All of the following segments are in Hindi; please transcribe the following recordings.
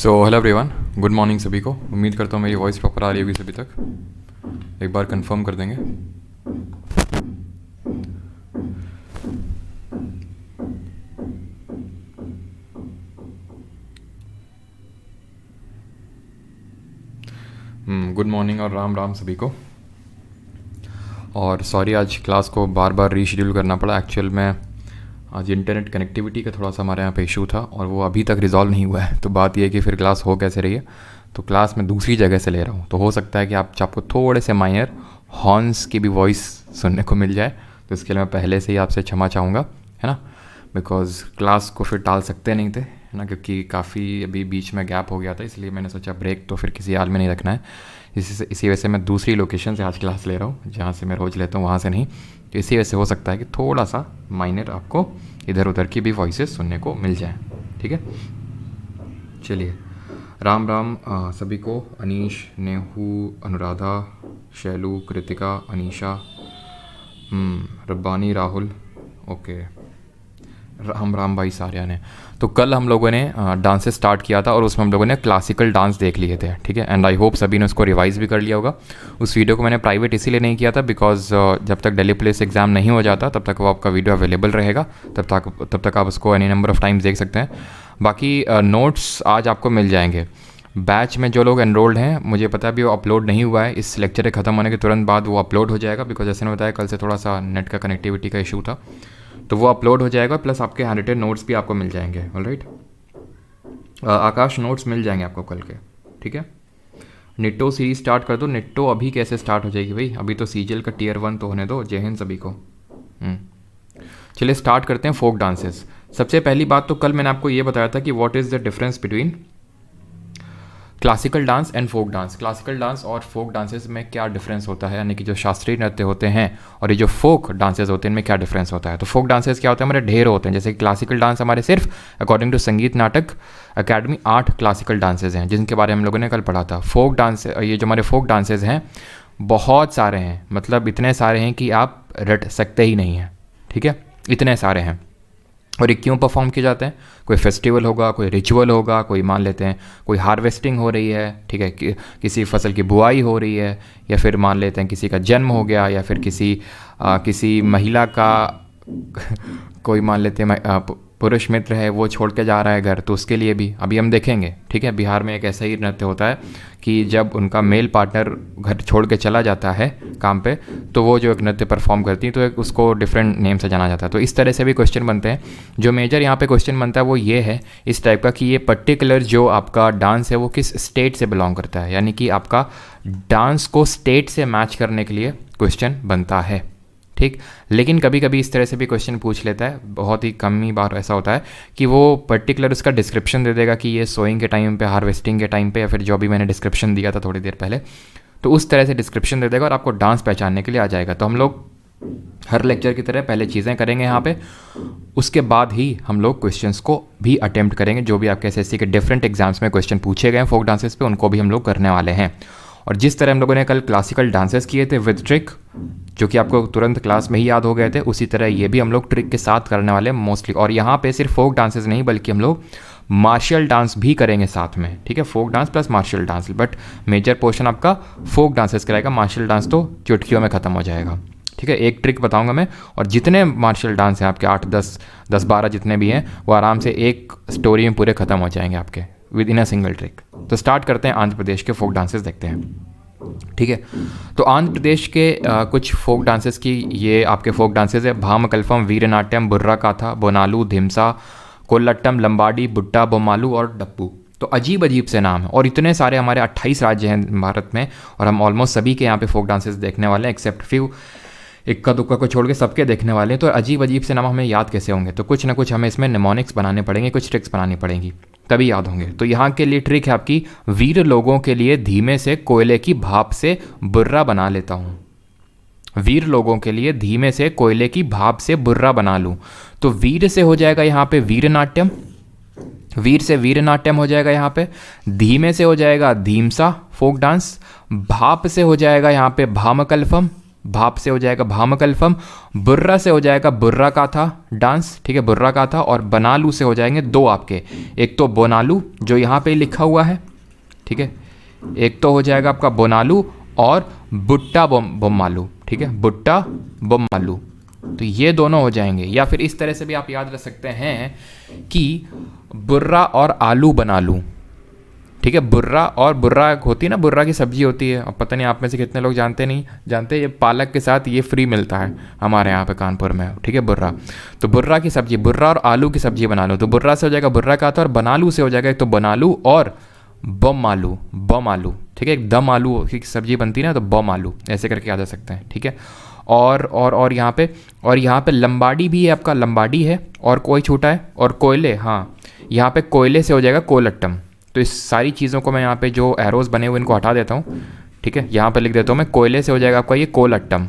So hello everyone, good morning सभी को। उम्मीद करता हूँ मेरी वॉइस प्रॉपर आ रही होगी सभी तक। एक बार कंफर्म कर देंगे। गुड मॉर्निंग और राम राम सभी को। और सॉरी आज क्लास को बार बार रीशेड्यूल करना पड़ा। एक्चुअल में आज इंटरनेट कनेक्टिविटी का थोड़ा सा हमारे यहाँ पे इशू था और वो अभी तक रिजॉल्व नहीं हुआ है। तो बात ये है कि फिर क्लास हो कैसे रही है, तो क्लास मैं दूसरी जगह से ले रहा हूँ। तो हो सकता है कि आपको थोड़े से माइनर हॉर्न्स की भी वॉइस सुनने को मिल जाए। तो इसके लिए मैं पहले से ही आपसे क्षमा चाहूँगा, है ना, बिकॉज क्लास को फिर टाल सकते नहीं थे, है ना, क्योंकि काफ़ी अभी बीच में गैप हो गया था। इसलिए मैंने सोचा ब्रेक तो फिर किसी हाल में नहीं रखना है। इसी वजह से मैं दूसरी लोकेशन से आज क्लास ले रहा हूँ, जहाँ से मैं रोज़ लेता हूँ वहाँ से नहीं। तो इसी वजह से हो सकता है कि थोड़ा सा माइनर आपको इधर उधर की भी वॉइसेस सुनने को मिल जाए। ठीक है, चलिए राम राम सभी को। अनीश, नेहू, अनुराधा, शैलू, कृतिका, अनीशा, रब्बानी, राहुल, ओके, राम राम भाई सारिया ने। तो कल हम लोगों ने डांसेस स्टार्ट किया था और उसमें हम लोगों ने क्लासिकल डांस देख लिए थे। ठीक है, एंड आई होप सभी ने उसको रिवाइज भी कर लिया होगा। उस वीडियो को मैंने प्राइवेट इसीलिए नहीं किया था बिकॉज जब तक दिल्ली पुलिस एग्ज़ाम नहीं हो जाता तब तक वो आपका वीडियो अवेलेबल रहेगा। तब तक आप उसको एनी नंबर ऑफ़ टाइम्स देख सकते हैं। बाकी नोट्स आज आपको मिल जाएंगे। बैच में जो लोग एनरोल्ड हैं, मुझे पता है अभी वो अपलोड नहीं हुआ है। इस लेक्चर के ख़त्म होने के तुरंत बाद वो अपलोड हो जाएगा बिकॉज जैसे मैंने बताया कल से थोड़ा सा नेट का कनेक्टिविटी का इशू था। तो वो अपलोड हो जाएगा, प्लस आपके हैंड रिटन नोट्स भी आपको मिल जाएंगे। ऑलराइट, आकाश नोट्स मिल जाएंगे आपको कल के। ठीक है, निट्टो सीरीज स्टार्ट कर दो। निट्टो अभी कैसे स्टार्ट हो जाएगी भाई, अभी तो सीजीएल का टियर 1 तो होने दो। जय हिंद सभी को। चलिए स्टार्ट करते हैं फोक डांसेस। सबसे पहली बात तो कल मैंने आपको ये बताया था कि what is the difference between classical dance and folk dance. Classical dance और फोक डांसेस में क्या डिफरेंस होता है, यानी कि जो शास्त्रीय नृत्य होते हैं और ये जो फोक डांसेस होते हैं इनमें क्या डिफरेंस होता है। तो फोक डांसेस क्या होते हैं, हमारे ढेर होते हैं। जैसे कि क्लासिकल डांस हमारे सिर्फ अकॉर्डिंग टू संगीत नाटक अकेडमी 8 क्लासिकल डांसेस हैं जिनके बारे में हम लोगों ने कल पढ़ा था। फोक डांस, ये जो हमारे फोक डांसेस हैं बहुत सारे हैं, मतलब इतने सारे हैं कि आप रट सकते ही नहीं हैं। ठीक है, इतने सारे हैं। और ये क्यों परफॉर्म किए जाते हैं, कोई फेस्टिवल होगा, कोई रिचुअल होगा, कोई मान लेते हैं कोई हार्वेस्टिंग हो रही है, ठीक है, किसी फसल की बुआई हो रही है, या फिर मान लेते हैं किसी का जन्म हो गया, या फिर किसी महिला का कोई मान लेते हैं पुरुष मित्र है वो छोड़ के जा रहा है घर, तो उसके लिए भी अभी हम देखेंगे। ठीक है, बिहार में एक ऐसा ही नृत्य होता है कि जब उनका मेल पार्टनर घर छोड़ के चला जाता है काम पे, तो वो जो एक नृत्य परफॉर्म करती है, तो एक उसको डिफरेंट नेम से जाना जाता है। तो इस तरह से भी क्वेश्चन बनते हैं। जो मेजर यहाँ पे क्वेश्चन बनता है वो ये है इस टाइप का कि ये पर्टिकुलर जो आपका डांस है वो किस स्टेट से बिलोंग करता है, यानी कि आपका डांस को स्टेट से मैच करने के लिए क्वेश्चन बनता है। ठीक, लेकिन कभी कभी इस तरह से भी क्वेश्चन पूछ लेता है, बहुत ही कम ही बार ऐसा होता है कि वो पर्टिकुलर उसका डिस्क्रिप्शन दे देगा कि ये सोइंग के टाइम पे, हार्वेस्टिंग के टाइम पे, या फिर जो भी मैंने डिस्क्रिप्शन दिया था थोड़ी देर पहले, तो उस तरह से डिस्क्रिप्शन दे देगा और आपको डांस पहचानने के लिए आ जाएगा। तो हम लोग हर लेक्चर की तरह पहले चीज़ें करेंगे यहाँ पे, उसके बाद ही हम लोग क्वेश्चंस को भी अटेम्प्ट करेंगे। जो भी आपके एसएससी के डिफरेंट एग्जाम्स में क्वेश्चन पूछे गए फोक डांसेस पे, उनको भी हम लोग करने वाले हैं। और जिस तरह हम लोगों ने कल क्लासिकल डांसेस किए थे विद ट्रिक, जो कि आपको तुरंत क्लास में ही याद हो गए थे, उसी तरह ये भी हम लोग ट्रिक के साथ करने वाले हैं मोस्टली। और यहाँ पे सिर्फ फोक डांसेस नहीं बल्कि हम लोग मार्शल डांस भी करेंगे साथ में। ठीक है, folk dance plus martial dance, but major portion आपका फोक डांसेस कराएगा। मार्शल डांस तो चुटकियों में ख़त्म हो जाएगा। ठीक है, एक ट्रिक बताऊंगा मैं, और जितने मार्शल डांस हैं आपके 8, 10, 12 जितने भी हैं, वो आराम से एक स्टोरी में पूरे ख़त्म हो जाएंगे आपके with in a single trick. तो स्टार्ट करते हैं, आंध्र प्रदेश के फोक डांसेस देखते हैं। ठीक है, तो आंध्र प्रदेश के कुछ फोक डांसेस की ये आपके फोक डांसेस है। भामकल्पम, वीरनाट्यम, बुर्रा काथा, बोनालू, धिमसा, कोल्लट्टम, लंबाडी, बुट्टा, बोमालू और डप्पू। तो अजीब अजीब से नाम है और इतने सारे हमारे 28 राज्य हैं भारत में, और हम ऑलमोस्ट सभी के यहाँ पे फोक डांसेस देखने वाले हैं, एक्सेप्ट फ्यू, इक्का दुक्का को छोड़ के सबके देखने वाले हैं। तो अजीब अजीब से नाम हमें याद कैसे होंगे, तो कुछ ना कुछ हमें इसमें निमोनिक्स बनाने पड़ेंगे, कुछ ट्रिक्स बनानी पड़ेंगी, तभी याद होंगे। तो यहाँ के लिए ट्रिक है आपकी, वीर लोगों के लिए धीमे से कोयले की भाप से बुर्रा बना लेता हूँ। वीर लोगों के लिए धीमे से कोयले की भाप से बुर्रा बना लूँ। तो वीर से हो जाएगा यहाँ पे वीरनाट्यम, वीर से वीरनाट्यम हो जाएगा यहाँ पे, धीमे से हो जाएगा धीमसा फोक डांस, भाप से हो जाएगा यहाँ पे भामकल्पम, भाप से हो जाएगा भामकल्पम, बुर्रा से हो जाएगा बुर्रा काथा डांस, ठीक है, बुर्रा काथा, और बनालू से हो जाएंगे दो आपके, एक तो बोनालू जो यहाँ पे लिखा हुआ है, ठीक है, एक तो हो जाएगा आपका बोनालू और बुट्टा बोम्मालू, ठीक है, बुट्टा बोम्मालू। तो ये दोनों हो जाएंगे। या फिर इस तरह से भी आप याद रख सकते हैं कि बुर्रा और आलू बना लूँ, ठीक है, बुर्रा और बुर्रा होती है ना, बुर्रा की सब्जी होती है, अब पता नहीं आप में से कितने लोग नहीं जानते, ये पालक के साथ ये फ्री मिलता है हमारे यहाँ पे कानपुर में, ठीक है, बुर्रा। तो बुर्रा की सब्जी, बुर्रा और आलू की सब्जी बना लो, तो बुर्रा से हो जाएगा बुर्रा का था, और बनालू से हो जाएगा एक तो बनालू और बम आलू, ठीक है, एक दम आलू की सब्जी बनती है ना, तो बम आलू ऐसे करके याद रख सकते हैं, ठीक है। और यहाँ पे लंबाड़ी भी है आपका, लंबाड़ी है, और कोई छोटा है, और कोयले, हाँ, यहाँ पे कोयले से हो जाएगा कोलट्टम। तो इस सारी चीज़ों को मैं यहाँ पे जो एरोज बने हुए इनको हटा देता हूँ, ठीक है, यहाँ पे लिख देता हूँ मैं, कोयले से हो जाएगा आपका ये कोलट्टम,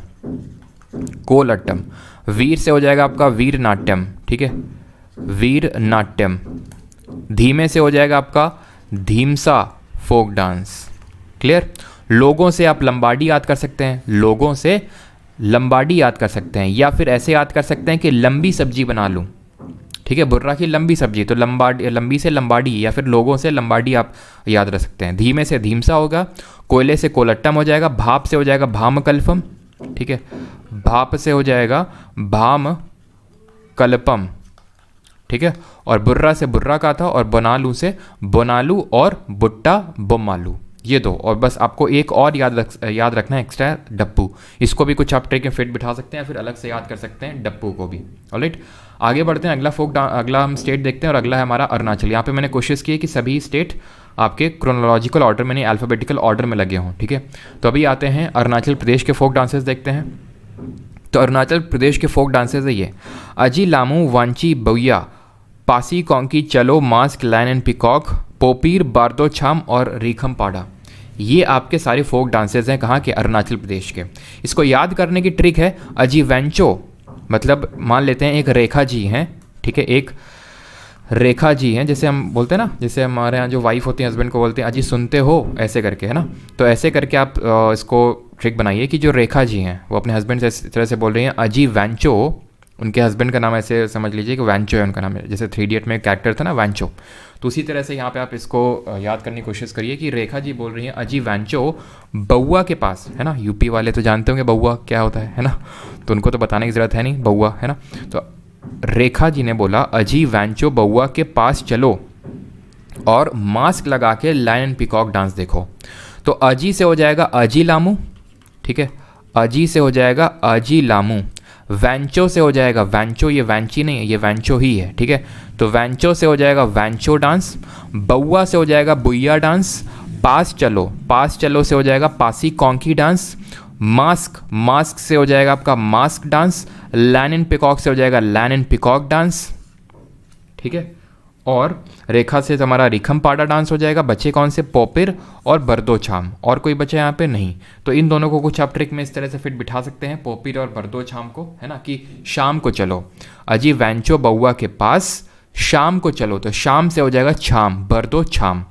वीर से हो जाएगा आपका वीर नाट्यम, ठीक है, वीर नाट्यम, धीमे से हो जाएगा आपका धीमसा फोक डांस, क्लियर। लोगों से आप लंबाड़ी याद कर सकते हैं, लोगों से लंबाड़ी याद कर सकते हैं, या फिर ऐसे याद कर सकते हैं कि लंबी सब्जी बना लूँ, ठीक है, बुर्रा की लंबी सब्जी, तो लंबी से लंबाड़ी, या फिर लोगों से लंबाड़ी आप याद रख सकते हैं। धीमे से धीमसा होगा, कोयले से कोलट्टम हो जाएगा, भाप से हो जाएगा भामकल्पम, ठीक है, भाप से हो जाएगा भामकल्पम, ठीक है, और बुर्रा से बुर्रा का था, और बनालू से बोनालू और बुट्टा बोम्मालू, ये दो। और बस आपको एक और याद रखना है एक्स्ट्रा, डप्पू। इसको भी कुछ आप ट्रिक में फिट बिठा सकते हैं, फिर अलग से याद कर सकते हैं डप्पू को भी। ऑलराइट, आगे बढ़ते हैं, अगला हम स्टेट देखते हैं, और अगला है हमारा अरुणाचल। यहाँ पे मैंने कोशिश की है कि सभी स्टेट आपके क्रोनोलॉजिकल ऑर्डर में नहीं, अल्फ़ाबेटिकल ऑर्डर में लगे हों, ठीक है। तो अभी आते हैं अरुणाचल प्रदेश के फोक डांसेस देखते हैं। तो अरुणाचल प्रदेश के फोक डांसेस है ये, अजी लामू वांची बउया, पासी कौंकी चलो, mask line and peacock, Popir बारदो छाम और रीखम पाड़ा। ये आपके सारे फोक डांसेस हैं कहाँ के, अरुणाचल प्रदेश के। इसको याद करने की ट्रिक है, अजी वेंचो, मतलब मान लेते हैं एक रेखा जी हैं, ठीक है, एक रेखा जी हैं, जैसे हम बोलते हैं ना, जैसे हमारे यहाँ जो वाइफ होती है हस्बैंड को बोलते हैं अजी सुनते हो, ऐसे करके, है ना। तो ऐसे करके आप इसको ट्रिक बनाइए कि जो रेखा जी हैं वो अपने हस्बैंड से इस तरह से बोल रही हैं अजी वैंचो, उनके हस्बैंड का नाम ऐसे समझ लीजिए कि वैंचो है उनका नाम है, जैसे 3 इडियट में एक कैरेक्टर था ना वैंचो। तो उसी तरह से यहाँ पे आप इसको याद करने की कोशिश करिए कि रेखा जी बोल रही हैं अजी वैंचो बउआ के पास, है ना। यूपी वाले तो जानते होंगे बउआ क्या होता है ना, तो उनको तो बताने की ज़रूरत है नहीं, बउआ, है ना। तो रेखा जी ने बोला अजी वैंचो बउआ के पास चलो और मास्क लगा के लायन एंड पिकॉक डांस देखो। तो अजी से हो जाएगा अजी लामू, ठीक है, अजी से हो जाएगा अजी लामू, वैंचो से हो जाएगा वैंचो, ये वैंची नहीं है, ये वैंचो ही है, ठीक है। तो वैंचो से हो जाएगा वैंचो डांस, बउआ से हो जाएगा बुइया डांस, पास चलो से हो जाएगा पासी कौंकी डांस, मास्क से हो जाएगा आपका mask dance, lion and peacock से हो जाएगा लायन एंड पिकॉक डांस, ठीक है। और रेखा से हमारा रिखम पाड़ा डांस हो जाएगा। बचे कौन से, पोपिर और बरदो छाम, और कोई बचे यहाँ पे नहीं। तो इन दोनों को कुछ आप ट्रिक में इस तरह से फिट बिठा सकते हैं, पोपिर और बरदो छाम को, है ना, कि शाम को चलो, अजी वैंचो बउआ के पास शाम को चलो, तो शाम से हो जाएगा छाम, बरदो छाम।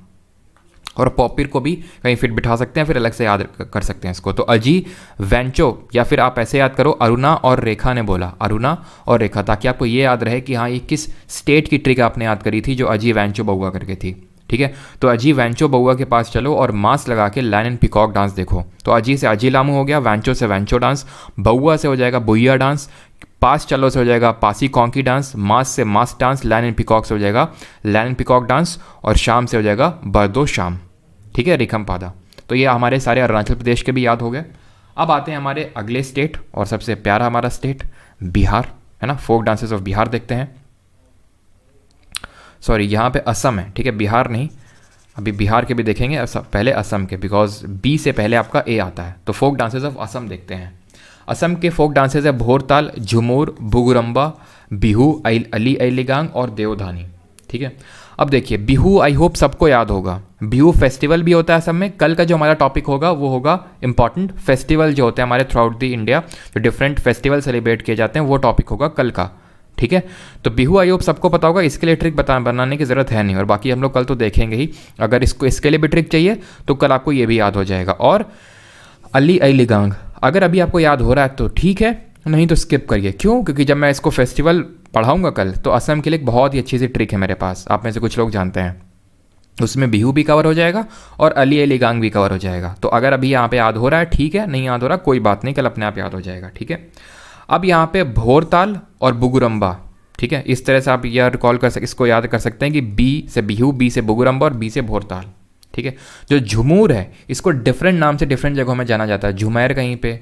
और पॉपिर को भी कहीं फिट बिठा सकते हैं, फिर अलग से याद कर सकते हैं इसको। तो अजी वेंचो, या फिर आप ऐसे याद करो अरुणा और रेखा ने बोला, अरुणा और रेखा, ताकि आपको ये याद रहे कि हाँ ये किस स्टेट की ट्रिक आपने याद करी थी जो अजी वेंचो बउआ करके थी, ठीक है। तो अजी वेंचो बउआ के पास चलो और मास्क लगा के लायन एंड पिकॉक डांस देखो। तो अजी से अजी लामू हो गया, वैंचो से वैंचो डांस, बउआ से हो जाएगा बुइया डांस, पास चलो से हो जाएगा पासी कौंकी डांस, मास्क से mask dance, lion and peacock से हो जाएगा लायन एंड पिकॉक डांस, और शाम से हो जाएगा बरदो शाम, ठीक है, रिखम पादा। तो ये हमारे सारे अरुणाचल प्रदेश के भी याद हो गए। अब आते हैं हमारे अगले स्टेट, और सबसे प्यारा हमारा स्टेट बिहार, है ना। फोक डांसेस ऑफ बिहार देखते हैं। सॉरी, यहाँ पे असम है, ठीक है, बिहार नहीं। अभी बिहार के भी देखेंगे, पहले असम के, बिकॉज बी से पहले आपका ए आता है। तो फोक डांसेस ऑफ असम देखते हैं। असम के फोक डांसेस है भोरताल, झुमूर, बुगुरम्बा, बिहू, अली अलीगांग और देवधानी, ठीक है। अब देखिए बिहू, आई होप सबको याद होगा, बिहू फेस्टिवल भी होता है असम में। कल का जो हमारा टॉपिक होगा वो होगा इंपॉर्टेंट फेस्टिवल जो होते हैं हमारे थ्रू आउट द इंडिया, जो डिफरेंट फेस्टिवल सेलिब्रेट किए जाते हैं, वो टॉपिक होगा कल का, ठीक है। तो बिहू आई होप सबको पता होगा, इसके लिए ट्रिक बनाने की ज़रूरत है नहीं, और बाकी हम लोग कल तो देखेंगे ही। अगर इसके लिए भी ट्रिक चाहिए तो कल आपको ये भी याद हो जाएगा। और अली अलीगांग, अगर अभी आपको याद हो रहा है तो ठीक है, नहीं तो स्किप करिए। क्यों? क्योंकि जब मैं इसको फेस्टिवल पढ़ाऊँगा कल, तो असम के लिए एक बहुत ही अच्छी सी ट्रिक है मेरे पास, आप में से कुछ लोग जानते हैं। उसमें बिहू भी कवर हो जाएगा और अली अली गांग भी कवर हो जाएगा। तो अगर अभी यहाँ पे याद हो रहा है ठीक है, नहीं याद हो रहा कोई बात नहीं, कल अपने आप याद हो जाएगा, ठीक है। अब यहाँ पे भोरताल और बुगुरम्बा, ठीक है, इस तरह से आप यह रिकॉल इसको याद कर सकते हैं कि बी से बिहू, बी से बुगुरम्बा और बी से भोरताल, ठीक है। जो झुमूर है इसको डिफरेंट नाम से डिफरेंट जगहों में जाना जाता है, झुमैर कहीं पे,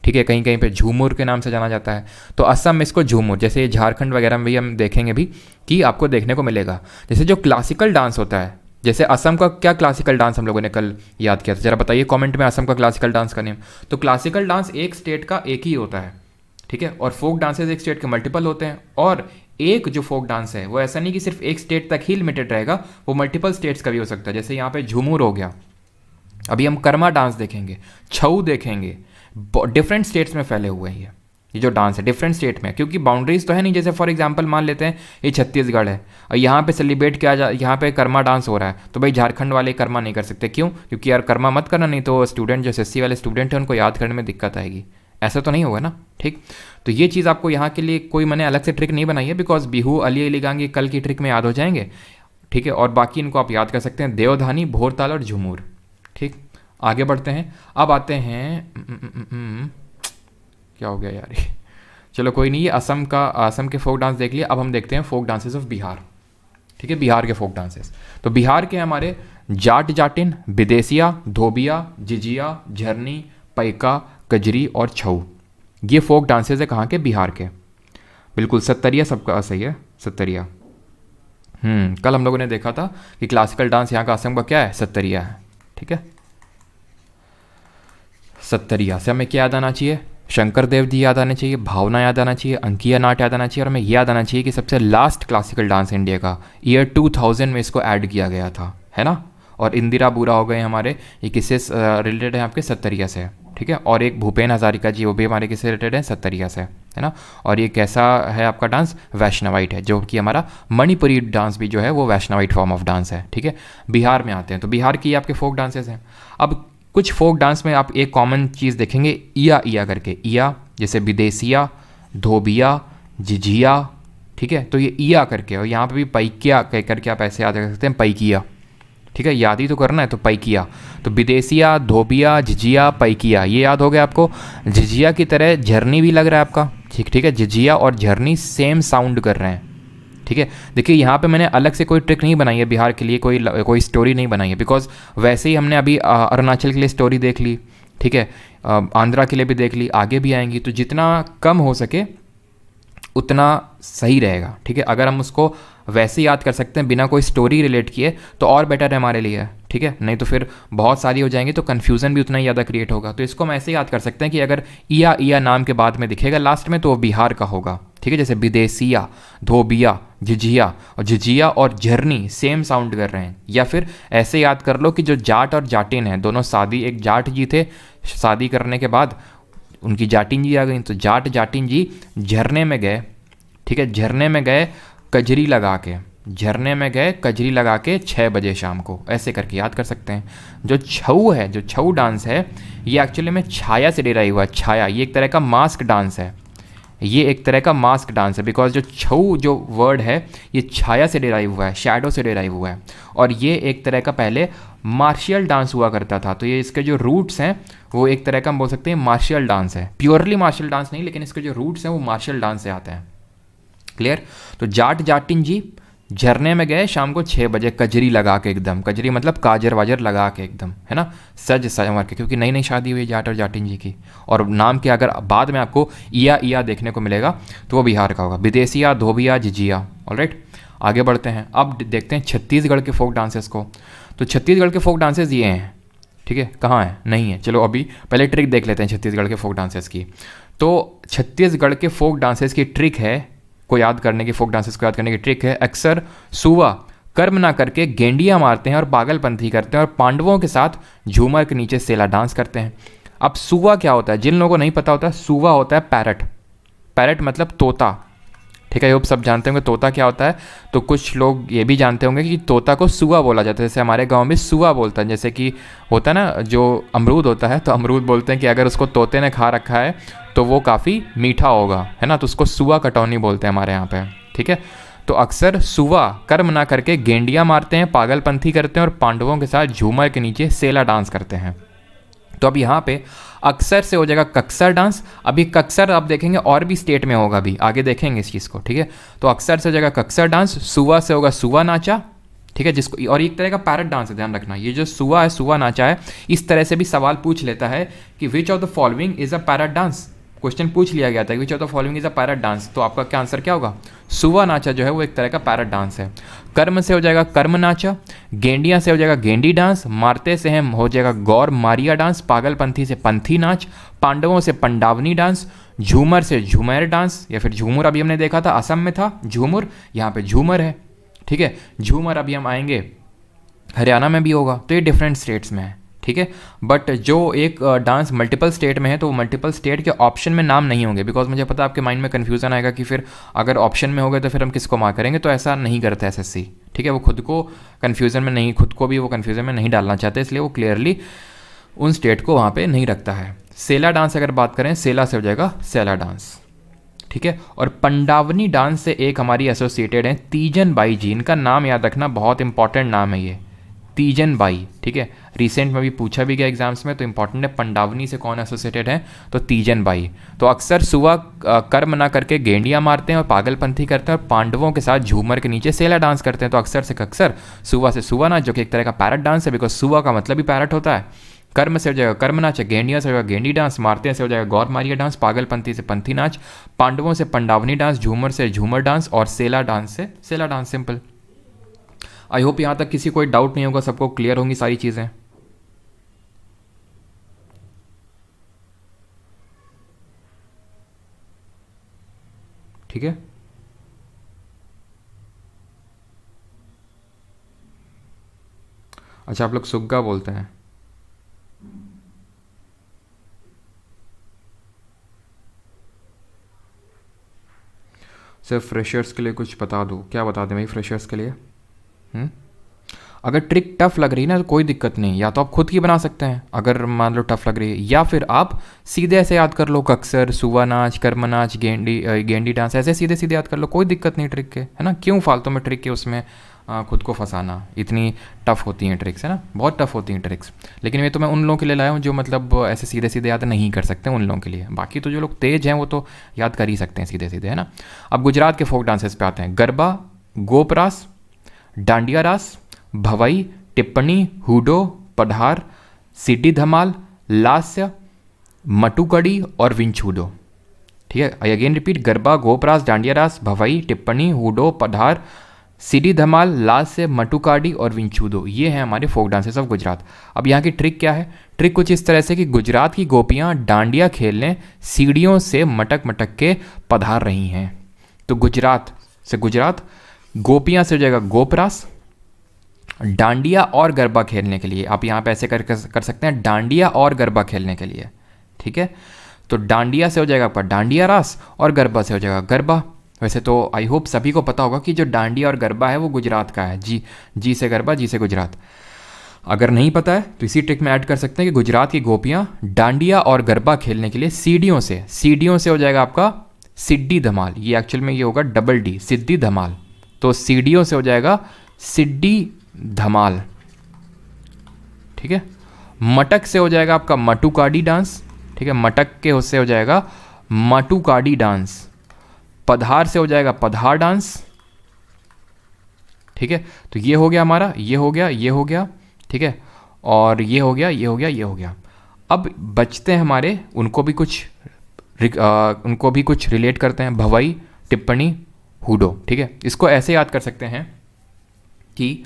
ठीक है, कहीं कहीं पे झूमुर के नाम से जाना जाता है। तो असम में इसको झूमुर, जैसे झारखंड वगैरह में भी हम देखेंगे भी कि आपको देखने को मिलेगा। जैसे जो क्लासिकल डांस होता है, जैसे असम का क्या क्लासिकल डांस हम लोगों ने कल याद किया था, जरा बताइए कमेंट में असम का क्लासिकल डांस का नेम। तो क्लासिकल डांस एक स्टेट का एक ही होता है, ठीक है, और फोक डांसेज एक स्टेट के मल्टीपल होते हैं। और एक जो फोक डांस है वो ऐसा नहीं कि सिर्फ एक स्टेट तक ही लिमिटेड रहेगा, वो मल्टीपल स्टेट्स का भी हो सकता है। जैसे यहाँ पे झूमुर हो गया, अभी हम कर्मा डांस देखेंगे, छऊ देखेंगे, डिफरेंट स्टेट्स में फैले हुए हैं ये जो डांस है, डिफरेंट स्टेट में, क्योंकि बाउंड्रीज तो है नहीं। जैसे फॉर एग्जांपल मान लेते हैं ये छत्तीसगढ़ है और यहाँ पे सेलिब्रेट किया यहाँ पे कर्मा डांस हो रहा है, तो भाई झारखंड वाले कर्मा नहीं कर सकते। क्यों? क्योंकि यार कर्मा मत करना, नहीं तो स्टूडेंट जो एसएससी वाले स्टूडेंट हैं उनको याद करने में दिक्कत आएगी, ऐसा तो नहीं होगा ना, ठीक। तो ये चीज़ आपको यहाँ के लिए कोई मैंने अलग से ट्रिक नहीं बनाई है, बिकॉज बिहू अली अली गांग ये कल की ट्रिक में याद हो जाएंगे, ठीक है। और बाकी इनको आप याद कर सकते हैं, देवधानी, भोरताल और झुमूर, ठीक। आगे बढ़ते हैं, अब आते हैं क्या हो गया यार चलो कोई नहीं, ये असम के फोक डांस देख लिया। अब हम देखते हैं फोक डांसेस ऑफ बिहार, ठीक है, बिहार के फोक डांसेस। तो बिहार के हमारे जाट जाटिन, विदेसिया, धोबिया, जिजिया, झरनी, पैका, कजरी और छऊ, ये फोक डांसेस है कहाँ के? बिहार के। बिल्कुल, सत्तरिया सबका सही है, सत्तरिया। कल हम लोगों ने देखा था कि क्लासिकल डांस यहाँ का असम का क्या है? सत्तरिया है, ठीक है। सत्तरिया से हमें क्या याद आना चाहिए? शंकर देव जी याद आने चाहिए, भावना याद आना चाहिए, अंकिया नाट याद आना चाहिए, और हमें याद आना चाहिए कि सबसे लास्ट क्लासिकल डांस इंडिया का ईयर 2000 में इसको ऐड किया गया था, है ना। और इंदिरा बुरा हो गए हमारे, ये किससे रिलेटेड है? आपके सत्तरिया से, ठीक है। और एक भूपेन हजारिका जी, वो भी हमारे किससे रिलेटेड है? सत्तरिया से, है ना। और ये कैसा है आपका डांस? वैष्णवाइट है, जो कि हमारा मणिपुरी डांस भी जो है वो वैष्णवाइट फॉर्म ऑफ डांस है, ठीक है। बिहार में आते हैं, तो बिहार की आपके फोक डांसेस हैं। अब कुछ फोक डांस में आप एक कॉमन चीज़ देखेंगे, इया इया करके, इया जैसे विदेसिया, धोबिया, जिजिया, ठीक है। तो ये इया करके, और यहाँ पे भी पैकिया कह करके आप ऐसे याद कर सकते हैं, पैकिया, ठीक है, याद ही तो करना है, तो पैकिया। तो विदेसिया, धोबिया, झिझिया, पैकिया, ये याद हो गया आपको। झिझिया की तरह झरनी भी लग रहा है आपका, ठीक है। झिझिया और झरनी सेम साउंड कर रहे हैं, ठीक है। देखिए यहाँ पे मैंने अलग से कोई ट्रिक नहीं बनाई है बिहार के लिए, कोई स्टोरी नहीं बनाई है, बिकॉज वैसे ही हमने अभी अरुणाचल के लिए स्टोरी देख ली, ठीक है, आंध्रा के लिए भी देख ली, आगे भी आएंगी। तो जितना कम हो सके उतना सही रहेगा, ठीक है। अगर हम उसको वैसे याद कर सकते हैं बिना कोई स्टोरी रिलेट किए तो और बेटर है हमारे लिए, ठीक है। नहीं तो फिर बहुत सारी हो जाएंगी तो कन्फ्यूज़न भी उतना ही ज़्यादा क्रिएट होगा। तो इसको हम ऐसे याद कर सकते हैं कि अगर इया इया नाम के बाद में दिखेगा लास्ट में तो वो बिहार का होगा, ठीक है। जैसे विदेसिया, धोबिया, झिझिया और झरनी सेम साउंड कर रहे हैं। या फिर ऐसे याद कर लो कि जो जाट और जाटिन हैं दोनों शादी, एक जाट जी थे, शादी करने के बाद उनकी जाटिन जी आ गई, तो जाट जाटिन जी झरने में गए, ठीक है, झरने में गए कजरी लगा के, झरने में गए कजरी लगा के 6 बजे शाम को, ऐसे करके याद कर सकते हैं। जो छऊ है, जो छऊ डांस है, ये एक्चुअली में छाया से डेराइव हुआ है। छाया ये एक तरह का मास्क डांस है, ये एक तरह का मास्क डांस है, बिकॉज जो छऊ जो वर्ड है ये छाया से डेराइव हुआ है, शैडो से डेराइव हुआ है। और ये एक तरह का पहले मार्शियल डांस हुआ करता था। तो ये इसके जो रूट्स हैं वो एक तरह का हम बोल सकते हैं मार्शियल डांस है, प्योरली मार्शियल डांस नहीं, लेकिन इसके जो रूट्स हैं वो मार्शियल डांस से आते हैं। क्लियर? तो जाट जाटिन जी झरने में गए शाम को 6 बजे कजरी लगा के, एकदम कजरी मतलब काजर वाजर लगा के एकदम, है ना, सज संवर के, क्योंकि नई नई शादी हुई जाट और जाटिन जी की। और नाम के अगर बाद में आपको इया इया देखने को मिलेगा तो वो बिहार का होगा, विदेसिया, धोबिया, झिझिया। ऑलराइट, आगे बढ़ते हैं। अब देखते हैं छत्तीसगढ़ के फोक डांसेस को। तो छत्तीसगढ़ के फोक डांसेस ये हैं, ठीक है, कहाँ है? नहीं है। चलो अभी पहले ट्रिक देख लेते हैं छत्तीसगढ़ के फोक डांसेस की। तो छत्तीसगढ़ के फोक डांसेस की ट्रिक है को याद करने की, फोक डांसेस को याद करने की ट्रिक है, अक्सर सुवा कर्म ना करके गेंडियाँ मारते हैं और पागलपंथी करते हैं और पांडवों के साथ झूमर के नीचे सेला डांस करते हैं। अब सुवा क्या होता है? जिन लोगों को नहीं पता होता, सुवा होता है पैरट। पैरट मतलब तोता, ठीक है, ये सब जानते होंगे तोता क्या होता है। तो कुछ लोग ये भी जानते होंगे कि तोता को सुआ बोला जाता है, जैसे हमारे गांव में सुआ बोलता है। जैसे कि होता है ना, जो अमरूद होता है, तो अमरूद बोलते हैं कि अगर उसको तोते ने खा रखा है तो वो काफ़ी मीठा होगा, है ना, तो उसको सुआ कटौनी बोलते हैं हमारे यहाँ पे। ठीक है, तो अक्सर सुआ कर्म ना करके गेंडियाँ मारते हैं, पागलपंथी करते हैं और पांडवों के साथ झूमर के नीचे सेला डांस करते हैं। तो अब यहाँ पे अक्सर से हो जाएगा कक्सर डांस। अभी कक्सर आप देखेंगे और भी स्टेट में होगा, अभी आगे देखेंगे इस चीज़ को। ठीक है, तो अक्सर से हो जाएगा कक्सर डांस, सुआ से होगा सुआ नाचा। ठीक है, जिसको और एक तरह का पैरट डांस है, ध्यान रखना। ये जो सुआ है, सुआ नाचा है, इस तरह से भी सवाल पूछ लेता है कि विच of the following is a parrot dance. Question पूछ लिया गया था विच of the following is a parrot dance, तो आपका क्या आंसर क्या होगा? सुआ नाचा जो है वो एक तरह का पैरट डांस है। कर्म से हो जाएगा कर्म नाचा, गेंडिया से हो जाएगा गेंडी डांस, मारते से हम हो जाएगा गौर मारिया डांस, पागलपंथी से पंथी नाच, पांडवों से पंडावनी डांस, झूमर से झूमर डांस या फिर झूमर, अभी हमने देखा था असम में था झूमर, यहाँ पे झूमर है। ठीक है, झूमर अभी हम आएंगे हरियाणा में भी होगा, तो ये डिफरेंट स्टेट्स में है। ठीक है, बट जो एक डांस मल्टीपल स्टेट में है तो वो मल्टीपल स्टेट के ऑप्शन में नाम नहीं होंगे, बिकॉज मुझे पता है आपके माइंड में कन्फ्यूजन आएगा कि फिर अगर ऑप्शन में हो गए तो फिर हम किसको मार्क करेंगे, तो ऐसा नहीं करता एसएससी। ठीक है, वो खुद को कन्फ्यूजन में नहीं, खुद को भी वो कन्फ्यूजन में नहीं डालना चाहते, इसलिए वो क्लियरली उन स्टेट को वहाँ पे नहीं रखता है। सेला डांस अगर बात करें, सेला से हो जाएगा सेला डांस। ठीक है, और पंडावनी डांस से एक हमारी एसोसिएटेड है तीजन बाई जी, इनका नाम याद रखना, बहुत इंपॉर्टेंट नाम है ये, तीजन बाई। ठीक है, रिसेंट में भी पूछा भी गया एग्जाम्स में, तो इंपॉर्टेंट है पंडावनी से कौन एसोसिएटेड है, तो तीजन बाई। तो अक्सर सुआ कर्म ना करके गेंडियाँ मारते हैं और पागलपंथी करते हैं और पांडवों के साथ झूमर के नीचे सेला डांस करते हैं। तो अक्सर से अक्सर, सुआ से सुआ नाच, जो कि एक तरह का पैरट डांस है, बिकॉज सुआ का मतलब ही पैरट होता है। कर्म से हो जाएगा कर्म नाच, गेंडिया से हो जाएगा गेंडी डांस, मारते से हो जाएगा गौर मारिया डांस, पागलपंथी से पंथी नाच, पांडवों से पंडावनी डांस, झूमर से झूमर डांस और सेला डांस से सेला डांस। सिंपल। आई होप यहाँ तक किसी कोई डाउट नहीं होगा, सबको क्लियर होंगी सारी चीज़ें। ठीक है, अच्छा आप लोग सुग्गा बोलते हैं। सिर्फ फ्रेशर्स के लिए कुछ बता दो, क्या बता दें भाई फ्रेशर्स के लिए? अगर ट्रिक टफ लग रही है ना तो कोई दिक्कत नहीं, या तो आप खुद की बना सकते हैं अगर मान लो टफ लग रही है, या फिर आप सीधे ऐसे याद कर लो, कक्सर, सुवा नाच, कर्म नाच, गेंडी डांस, ऐसे सीधे सीधे याद कर लो, कोई दिक्कत नहीं ट्रिक के, है ना। क्यों फालतू में ट्रिक के उसमें खुद को फंसाना, इतनी टफ होती हैं ट्रिक्स, है ना, बहुत टफ होती हैं ट्रिक्स। लेकिन ये तो मैं उन लोगों के लिए लाया हूँ जो मतलब ऐसे सीधे सीधे याद नहीं कर सकते, उन लोगों के लिए। बाकी तो जो लोग तेज हैं वो तो याद कर ही सकते हैं सीधे सीधे, है ना। अब गुजरात के फोक डांसेस पे आते हैं। गरबा, गोपरास, डांडिया रास, भवई, टिप्पणी, हुडो, पधार, सिड्डी धमाल, लास्य, मटुकड़ी और विंचूडो। ठीक है, आई अगेन रिपीट, गरबा, गोपरास, डांडिया रास, भवई, टिप्पणी, हुडो, पधार, सिड्डी धमाल, लास्य, मटुकाडी और विंचूदो, ये हैं हमारे फोक डांसेस ऑफ गुजरात। अब यहाँ की ट्रिक क्या है? ट्रिक कुछ इस तरह से कि गुजरात की गोपियाँ डांडिया खेलने सीढ़ियों से मटक मटक के पधार रही हैं। तो गुजरात से गुजरात, गोपियाँ से हो जाएगा गोपरास, डांडिया और गरबा खेलने के लिए आप यहाँ पे ऐसे कर सकते हैं, डांडिया और गरबा खेलने के लिए। ठीक है, तो डांडिया से हो जाएगा आपका डांडिया रास और गरबा से हो जाएगा गरबा। वैसे तो आई होप सभी को पता होगा कि जो डांडिया और गरबा है वो गुजरात का है, जी से गरबा, जी से गुजरात। अगर नहीं पता है तो इसी ट्रिक में ऐड कर सकते हैं कि गुजरात की गोपियाँ डांडिया और गरबा खेलने के लिए सीढ़ियों से हो जाएगा आपका सिड्डी धमाल, ये एक्चुअल में ये होगा डबल डी, सिड्डी धमाल। तो सीढ़ियों से हो जाएगा सिड्डी धमाल। ठीक है, मटक से हो जाएगा आपका मटुकाडी डांस। ठीक है, मटक के उससे हो जाएगा मटुकाडी डांस। पधार से हो जाएगा पधार डांस। ठीक है, तो ये हो गया हमारा, ये हो गया, ये हो गया। ठीक है, और ये हो गया, ये हो गया, ये हो गया। अब बचते हैं हमारे, उनको भी कुछ रिलेट करते हैं, भवई, टिप्पणी, हुडो। ठीक है, इसको ऐसे याद कर सकते हैं कि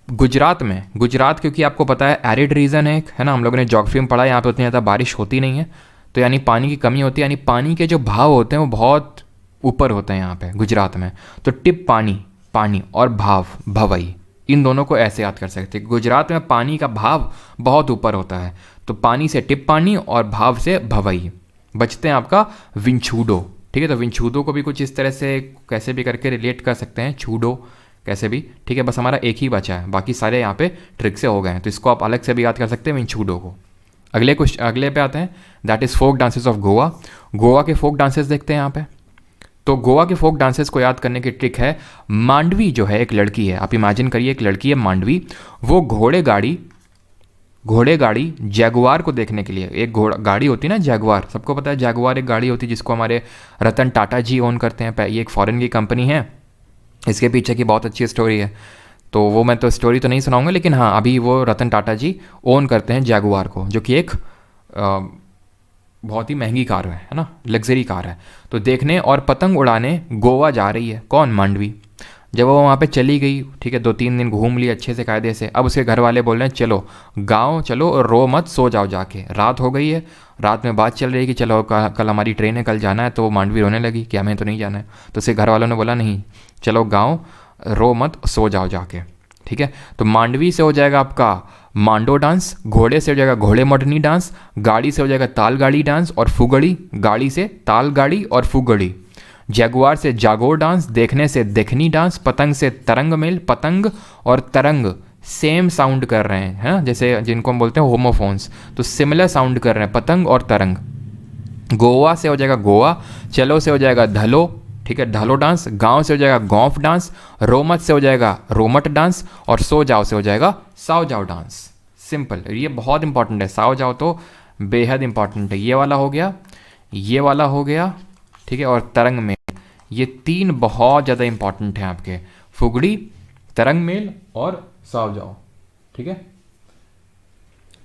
गुजरात क्योंकि आपको पता है एरिड रीजन है ना, हम लोगों ने ज्योग्राफी में पढ़ा, यहाँ पे उतनी ज़्यादा बारिश होती नहीं है, तो यानी पानी की कमी होती है, यानी पानी के जो भाव होते हैं वो बहुत ऊपर होते हैं यहाँ पे गुजरात में। तो टिप पानी और भाव भवई, इन दोनों को ऐसे याद कर सकते हैं। गुजरात में पानी का भाव बहुत ऊपर होता है, तो पानी से टिप पानी और भाव से भवई। बचते हैं आपका विंचूडो। ठीक है। तो विंचूदो को भी कुछ इस तरह से कैसे भी करके रिलेट कर सकते हैं, छूडो कैसे भी, ठीक है। बस हमारा एक ही बचा है, बाकी सारे यहाँ पे ट्रिक से हो गए हैं, तो इसको आप अलग से भी याद कर सकते हैं विंचूडो को। अगले पे आते हैं, that is folk dances of Goa. Goa के फोक डांसेस देखते हैं यहाँ पे। तो गोवा के फोक डांसेस को याद करने की ट्रिक है, मांडवी जो है एक लड़की है, आप इमेजिन करिए एक लड़की है मांडवी, वो घोड़े गाड़ी जैगुआर को देखने के लिए, एक गाड़ी होती है ना जैगुआर, सबको पता है जैगुआर एक गाड़ी होती है जिसको हमारे रतन टाटा जी ओन करते हैं, ये एक फॉरेन की कंपनी है, इसके पीछे की बहुत अच्छी स्टोरी है। तो वो मैं तो स्टोरी तो नहीं सुनाऊंगा, लेकिन हाँ अभी वो रतन टाटा जी ओन करते हैं जैगुआर को, जो कि एक बहुत ही महंगी कार है ना, लग्जरी कार है। तो देखने और पतंग उड़ाने गोवा जा रही है कौन, मांडवी। जब वो वहाँ पे चली गई, ठीक है, 2-3 दिन घूम ली अच्छे से कायदे से, अब उसके घर वाले बोल रहे हैं चलो गाँव चलो और रो मत, सो जाओ जाके, रात हो गई है। रात में बात चल रही है कि चलो कल हमारी ट्रेन है, कल जाना है। तो मांडवी रोने लगी कि हमें तो नहीं जाना है। तो उसके घर वालों ने बोला नहीं, चलो गाँव, रो मत, सो जाओ जाके, ठीक है। तो मांडवी से हो जाएगा आपका मांडो डांस, घोड़े से हो जाएगा घोड़े मडनी डांस, गाड़ी से हो जाएगा ताल गाड़ी डांस और फुगड़ी, गाड़ी से ताल गाड़ी और फुगड़ी, जैगुआर से जागोर डांस, देखने से देखनी डांस, पतंग से तरंग मेल, पतंग और तरंग सेम साउंड कर रहे हैं, है जैसे जिनको हम बोलते हैं होमोफोन्स, तो सिमिलर साउंड कर रहे हैं पतंग और तरंग। गोवा से हो जाएगा गोवा, चलो से हो जाएगा धलो, ठीक है, ढालो डांस, गांव से हो जाएगा गौफ डांस, रोमत से हो जाएगा रोमट डांस और सो जाओ से हो जाएगा साओ जाओ डांस। सिंपल, ये बहुत इंपॉर्टेंट है, साओ जाओ तो बेहद इंपॉर्टेंट है। ये वाला हो गया, ये वाला हो गया, ठीक है, और तरंग मेल, ये 3 बहुत ज़्यादा इंपॉर्टेंट हैं आपके, फुगड़ी, तरंग मेल और साओ जाओ, ठीक है,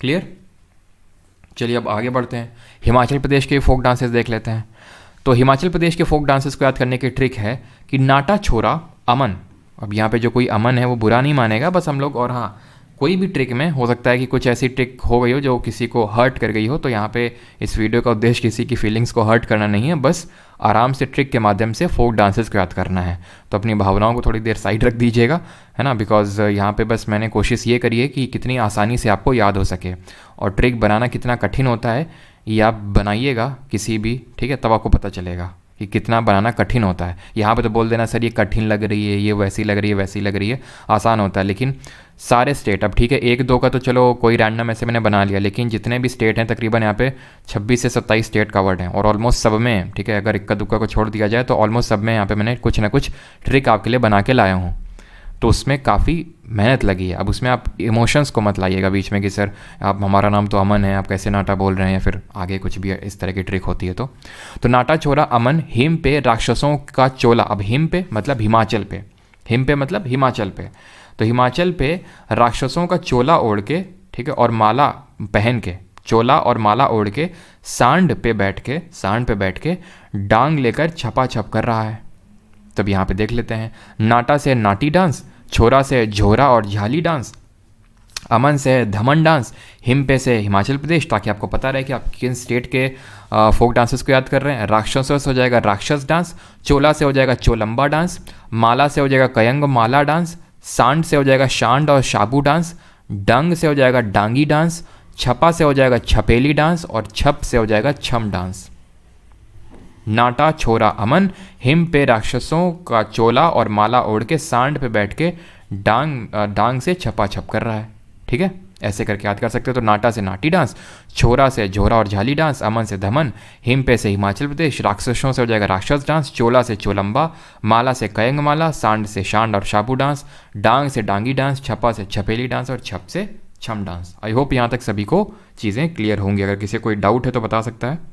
क्लियर। चलिए अब आगे बढ़ते हैं, हिमाचल प्रदेश के फोक डांसेस देख लेते हैं। तो हिमाचल प्रदेश के फोक डांसेस को याद करने की ट्रिक है कि नाटा छोरा अमन, अब यहाँ पे जो कोई अमन है वो बुरा नहीं मानेगा, बस हम लोग, और हाँ कोई भी ट्रिक में हो सकता है कि कुछ ऐसी ट्रिक हो गई हो जो किसी को हर्ट कर गई हो, तो यहाँ पे इस वीडियो का उद्देश्य किसी की फीलिंग्स को हर्ट करना नहीं है, बस आराम से ट्रिक के माध्यम से फोक डांसेस को याद करना है। तो अपनी भावनाओं को थोड़ी देर साइड रख दीजिएगा, है ना, बिकॉज यहाँ पे बस मैंने कोशिश ये करी है कि कितनी आसानी से आपको याद हो सके, और ट्रिक बनाना कितना कठिन होता है ये आप बनाइएगा किसी भी, ठीक है, तब आपको पता चलेगा कि कितना बनाना कठिन होता है। यहाँ पे तो बोल देना सर ये कठिन लग रही है, ये वैसी लग रही है, वैसी लग रही है, आसान होता है। लेकिन सारे स्टेट, अब ठीक है 1-2 का तो चलो कोई रैंडम ऐसे मैंने बना लिया, लेकिन जितने भी स्टेट हैं तकरीबन यहाँ पे 26 से 27 स्टेट कवर्ड हैं, और ऑलमोस्ट सब में, ठीक है, अगर इक्का दुक्का को छोड़ दिया जाए तो ऑलमोस्ट सब में यहाँ पे मैंने कुछ ना कुछ ट्रिक आपके लिए बना के लाया हूँ। तो उसमें काफ़ी मेहनत लगी है। अब उसमें आप इमोशंस को मत लाइएगा बीच में कि सर आप, हमारा नाम तो अमन है, आप कैसे नाटा बोल रहे हैं, या फिर आगे कुछ भी इस तरह की ट्रिक होती है। तो नाटा छोरा अमन, हिम पे राक्षसों का चोला, अब हिम पे मतलब हिमाचल पे, हिम पे मतलब हिमाचल पे, तो हिमाचल पे राक्षसों का चोला ओढ़ के, ठीक है, और माला पहन के, चोला और माला ओढ़ के सांड पे बैठ के डांग लेकर छपा छप कर रहा है। तब यहाँ पे देख लेते हैं, नाटा से नाटी डांस, छोरा से झोरा और झाली डांस, अमन से धमन डांस, हिम्पे से हिमाचल प्रदेश, ताकि आपको पता रहे कि आप किन स्टेट के फोक डांसेस को याद कर रहे हैं। राक्षसों से हो जाएगा राक्षस डांस, चोला से हो जाएगा चोलंबा डांस, माला से हो जाएगा कयंग माला डांस, सांड से हो जाएगा शांड और शाबू डांस, डंग से हो जाएगा डांगी डांस, छपा से हो जाएगा छपेली डांस और छप से हो जाएगा छम डांस। नाटा छोरा अमन, हिम पे राक्षसों का चोला और माला ओढ़ के सांड पे बैठ के डांग से छपा छप कर रहा है, ठीक है, ऐसे करके याद कर सकते हो। तो नाटा से नाटी डांस, छोरा से झोरा और झाली डांस, अमन से धमन, हिम पे से हिमाचल प्रदेश, राक्षसों से हो जाएगा राक्षस डांस, चोला से चोलंबा, माला से कयंग माला, सांड से शांड और शाबू डांस, डांग से डांगी डांस, छपा से छपेली डांस और छप से छम डांस। आई होप यहाँ तक सभी को चीज़ें क्लियर होंगी। अगर किसी को कोई डाउट है तो बता सकता है।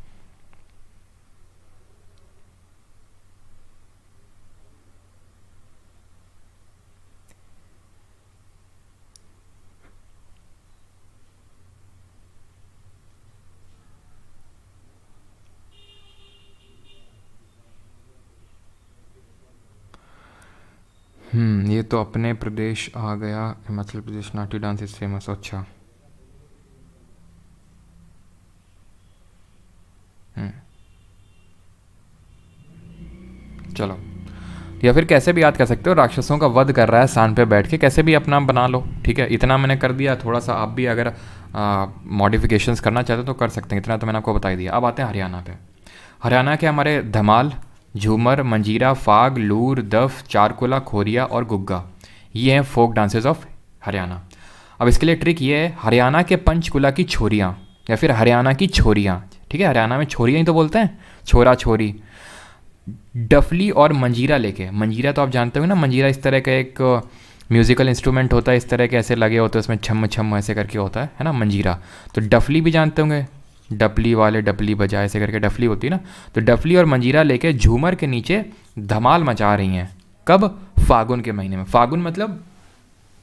ये तो अपने प्रदेश आ गया, हिमाचल प्रदेश नाटी डांस इज फेमस, अच्छा। चलो, या फिर कैसे भी याद कर सकते हो, राक्षसों का वध कर रहा है सांड पे बैठ के, कैसे भी अपना बना लो, ठीक है। इतना मैंने कर दिया, थोड़ा सा आप भी अगर मॉडिफिकेशंस करना चाहते हो तो कर सकते हैं, इतना तो मैंने आपको बता ही दिया। अब आते हैं हरियाणा पे। हरियाणा के हमारे धमाल झूमर, मंजीरा, फाग, लूर, दफ, चारकुला, खोरिया और गुग्गा। ये हैं फोक डांसेस ऑफ हरियाणा। अब इसके लिए ट्रिक ये है, हरियाणा के पंचकुला की छोरियाँ या फिर हरियाणा की छोरियाँ, ठीक है, हरियाणा में छोरियाँ ही तो बोलते हैं, छोरा छोरी, डफली और मंजीरा लेके, मंजीरा तो आप जानते हो ना, मंजीरा इस तरह का एक म्यूज़िकल इंस्ट्रूमेंट होता है, इस तरह के ऐसे लगे होते हैं, उसमें छम छम ऐसे करके होता है ना मंजीरा। तो डफली भी जानते होंगे, डपली वाले डपली बजा ऐसे करके डफली होती है ना, तो डफली और मंजीरा लेके झूमर के नीचे धमाल मचा रही हैं। कब? फागुन के महीने में। फागुन मतलब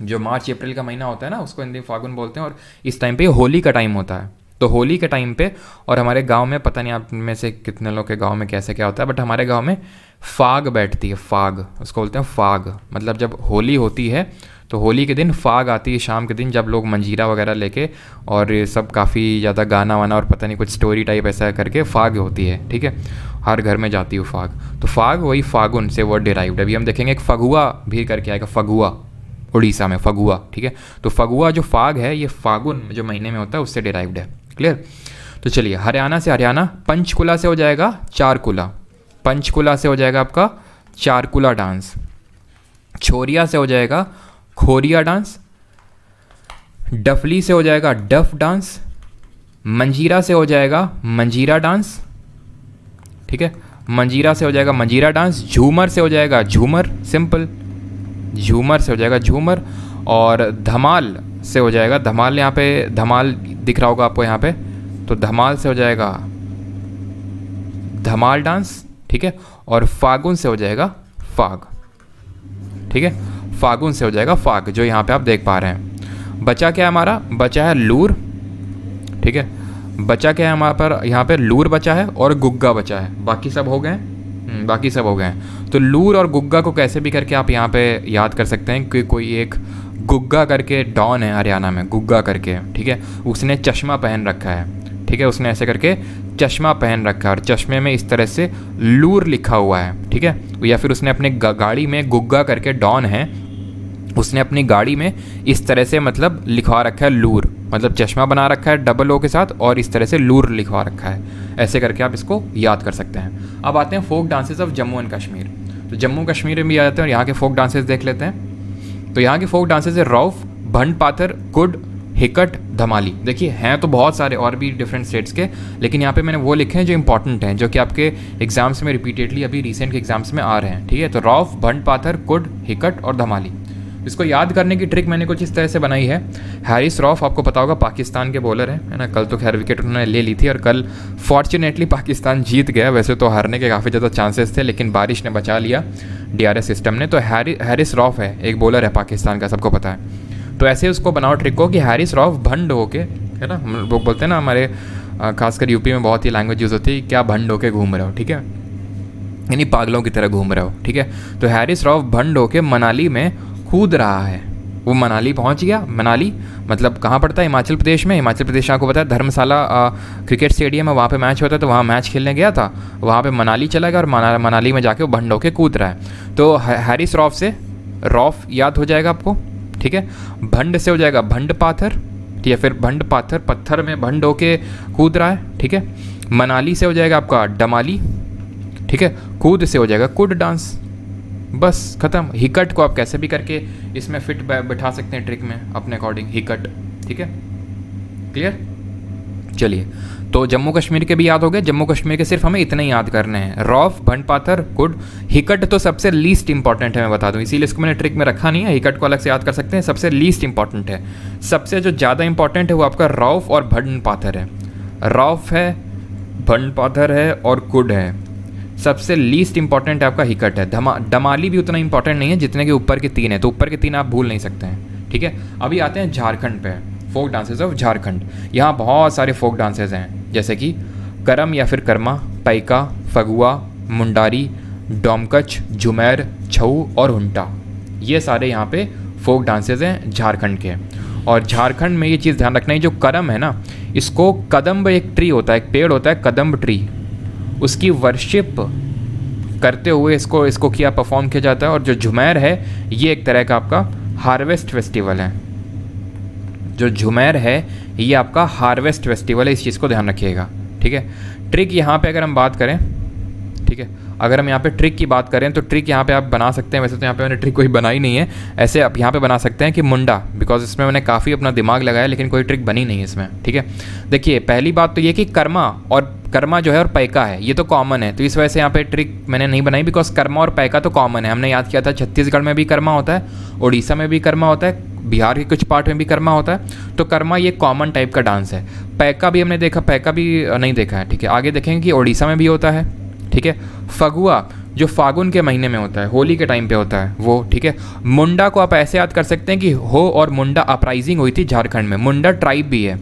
जो मार्च अप्रैल का महीना होता है ना, उसको हिंदी में फागुन बोलते हैं। और इस टाइम पे होली का टाइम होता है, तो होली के टाइम पे, और हमारे गांव में पता नहीं आप में से कितने लोग के गांव में कैसे क्या होता है, बट हमारे गांव में फाग बैठती है, फाग उसको बोलते हैं। फाग मतलब जब होली होती है तो होली के दिन फाग आती है, शाम के दिन, जब लोग मंजीरा वगैरह लेके और ये सब काफ़ी ज़्यादा गाना वाना और पता नहीं कुछ स्टोरी टाइप ऐसा करके फाग होती है, ठीक है, हर घर में जाती है फाग। तो फाग वही फागुन से वर्ड डिराइव्ड। अभी हम देखेंगे एक फगुआ भी करके आएगा, फगुआ उड़ीसा में, फगुआ, ठीक है। तो फगुआ जो फाग है ये फागुन जो महीने में होता है उससे डिराइव्ड है। क्लियर? तो चलिए, हरियाणा से हरियाणा, पंचकुला से हो जाएगा चारकुला, पंचकुला से हो जाएगा आपका चारकुला डांस, छोरिया से हो जाएगा खोरिया डांस, डफली से हो जाएगा डफ डांस, मंजीरा से हो जाएगा मंजीरा डांस, ठीक है, मंजीरा से हो जाएगा मंजीरा डांस, झूमर से हो जाएगा झूमर, सिंपल, झूमर से हो जाएगा झूमर, और धमाल से हो जाएगा धमाल, यहाँ पे धमाल दिख रहा होगा आपको यहाँ पे, तो धमाल से हो जाएगा धमाल डांस, ठीक है, और फागुन से हो जाएगा फाग, ठीक है, फागुन से हो जाएगा फाग, जो यहाँ पे आप देख पा रहे हैं। बचा क्या है हमारा? बचा है लूर, ठीक है, बचा क्या है हमारे पर, यहाँ पे लूर बचा है और गुग्गा बचा है, बाकी सब हो गए, बाकी सब हो गए हैं। तो लूर और गुग्गा को कैसे भी करके आप यहाँ पे याद कर सकते हैं कि कोई एक गुग्गा करके डॉन है हरियाणा में, गुग्गा करके, ठीक है, उसने चश्मा पहन रखा है, ठीक है, उसने ऐसे करके चश्मा पहन रखा है और चश्मे में इस तरह से लूर लिखा हुआ है, ठीक है, या फिर उसने अपने गाड़ी में, गुग्गा करके डॉन है, उसने अपनी गाड़ी में इस तरह से मतलब लिखवा रखा है लूर, मतलब चश्मा बना रखा है डबल ओ के साथ और इस तरह से लूर लिखवा रखा है, ऐसे करके आप इसको याद कर सकते हैं। अब आते हैं folk dances of Jammu and Kashmir. तो जम्मू कश्मीर में भी आ जाते हैं और यहाँ के फोक डांसेस देख लेते हैं। तो यहाँ के फोक डांसेस है रौफ, भंड पाथर, कुड, हिकट, धमाली। देखिए हैं तो बहुत सारे और भी डिफरेंट स्टेट्स के, लेकिन यहाँ पे मैंने वो लिखे हैं जो इंपॉर्टेंट हैं, जो कि आपके एग्जाम्स में रिपीटेडली अभी रिसेंट के एग्जाम्स में आ रहे हैं, ठीक है। तो रौफ, भंड पाथर, कुड, हिकट और धमाली। इसको याद करने की ट्रिक मैंने कुछ इस तरह से बनाई है। हैरिस रौफ आपको पता होगा पाकिस्तान के बॉलर हैं, है ना, कल तो खैर विकेट उन्होंने ले ली थी और कल फॉर्चुनेटली पाकिस्तान जीत गया, वैसे तो हारने के काफ़ी ज़्यादा चांसेस थे लेकिन बारिश ने बचा लिया DRS सिस्टम ने। तो हैरिस रौफ है, एक बॉलर है पाकिस्तान का, सबको पता है। तो ऐसे उसको बनाओ ट्रिक को कि हैरिस रौफ भंड होके, है ना, हम लोग बोलते हैं ना हमारे खासकर यूपी में बहुत ही लैंग्वेज यूज़ होती है, क्या भंड होके घूम रहे हो, ठीक है, यानी पागलों की तरह घूम रहे हो, ठीक है। तो हैरिस रौफ भंड होके मनाली में कूद रहा है। वो मनाली पहुंच गया। मनाली मतलब कहाँ पड़ता है? हिमाचल प्रदेश में। हिमाचल प्रदेश आपको पता है धर्मशाला क्रिकेट स्टेडियम है, वहाँ पे मैच होता है, तो वहाँ मैच खेलने गया था, वहाँ पे मनाली चला गया और मनाली में जाके वो भंड होके कूद रहा है। तो हैरिस रौफ से रौफ याद हो जाएगा आपको, ठीक है। भंड से हो जाएगा भंड पाथर, या फिर भंड पाथर, पत्थर में भंड होके कूद रहा है, ठीक है। मनाली से हो जाएगा आपका डमाली, ठीक है। कूद से हो जाएगा कुड डांस, बस खत्म। हिकट को आप कैसे भी करके इसमें फिट बैठा सकते हैं ट्रिक में अपने अकॉर्डिंग, हिकट, ठीक है, क्लियर। चलिए, तो जम्मू कश्मीर के भी याद हो गए। जम्मू कश्मीर के सिर्फ हमें इतने ही याद करने हैं, रौफ, भंड पाथर, कुड। हिकट तो सबसे लीस्ट इंपॉर्टेंट है, मैं बता दूं, इसीलिए इसको मैंने ट्रिक में रखा नहीं है। हिकट को अलग से याद कर सकते हैं, सबसे लीस्ट इंपॉर्टेंट है। सबसे जो ज़्यादा इंपॉर्टेंट है वो आपका रौफ और भंड पाथर है। रौफ है, भंड पाथर है और कुड है। सबसे लीस्ट इंपॉर्टेंट आपका हिकट है। डमाली भी उतना इंपॉर्टेंट नहीं है जितने के ऊपर के तीन है, तो ऊपर के तीन आप भूल नहीं सकते हैं, ठीक है। अभी आते हैं झारखंड पे, फोक डांसेस ऑफ झारखंड। यहाँ बहुत सारे फोक डांसेस हैं, जैसे कि करम या फिर कर्मा, पैका, फगुआ, मुंडारी, डोमकच, झुमेर, छऊ और हुंटा। ये सारे यहाँ पे फोक डांसेस हैं झारखंड के। और झारखंड में ये चीज़ ध्यान रखना है, जो करम है ना, इसको कदम्ब, एक ट्री होता है, एक पेड़ होता है कदम्ब ट्री, उसकी वर्शिप करते हुए इसको किया परफॉर्म किया जाता है। और जो झुमेर है ये एक तरह का आपका हार्वेस्ट फेस्टिवल है। जो झुमेर है ये आपका हार्वेस्ट फेस्टिवल है, इस चीज़ को ध्यान रखिएगा, ठीक है। ट्रिक यहाँ पे अगर हम बात करें, ठीक है, अगर हम यहाँ पे ट्रिक की बात करें तो ट्रिक यहाँ पे आप बना सकते हैं, वैसे तो यहाँ पे मैंने ट्रिक कोई बनाई नहीं है, ऐसे आप यहाँ पे बना सकते हैं कि मुंडा, बिकॉज इसमें मैंने काफ़ी अपना दिमाग लगाया लेकिन कोई ट्रिक बनी नहीं है इसमें, ठीक है। देखिए पहली बात तो ये कि कर्मा जो है और पैका है ये तो कॉमन है, तो इस वजह से यहाँ पे ट्रिक मैंने नहीं बनाई, बिकॉज कर्मा और पैका तो कॉमन है। हमने याद किया था छत्तीसगढ़ में भी कर्मा होता है, उड़ीसा में भी कर्मा होता है, बिहार के कुछ पार्ट में भी कर्मा होता है, तो कर्मा ये कॉमन टाइप का डांस है। पैका भी हमने देखा, पैका भी नहीं देखा है, ठीक है। आगे देखेंगे कि उड़ीसा में भी होता है, ठीक है। फगुआ जो फागुन के महीने में होता है, होली के टाइम पे होता है वो, ठीक है। मुंडा को आप ऐसे याद कर सकते हैं कि हो और मुंडा अपराइजिंग हुई थी झारखंड में। मुंडा ट्राइब भी है,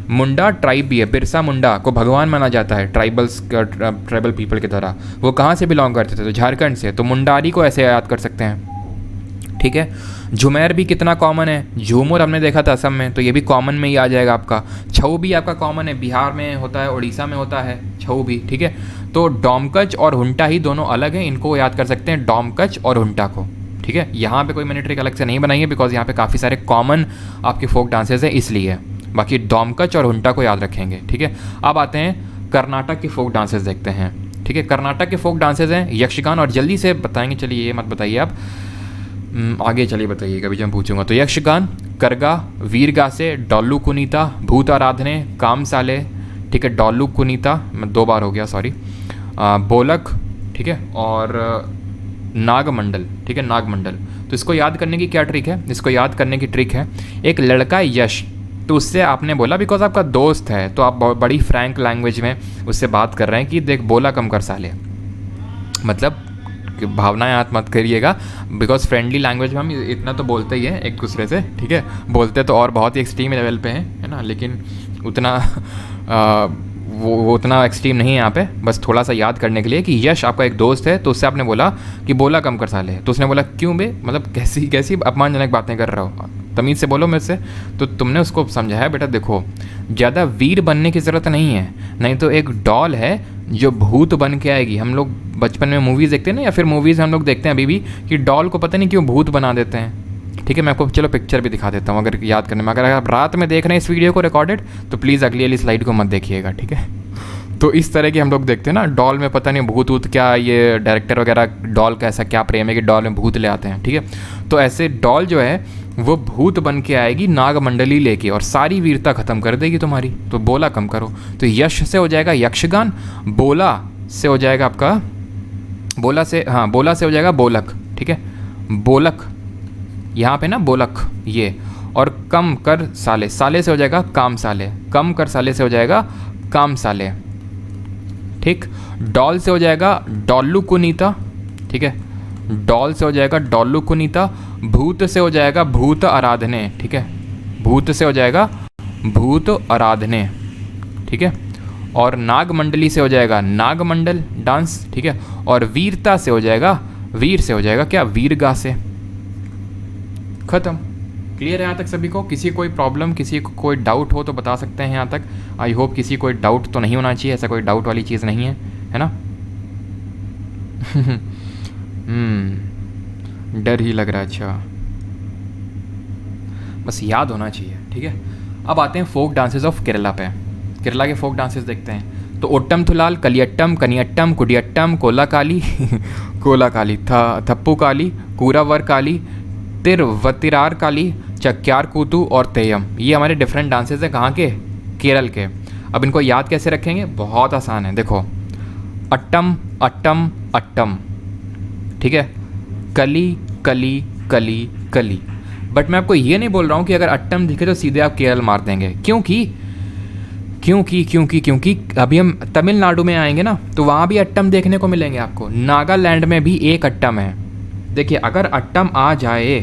मुंडा ट्राइब भी है। बिरसा मुंडा को भगवान माना जाता है ट्राइबल पीपल की तरह। वो कहाँ से बिलोंग करते थे? तो झारखंड से, तो मुंडारी को ऐसे याद कर सकते हैं, ठीक है। झुमेर भी कितना कॉमन है, झूमर हमने देखा था असम में, तो ये भी कॉमन में ही आ जाएगा आपका। छऊ भी आपका कॉमन है, बिहार में होता है, उड़ीसा में होता है छऊ भी, ठीक है। तो डोमकच और हुंटा ही दोनों अलग हैं, इनको याद कर सकते हैं डोमकच और हुंटा को, ठीक है। यहाँ पे कोई मैंने ट्रिक अलग से नहीं बनाई है, बिकॉज यहाँ पे काफ़ी सारे कॉमन आपके फोक डांसेस हैं इसलिए। बाकी डोमकच और हुंटा को याद रखेंगे, ठीक है। अब आते हैं कर्नाटक के फोक डांसेस देखते हैं, ठीक है। कर्नाटक के फोक डांसेस हैं यक्षगान, और जल्दी से बताएंगे, चलिए ये मत बताइए आप, आगे चलिए बताइए, कभी जब पूछूंगा। तो यक्षगान, करगा, वीरगासे, डोल्लू कुनीता, भूत आराधने, कामसाले, ठीक है। डोल्लू कुनीता 2 बार हो गया, सॉरी। बोलक, ठीक है, और नागमंडल, ठीक है, नागमंडल। तो इसको याद करने की क्या ट्रिक है? इसको याद करने की ट्रिक है, एक लड़का यश, तो उससे आपने बोला, बिकॉज आपका दोस्त है तो आप बड़ी फ्रैंक लैंग्वेज में उससे बात कर रहे हैं कि देख बोला कम कर साले, मतलब भावनाएं हाथ मत करिएगा, बिकॉज फ्रेंडली लैंग्वेज में हम इतना तो बोलते ही हैं एक दूसरे से, ठीक है। बोलते तो और बहुत ही एक्सट्रीम लेवल पे हैं, है ना, लेकिन उतना वो उतना एक्सट्रीम नहीं है यहाँ पे, बस थोड़ा सा याद करने के लिए कि यश आपका एक दोस्त है, तो उससे आपने बोला कि बोला कम कर साले, तो उसने बोला क्यों बे, मतलब कैसी कैसी अपमानजनक बातें कर रहा हो, तमीज़ से बोलो मेरे से। तो तुमने उसको समझाया, बेटा देखो ज़्यादा वीर बनने की ज़रूरत नहीं है, नहीं तो एक डॉल है जो भूत बन के आएगी। हम लोग बचपन में मूवीज़ देखते हैं ना, या फिर मूवीज़ हम लोग देखते हैं अभी भी, कि डॉल को पता नहीं क्यों भूत बना देते हैं, ठीक है। मैं आपको चलो पिक्चर भी दिखा देता हूँ अगर याद करने में। अगर आप रात में देख रहे हैं इस वीडियो को रिकॉर्डेड, तो प्लीज़ अगली वाली स्लाइड को मत देखिएगा, ठीक है। तो इस तरह के हम लोग देखते हैं ना, डॉल में पता नहीं भूत वूत क्या, ये डायरेक्टर वगैरह डॉल का ऐसा क्या प्रेम है कि डॉल में भूत ले आते हैं, ठीक है। तो ऐसे डॉल जो है वो भूत बन के आएगी नागमंडली लेके, और सारी वीरता ख़त्म कर देगी तुम्हारी। तो बोला कम करो, तो यश से हो जाएगा यक्षगान, बोला से हो जाएगा आपका, बोला से, हाँ बोला से हो जाएगा बोलक, ठीक है। बोलक यहाँ पे ना, बोलक ये, और कम कर साले, साले से हो जाएगा काम साले, कम कर साले से हो जाएगा काम साले, ठीक। डॉल से हो जाएगा डोल्लू कुनीता, ठीक है। डॉल से हो जाएगा डोल्लू कुनीता। भूत से हो जाएगा भूत आराधने, ठीक है। भूत से हो जाएगा भूत आराधने, ठीक है। और नागमंडली से हो जाएगा नागमंडल डांस, ठीक है। और वीरता से हो जाएगा, वीर से हो जाएगा क्या, वीरगा से। खत्म। क्लियर है यहाँ तक सभी को? किसी कोई प्रॉब्लम, किसी को कोई डाउट हो तो बता सकते हैं यहाँ तक। आई होप किसी कोई डाउट तो नहीं होना चाहिए, ऐसा कोई डाउट वाली चीज़ नहीं है ना। डर ही लग रहा है, अच्छा बस याद होना चाहिए, ठीक है। अब आते हैं फोक डांसेस ऑफ केरला पे। केरला के फोक डांसेस देखते हैं। तो ओट्टम थुलाल, कलियट्टम, कनियट्टम, कुडियट्टम, कोला काली कोला काली, थप्पू काली, कूरावर काली, तिरवतिरार काली, चक्यार कूतू और तेयम। ये हमारे डिफरेंट डांसेस हैं, कहाँ के? केरल के। अब इनको याद कैसे रखेंगे? बहुत आसान है, देखो अट्टम अट्टम अट्टम, ठीक है। कली कली कली कली। बट मैं आपको ये नहीं बोल रहा हूँ कि अगर अट्टम दिखे तो सीधे आप केरल मार देंगे, क्योंकि क्योंकि क्योंकि क्योंकि अभी हम तमिलनाडु में आएंगे ना, तो वहाँ भी अट्टम देखने को मिलेंगे आपको। नागालैंड में भी एक अट्टम है। देखिए अगर अट्टम आ जाए,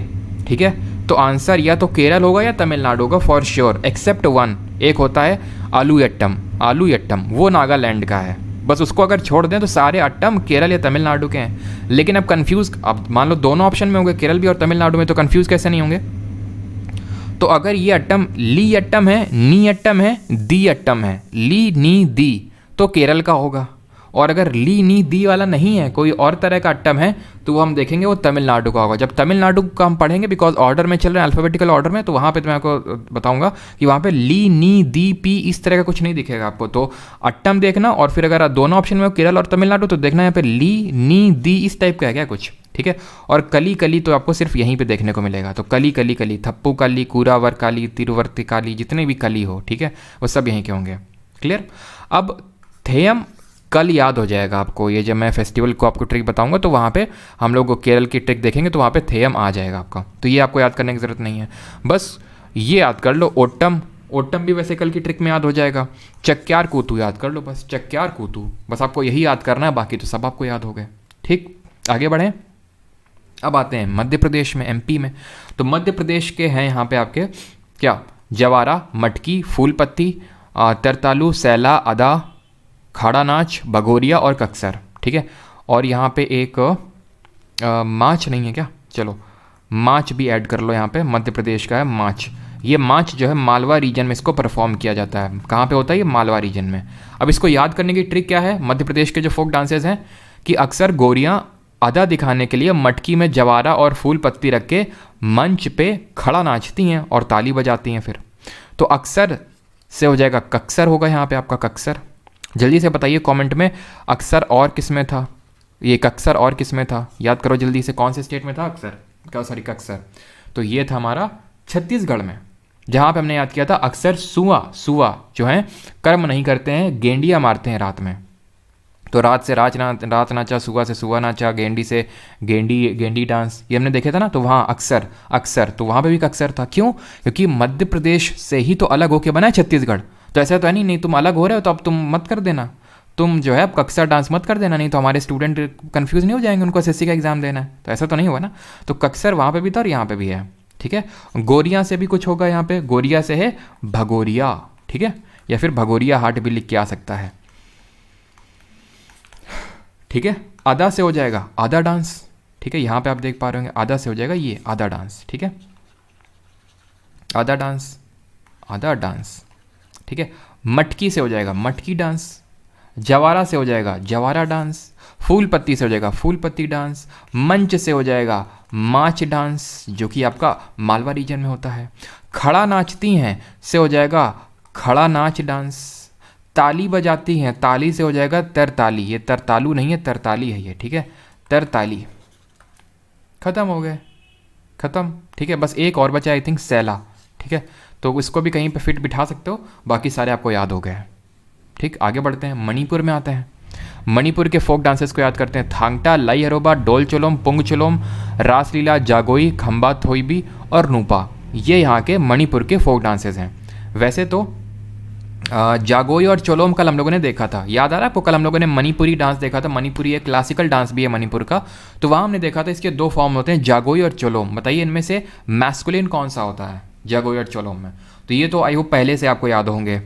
ठीक है, तो आंसर या तो केरल होगा या तमिलनाडु होगा फॉर श्योर, एक्सेप्ट वन। एक होता है आलूयट्टम, आलूयट्टम वो नागालैंड का है। बस उसको अगर छोड़ दें तो सारे अट्टम केरल या तमिलनाडु के हैं। लेकिन अब कंफ्यूज, अब मान लो दोनों ऑप्शन में होंगे, केरल भी और तमिलनाडु में, तो कंफ्यूज कैसे नहीं होंगे? तो अगर ये अट्टम ली अट्टम है, नी अट्टम है, दी अट्टम है, ली नी दी, तो केरल का होगा। और अगर ली नी दी वाला नहीं है, कोई और तरह का अट्टम है, तो वो हम देखेंगे वो तमिलनाडु का होगा। जब तमिलनाडु का हम पढ़ेंगे, बिकॉज ऑर्डर में चल रहे हैं, अल्फ़ाबेटिकल ऑर्डर में, तो वहाँ पे तो मैं आपको बताऊंगा कि वहाँ पे ली नी दी पी इस तरह का कुछ नहीं दिखेगा आपको। तो अट्टम देखना, और फिर अगर दोनों ऑप्शन में हो केरल और तमिलनाडु, तो देखना यहाँ पे ली नी दी इस टाइप का है क्या कुछ, ठीक है। और कली कली तो आपको सिर्फ यहीं पे देखने को मिलेगा। तो कली कली कली, थप्पू काली, कूरावर काली, तिरुवर्ती काली, जितने भी कली हो, ठीक है, वो सब यहीं के होंगे। क्लियर। अब थेयम कल याद हो जाएगा आपको, ये जब मैं फेस्टिवल को आपको ट्रिक बताऊंगा तो वहाँ पे हम लोग केरल की ट्रिक देखेंगे, तो वहाँ पे थेयम आ जाएगा आपका। तो ये आपको याद करने की ज़रूरत नहीं है, बस ये याद कर लो। ओटम, ओटम भी वैसे कल की ट्रिक में याद हो जाएगा। चक्यार कूतू याद कर लो, बस चक्यार कूतू, बस आपको यही याद करना है, बाकी तो सब आपको याद हो गए। ठीक, आगे बढ़ें। अब आते हैं मध्य प्रदेश में, एमपी में। तो मध्य प्रदेश के हैं यहाँ पे आपके क्या, जवारा, मटकी, फूल पत्ती, तरतालू, सैला, अदा, खाड़ा नाच, भगोरिया और कक्सर, ठीक है। और यहाँ पे एक माच नहीं है क्या, चलो माच भी ऐड कर लो यहाँ पे, मध्य प्रदेश का है माच। ये माच जो है मालवा रीजन में इसको परफॉर्म किया जाता है। कहाँ पे होता है ये, मालवा रीजन में। अब इसको याद करने की ट्रिक क्या है, मध्य प्रदेश के जो फोक डांसेस हैं, कि अक्सर गोरियाँ अदा दिखाने के लिए मटकी में जवारा और फूल पत्ती रख के मंच पे खड़ा नाचती हैं और ताली बजाती हैं फिर। तो अक्सर से हो जाएगा कक्सर, होगा यहाँ पे आपका कक्सर। जल्दी से बताइए कमेंट में, अक्सर और किस में था, ये कक्सर और किस में था, याद करो जल्दी से, कौन से स्टेट में था अक्सर, क्या सॉरी कक्सर। तो ये था हमारा छत्तीसगढ़ में, जहाँ पे हमने याद किया था अक्सर सुआ, सुआ जो है कर्म नहीं करते हैं, गेंडियाँ मारते हैं रात में। तो रात से रात नाचा, सुआ से सुआ नाचा, गेंडी से गेंडी डांस, ये हमने देखे था ना। तो वहाँ अक्सर, अक्सर तो वहाँ पे भी अक्सर था। क्यों, क्योंकि मध्य प्रदेश से ही तो अलग होके बना है छत्तीसगढ़। तो ऐसा तो है नहीं तुम अलग हो रहे हो तो अब तुम मत कर देना, तुम जो है अब कक्सर डांस मत कर देना, नहीं तो हमारे स्टूडेंट कंफ्यूज नहीं हो जाएंगे, उनको एसएससी का एग्जाम देना है। तो ऐसा तो नहीं हुआ ना। तो कक्सर वहाँ पे भी था और यहाँ पे भी है, ठीक है। गोरिया से भी कुछ होगा यहाँ पे, गोरिया से है भगोरिया, ठीक है, या फिर भगोरिया हाट भी लिख के आ सकता है, ठीक है। आधा से हो जाएगा आधा डांस, ठीक है, यहाँ पे आप देख पा रहे होंगे आधा से हो जाएगा ये आधा डांस, ठीक है, आधा डांस, आधा डांस, ठीक है। मटकी से हो जाएगा मटकी डांस, जवारा से हो जाएगा जवारा डांस, फूल पत्ती से हो जाएगा फूल पत्ती डांस, मंच से हो जाएगा माच डांस जो कि आपका मालवा रीजन में होता है, खड़ा नाचती हैं से हो जाएगा खड़ा नाच डांस, ताली बजाती हैं ताली से हो जाएगा तरताली, ये तरतालू नहीं है तरताली है ये, ठीक है, तरताली। खत्म हो गए, खत्म, ठीक है। बस एक और बचा आई थिंक सैला, ठीक है, तो इसको भी कहीं पे फिट बिठा सकते हो, बाकी सारे आपको याद हो गए, ठीक। आगे बढ़ते हैं, मणिपुर में आते हैं। मणिपुर के फोक डांसेस को याद करते हैं, थांगटा, लाई हरोबा, डोल चोलोम, पुंग चोलोम, रासलीला, जागोई, खम्बा थोईबी और नूपा, ये यहाँ के मणिपुर के फोक डांसेस हैं। वैसे तो जागोई और चोलोम कल हम लोगों ने देखा था, याद आ रहा है आपको, कल हम लोगों ने मणिपुरी डांस देखा था। मणिपुरी एक क्लासिकल डांस भी है मणिपुर का, तो वहाँ हमने देखा था इसके दो फॉर्म होते हैं, जागोई और चोलोम। बताइए इनमें से मैस्कुलिन कौन सा होता है जागोई और चोलोम में। तो ये तो आई होप पहले से आपको याद होंगे,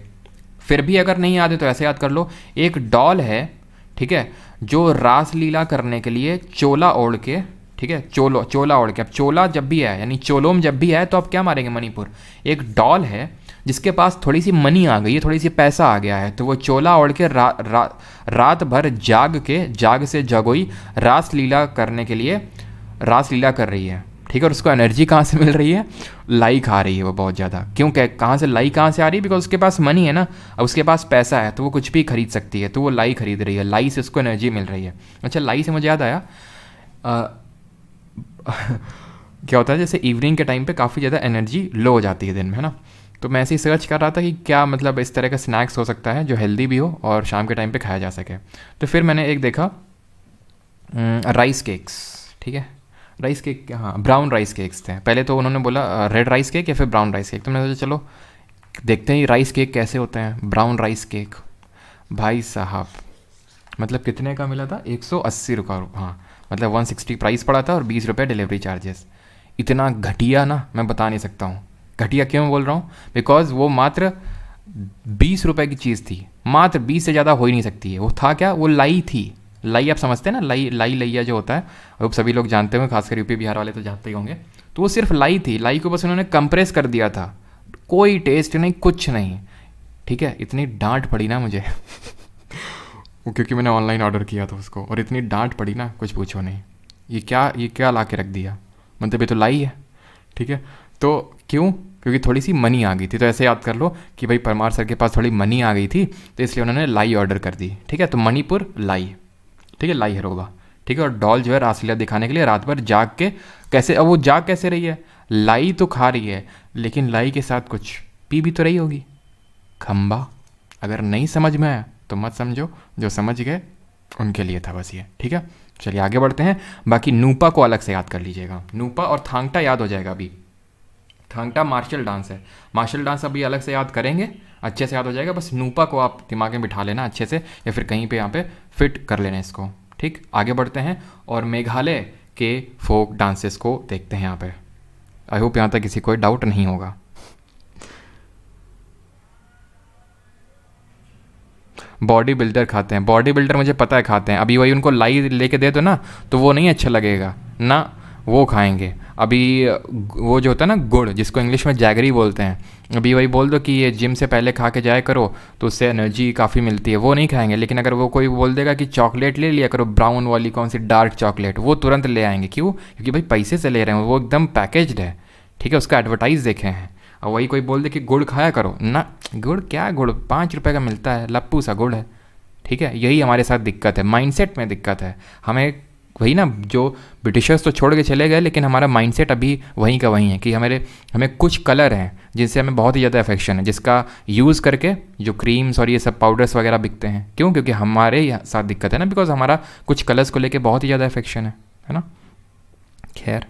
फिर भी अगर नहीं याद है तो ऐसे याद कर लो। एक डॉल है, ठीक है, जो रासलीला करने के लिए चोला ओढ़ के, ठीक है, चोला ओढ़ के, अब चोला जब भी है यानी चोलोम जब भी है तो आप क्या मारेंगे मणिपुर। एक डॉल है जिसके पास थोड़ी सी मनी आ गई है, थोड़ी सी पैसा आ गया है, तो वो चोला ओढ़ के रात भर जाग से जगोई रासलीला करने के लिए रासलीला कर रही है, ठीक है। और उसको एनर्जी कहाँ से मिल रही है, लाई खा रही है वो बहुत ज़्यादा। क्यों, कहाँ से लाई कहाँ से आ रही है, बिकॉज उसके पास मनी है ना, अब उसके पास पैसा है तो वो कुछ भी खरीद सकती है, तो वो लाई खरीद रही है, लाई से उसको एनर्जी मिल रही है। अच्छा, लाई से मुझे याद आया क्या होता है, जैसे इवनिंग के टाइम पे काफ़ी ज़्यादा एनर्जी लो हो जाती है दिन में, है ना, तो मैं ऐसे ही सर्च कर रहा था कि क्या मतलब इस तरह का स्नैक्स हो सकता है जो हेल्दी भी हो और शाम के टाइम पे खाया जा सके। तो फिर मैंने एक देखा राइस केक्स, ठीक है, राइस केक, हाँ ब्राउन राइस केक्स थे। पहले तो उन्होंने बोला रेड राइस केक या फिर ब्राउन राइस केक, तो मैंने सोचा चलो देखते हैं राइस केक कैसे होते हैं। ब्राउन राइस केक भाई साहब मतलब कितने का मिला था, 180 रुपये, हाँ मतलब 160 प्राइस पड़ा था और 20 रुपये डिलीवरी चार्जेस। इतना घटिया ना मैं बता नहीं सकता हूँ। घटिया क्यों बोल रहा हूँ, बिकॉज वो मात्र 20 रुपये की चीज़ थी, मात्र 20 से ज़्यादा हो ही नहीं सकती है। वो था क्या, वो लाई थी, लाई आप समझते हैं ना, लाई लैया जो होता है वो सभी लोग जानते होंगे, खासकर यूपी बिहार वाले तो जानते ही होंगे। तो वो सिर्फ लाई थी, लाई को बस उन्होंने कंप्रेस कर दिया था, कोई टेस्ट नहीं कुछ नहीं, ठीक है। इतनी डांट पड़ी ना मुझे वो क्योंकि मैंने ऑनलाइन ऑर्डर किया था उसको, और इतनी डांट पड़ी ना कुछ पूछो नहीं। ये क्या ला के रख दिया, मतलब ये तो लाई है, ठीक है। तो क्यों? क्योंकि थोड़ी सी मनी आ गई थी। तो ऐसे याद कर लो कि भाई परमार सर के पास थोड़ी मनी आ गई थी, तो इसलिए उन्होंने लाई ऑर्डर कर दी, ठीक है। तो मणिपुर लाई, ठीक है, लाई हीरोगा, ठीक है। और डॉल जो है रासलीला दिखाने के लिए रात भर जाग के, कैसे, अब वो जाग कैसे रही है? लाई तो खा रही है, लेकिन लाई के साथ कुछ पी भी तो रही होगी, खंबा। अगर नहीं समझ में आया तो मत समझो, जो समझ गए उनके लिए था बस ये, ठीक है। चलिए आगे बढ़ते हैं। बाकी नूपा को अलग से याद कर लीजिएगा, नूपा और थांगटा याद हो जाएगा अभी। थांगटा मार्शल डांस है, मार्शल डांस अभी अलग से याद करेंगे, अच्छे से याद हो जाएगा। बस नूपा को आप दिमाग में बिठा लेना अच्छे से, या फिर कहीं पे यहाँ पे फिट कर लेना इसको, ठीक। आगे बढ़ते हैं और मेघालय के फोक डांसेस को देखते हैं यहाँ पे। आई होप यहाँ तक किसी कोई डाउट नहीं होगा। बॉडी बिल्डर खाते हैं, बॉडी बिल्डर मुझे पता है खाते हैं। अभी वही उनको लाई लेके दे दो ना, तो वो नहीं अच्छा लगेगा ना, वो खाएंगे। अभी वो जो होता है ना गुड़, जिसको इंग्लिश में जैगरी बोलते हैं, अभी वही बोल दो कि ये जिम से पहले खा के जाया करो तो उससे एनर्जी काफ़ी मिलती है, वो नहीं खाएंगे। लेकिन अगर वो कोई बोल देगा कि चॉकलेट ले लिया करो, ब्राउन वाली कौन सी डार्क चॉकलेट, वो तुरंत ले आएंगे। क्यों? क्योंकि भाई पैसे से ले रहे हैं, वो एकदम पैकेज्ड है, ठीक है, उसका एडवर्टाइज देखे हैं। और वही कोई बोल दे कि गुड़ खाया करो ना, गुड़ क्या, गुड़ 5 रुपये का मिलता है, लप्पू सा गुड़ है, ठीक है। यही हमारे साथ दिक्कत है, माइंडसेट में दिक्कत है हमें। वही ना, जो ब्रिटिशर्स तो छोड़ के चले गए, लेकिन हमारा माइंडसेट अभी वहीं का वहीं है कि हमें कुछ कलर हैं जिनसे हमें बहुत ही ज़्यादा अफेक्शन है, जिसका यूज़ करके जो क्रीम्स और ये सब पाउडर्स वगैरह बिकते हैं। क्यों? क्योंकि हमारे साथ दिक्कत है ना, बिकॉज हमारा कुछ कलर्स को लेके बहुत ही ज़्यादा अफेक्शन है ना। खैर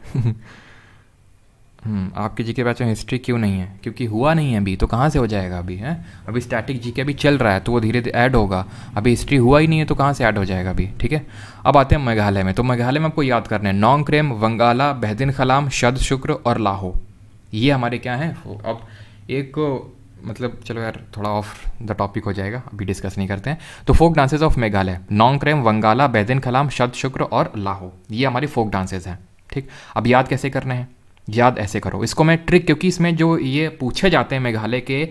आपकी जीके बैच में हिस्ट्री क्यों नहीं है? क्योंकि हुआ नहीं है अभी, तो कहाँ से हो जाएगा अभी, है? अभी स्टैटिक जीके अभी चल रहा है, तो वो धीरे धीरे ऐड होगा। अभी हिस्ट्री हुआ ही नहीं है, तो कहाँ से ऐड हो जाएगा अभी, ठीक है। अब आते हैं मेघालय में। तो मेघालय में आपको याद करना है नोंगक्रेम, वंगाला, बेहदिन खलाम, शद शुक्र और लाहो। ये हमारे क्या हैं? अब एक मतलब चलो यार थोड़ा ऑफ द टॉपिक हो जाएगा, अभी डिस्कस नहीं करते हैं। तो फोक डांसेज ऑफ मेघालय, नोंगक्रेम, वंगाला, बेहदिन खलाम, शद शुक्र और लाहो, ये हमारी फोक डांसेज हैं, ठीक। अब याद कैसे करने हैं? याद ऐसे करो इसको, मैं ट्रिक, क्योंकि इसमें जो ये पूछे जाते हैं मेघालय के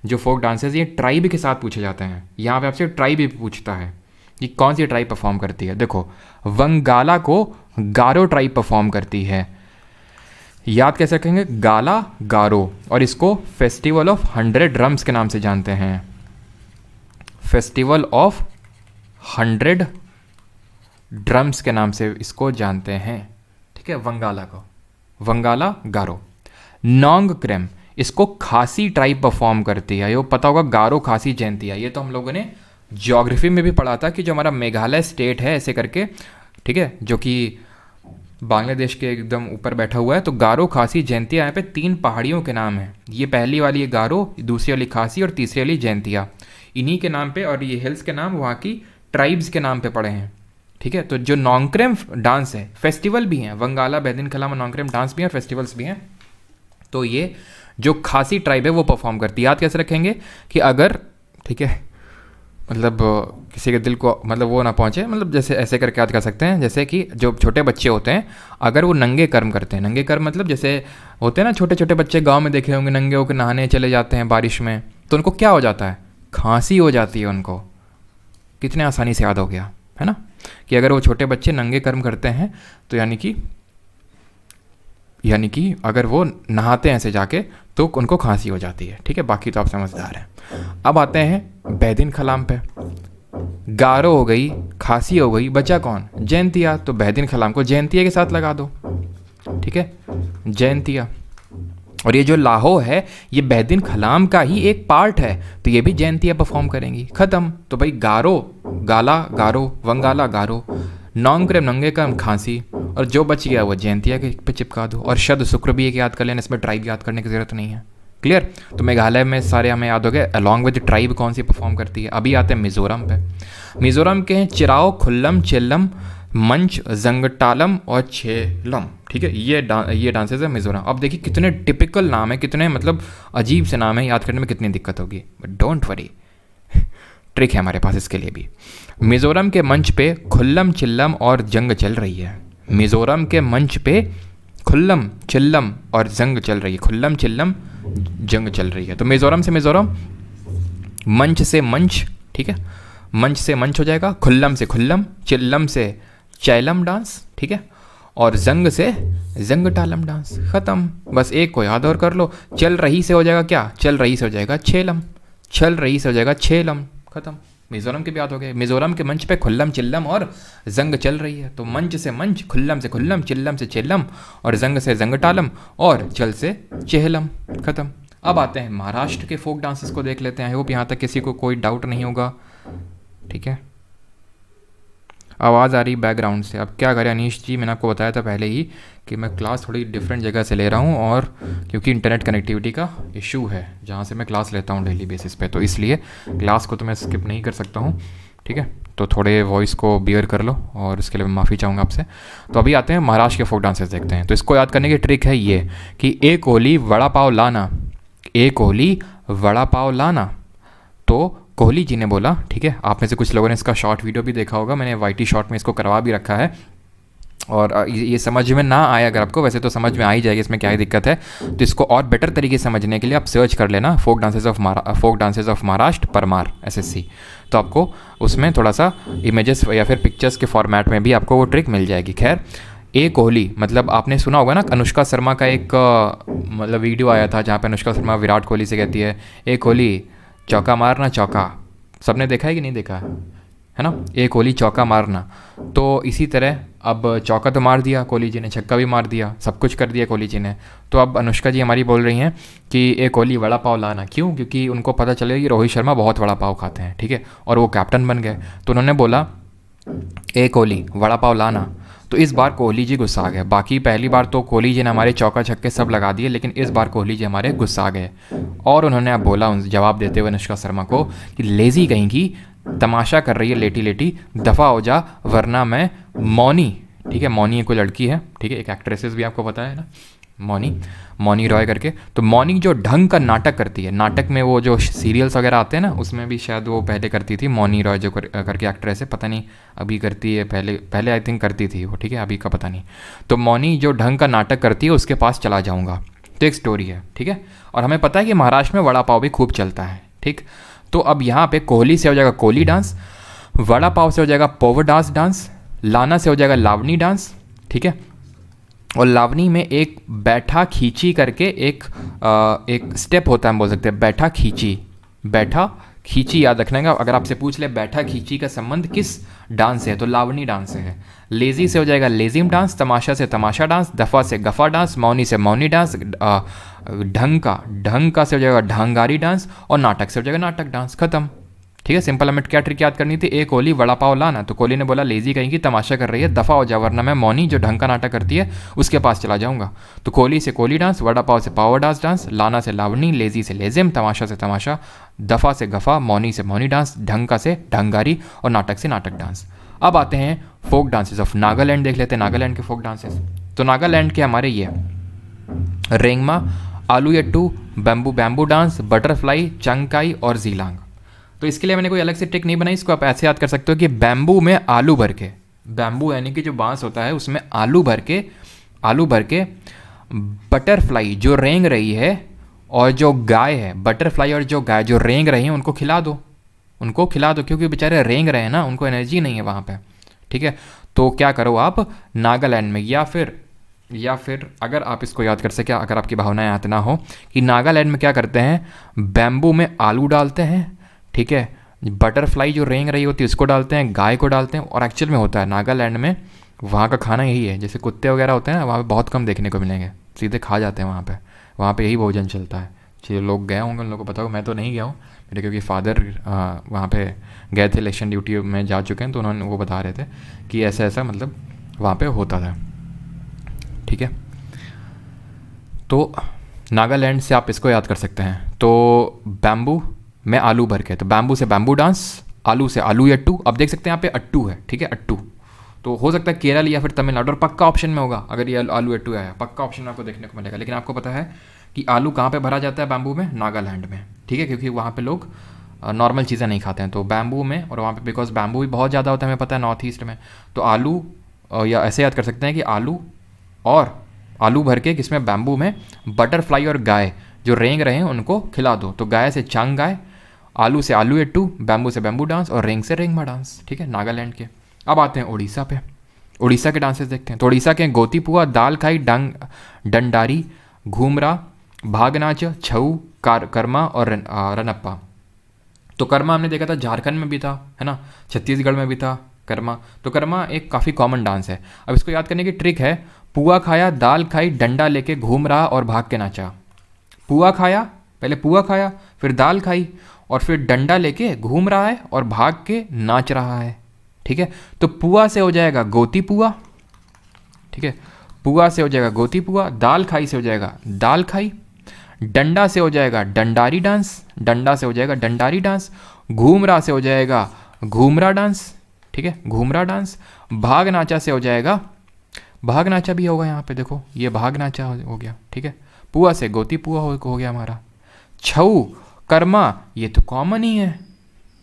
जो फोक डांसेस, ये ट्राइब के साथ पूछे जाते हैं। यहाँ पे आपसे ट्राइब भी पूछता है कि कौन सी ट्राइब परफॉर्म करती है। देखो, वंगाला को गारो ट्राइब परफॉर्म करती है। याद कैसे रखेंगे? गाला, गारो, और इसको फेस्टिवल ऑफ 100 ड्रम्स के नाम से जानते हैं। फेस्टिवल ऑफ 100 ड्रम्स के नाम से इसको जानते हैं, ठीक है। वंगाला को, वंगाला, गारो। नोंगक्रेम, इसको खासी ट्राइब परफॉर्म करती है। ये पता होगा, गारो, खासी, जयंतिया, ये तो हम लोगों ने ज्योग्राफी में भी पढ़ा था कि जो हमारा मेघालय स्टेट है ऐसे करके, ठीक है, जो कि बांग्लादेश के एकदम ऊपर बैठा हुआ है। तो गारो, खासी, जयंतिया, यहाँ पे 3 पहाड़ियों के नाम हैं। ये पहली वाली है गारो, दूसरी वाली खासी और तीसरी वाली जयंतिया। इन्हीं के नाम पे, और ये हिल्स के नाम वहाँ की ट्राइब्स के नाम पे पड़े हैं, ठीक है। तो जो नोंगक्रेम डांस है, फेस्टिवल भी हैं, वंगाला, बेहदिन खलाम और नोंगक्रेम डांस भी हैं, फेस्टिवल्स भी हैं। तो ये जो खासी ट्राइब है वो परफॉर्म करती है। याद कैसे रखेंगे कि अगर, ठीक है, मतलब किसी के दिल को मतलब वो ना पहुँचे, मतलब जैसे ऐसे करके याद कर सकते हैं, जैसे कि जो छोटे बच्चे होते हैं अगर वो नंगे कर्म करते हैं, नंगे कर्म मतलब जैसे होते हैं ना छोटे छोटे बच्चे, गाँव में देखे होंगे, नंगे होकर नहाने चले जाते हैं बारिश में, तो उनको क्या हो जाता है? खांसी हो जाती है उनको। कितने आसानी से याद हो गया, है ना, कि अगर वो छोटे बच्चे नंगे कर्म करते हैं तो यानी कि अगर वो नहाते हैं ऐसे जाके तो उनको खांसी हो जाती है, ठीक है। बाकी तो आप समझदार हैं। अब आते हैं बेहदिन खलाम पे। गारो हो गई, खांसी हो गई, बचा कौन? जयंतिया। तो बेहदिन खलाम को जयंतिया के साथ लगा दो, ठीक है, जयंतिया। और ये जो लाहो है ये बेहदिन खलाम का ही एक पार्ट है, तो ये भी जयंतिया परफॉर्म करेंगी। खत्म। तो भाई गारो, गाला, गारो, वंगाला, गारो, नोंगक्रेम, नंगे कर्म, खांसी, और जो बच गया वो जयंतिया के पे चिपका दो। और शद शुक्र भी एक याद कर लेना, इसमें ट्राइब याद करने की जरूरत नहीं है। क्लियर? तो मेघालय में सारे हमें याद हो गए, अलॉन्ग विद ट्राइब कौन सी परफॉर्म करती है। अभी आते हैं मिजोरम पे। मिजोरम के हैं चिराओ, खुल्लम, चिल्लम, मंच, जंगटालम और छेलम, ठीक है। ये डांसेस है मिजोरम। अब देखिए कितने टिपिकल नाम है, कितने मतलब अजीब से नाम है, याद करने में कितनी दिक्कत होगी, बट डोंट वरी, ट्रिक है हमारे पास इसके लिए भी। मिजोरम के मंच पे खुल्लम, चिल्लम और जंग चल रही है। मिजोरम के मंच पे खुल्लम, चिल्लम और जंग चल रही है। खुल्लम, चिल्लम, जंग चल रही है। तो मिजोरम से मिजोरम, मंच से मंच, ठीक है, मंच से मंच हो जाएगा, खुल्लम से खुल्लम, चिल्लम से चैलम डांस, ठीक है, और जंग से जंग टालम डांस, ख़त्म। बस एक को याद और कर लो, चल रही से हो जाएगा क्या, चल रही से हो जाएगा छेलम, चल रही से हो जाएगा छेलम, ख़त्म। मिज़ोरम के भी याद हो गए, मिज़ोरम के मंच पे खुल्लम चिल्लम और जंग चल रही है, तो मंच से मंच, खुल्लम से खुल्लम, चिल्लम से चेलम और जंग से जंग टालम और चल से चेहलम, ख़त्म। अब आते हैं महाराष्ट्र के फोक डांसेस को देख लेते हैं। आई होप यहाँ तक किसी को कोई डाउट नहीं होगा, ठीक है। आवाज़ आ रही बैकग्राउंड से, अब क्या करें अनीश जी, मैंने आपको बताया था पहले ही कि मैं क्लास थोड़ी डिफरेंट जगह से ले रहा हूँ, और क्योंकि इंटरनेट कनेक्टिविटी का इशू है जहाँ से मैं क्लास लेता हूँ डेली बेसिस पे, तो इसलिए क्लास को तो मैं स्किप नहीं कर सकता हूँ, ठीक है। तो थोड़े वॉइस को बियर कर लो और इसके लिए मैं माफ़ी चाहूँगा आपसे। तो अभी आते हैं महाराष्ट्र के फोक डांसेस देखते हैं। तो इसको याद करने की ट्रिक है ये कि एक कोहली वड़ा पाव लाना, एक कोहली वड़ा पाव लाना। तो कोहली जी ने बोला, ठीक है, आप में से कुछ लोगों ने इसका शॉर्ट वीडियो भी देखा होगा, मैंने वाईटी शॉर्ट में इसको करवा भी रखा है, और ये समझ में ना आए अगर आपको, वैसे तो समझ में आ ही जाएगी, इसमें क्या ही दिक्कत है। तो इसको और बेटर तरीके से समझने के लिए आप सर्च कर लेना folk dances of Maharashtra Parmar SSC, तो आपको उसमें थोड़ा सा इमेजेस या फिर पिक्चर्स के फॉर्मेट में भी आपको वो ट्रिक मिल जाएगी। खैर, ए कोहली मतलब आपने सुना होगा ना, अनुष्का शर्मा का एक मतलब वीडियो आया था जहाँ पे अनुष्का शर्मा विराट कोहली से कहती है, ए कोहली चौका मारना चौका। सबने देखा है कि नहीं देखा है ना, ए कोहली चौका मारना। तो इसी तरह अब चौका तो मार दिया कोहली जी ने, छक्का भी मार दिया, सब कुछ कर दिया कोहली जी ने। तो अब अनुष्का जी हमारी बोल रही हैं कि ए कोहली वड़ा पाव लाना। क्यों? क्योंकि उनको पता चले कि रोहित शर्मा बहुत वड़ा पाव खाते हैं, ठीक है, और वो कैप्टन बन गए, तो उन्होंने बोला ए कोहली वड़ा पाव लाना। तो इस बार कोहली जी गुस्सा आ गए। बाकी पहली बार तो कोहली जी ने हमारे चौका छक्के सब लगा दिए, लेकिन इस बार कोहली जी हमारे गुस्सा आ गए और उन्होंने अब बोला जवाब देते हुए अनुष्का शर्मा को कि लेज़ी कहीं की, तमाशा कर रही है लेटी लेटी, दफ़ा हो जा वरना मैं मौनी, ठीक है, मौनी कोई लड़की है, ठीक है, एक एक्ट्रेसेस भी आपको पता है ना, मौनी रॉय करके। तो मौनी जो ढंग का नाटक करती है, नाटक में वो जो सीरियल्स वगैरह आते हैं ना, उसमें भी शायद वो पहले करती थी, मौनी रॉय जो करके एक्ट्रेस है, पता नहीं अभी करती है, पहले आई थिंक करती थी वो, ठीक है, अभी का पता नहीं। तो मौनी जो ढंग का नाटक करती है उसके पास चला जाऊँगा, तो एक स्टोरी है, ठीक है। और हमें पता है कि महाराष्ट्र में वड़ा पाव भी खूब चलता है, ठीक। तो अब यहाँ पे कोहली से हो जाएगा कोहली डांस, वड़ा पाव से हो जाएगा पोवर डांस, लाना से हो जाएगा लावनी डांस, ठीक है। और लावनी में एक बैठा खींची करके एक स्टेप होता है, हम बोल सकते हैं बैठा खींची याद रखने का। अगर आपसे पूछ ले बैठा खींची का संबंध किस डांस से है, तो लावनी डांस से है। लेज़ी से हो जाएगा लेज़िम डांस, तमाशा से तमाशा डांस, दफ़ा से गफ़ा डांस, मौनी से मौनी डांस, ढंग का से हो जाएगा ढंगारी डांस, और नाटक से हो जाएगा नाटक डांस, खत्म, ठीक है। सिंपल हमें क्या ट्रिक याद करनी थी, ए कोहली वड़ा पाव लाना। तो कोहली ने बोला लेज़ी कहीं की, तमाशा कर रही है, दफ़ा हो जा वरना मैं मौनी जो ढंग का नाटक करती है उसके पास चला जाऊंगा। तो कोहली से कोहली डांस, वड़ा पाव से पावर डांस, लाना से लावनी, लेज़ी से लेज़िम, तमाशा से तमाशा, दफ़ा से गफ़ा, मौनी से मौनी डांस, ढंग का से ढंगारी और नाटक से नाटक डांस। अब आते हैं फोक डांसेस ऑफ नागालैंड, देख लेते हैं नागालैंड के फोक डांसेस। तो नागालैंड के हमारे ये रेंगमा, आलूयट्टू, बैम्बू डांस, बटरफ्लाई, चंगकाई और जीलांग। तो इसके लिए मैंने कोई अलग से ट्रिक नहीं बनाई, इसको आप ऐसे याद कर सकते हो कि बैम्बू में आलू भर के, बैम्बू यानी कि जो बांस होता है उसमें आलू भर के बटरफ्लाई जो रेंग रही है और जो गाय है, बटरफ्लाई और जो गाय जो रेंग रही है उनको खिला दो, क्योंकि बेचारे रेंग रहे हैं ना, उनको एनर्जी नहीं है वहाँ पे, ठीक है। तो क्या करो आप नागालैंड में, या फिर अगर आप इसको याद कर सके, अगर आपकी भावनाएं याद ना हो, कि नागालैंड में क्या करते हैं, बैम्बू में आलू डालते हैं, ठीक है, बटरफ्लाई जो रेंग रही होती है उसको डालते हैं, गाय को डालते हैं। और एक्चुअल में होता है नागालैंड में, वहाँ का खाना यही है, जैसे कुत्ते वगैरह होते हैं ना, वहाँ पे बहुत कम देखने को मिलेंगे, सीधे खा जाते हैं वहाँ पे यही भोजन चलता है। जो लोग गए होंगे उन लोगों को पता होगा, मैं तो नहीं गया हूँ, मेरे क्योंकि फादर वहाँ पे गए थे, इलेक्शन ड्यूटी में जा चुके हैं, तो उन्होंने वो बता रहे थे कि ऐसा मतलब वहाँ पे होता था, ठीक है। तो नागालैंड से आप इसको याद कर सकते हैं। तो बैम्बू में आलू भर के, तो बैम्बू से बैम्बू डांस, आलू से आलूयट्टू। अब देख सकते हैं यहाँ पे अट्टू है, ठीक है, अट्टू। तो हो सकता है केरल या फिर तमिलनाडु, और पक्का ऑप्शन में होगा अगर ये आलूयट्टू आया, पक्का ऑप्शन में आपको देखने को मिलेगा। लेकिन आपको पता है कि आलू कहाँ पे भरा जाता है बैम्बू में, नागालैंड में, ठीक है, क्योंकि वहाँ पे लोग नॉर्मल चीज़ें नहीं खाते हैं, तो बैम्बू में, और वहाँ पे बिकॉज बैम्बू भी बहुत ज़्यादा होता है, हमें पता है नॉर्थ ईस्ट में। तो आलू, या ऐसे याद कर सकते हैं कि आलू भर के किसमें, बैम्बू में, बटरफ्लाई और गाय जो रेंग रहे हैं उनको खिला दो। तो गाय से चांग गाय, आलू से आलू एट्टू, बैम्बू से बैम्बू डांस और रिंग से रिंगमा डांस, ठीक है, नागालैंड के। अब आते हैं उड़ीसा पे, उड़ीसा के डांसेस देखते हैं। तो उड़ीसा के गोती पुआ, दाल खाई, डंडारी, घूमरा, भाग नाच, छऊ, कर्मा और रनप्पा। तो कर्मा हमने देखा था झारखंड में भी था, है ना, छत्तीसगढ़ में भी था कर्मा। तो कर्मा एक काफ़ी कॉमन डांस है। अब इसको याद करने की ट्रिक है, पुआ खाया, दाल खाई, डंडा लेके घूम रहा और भाग के नाचा। पुआ खाया, पहले पुआ खाया, फिर दाल खाई और फिर डंडा लेके घूम रहा है और भाग के नाच रहा है, ठीक है। तो पुआ से हो जाएगा गोती पुआ, ठीक है, पुआ से हो जाएगा गोती पुआ, दाल खाई से हो जाएगा दाल खाई, डंडा से हो जाएगा डंडारी डांस, डंडा से हो जाएगा डंडारी डांस, घूमरा से हो जाएगा घूमरा डांस, ठीक है, घूमरा डांस, भाग नाचा से हो जाएगा, भाग नाचा भी होगा यहाँ पे, देखो ये भाग नाचा हो गया, ठीक है। पुआ से गोती पुआ हो गया हमारा। छऊ, कर्मा, ये तो कॉमन ही है,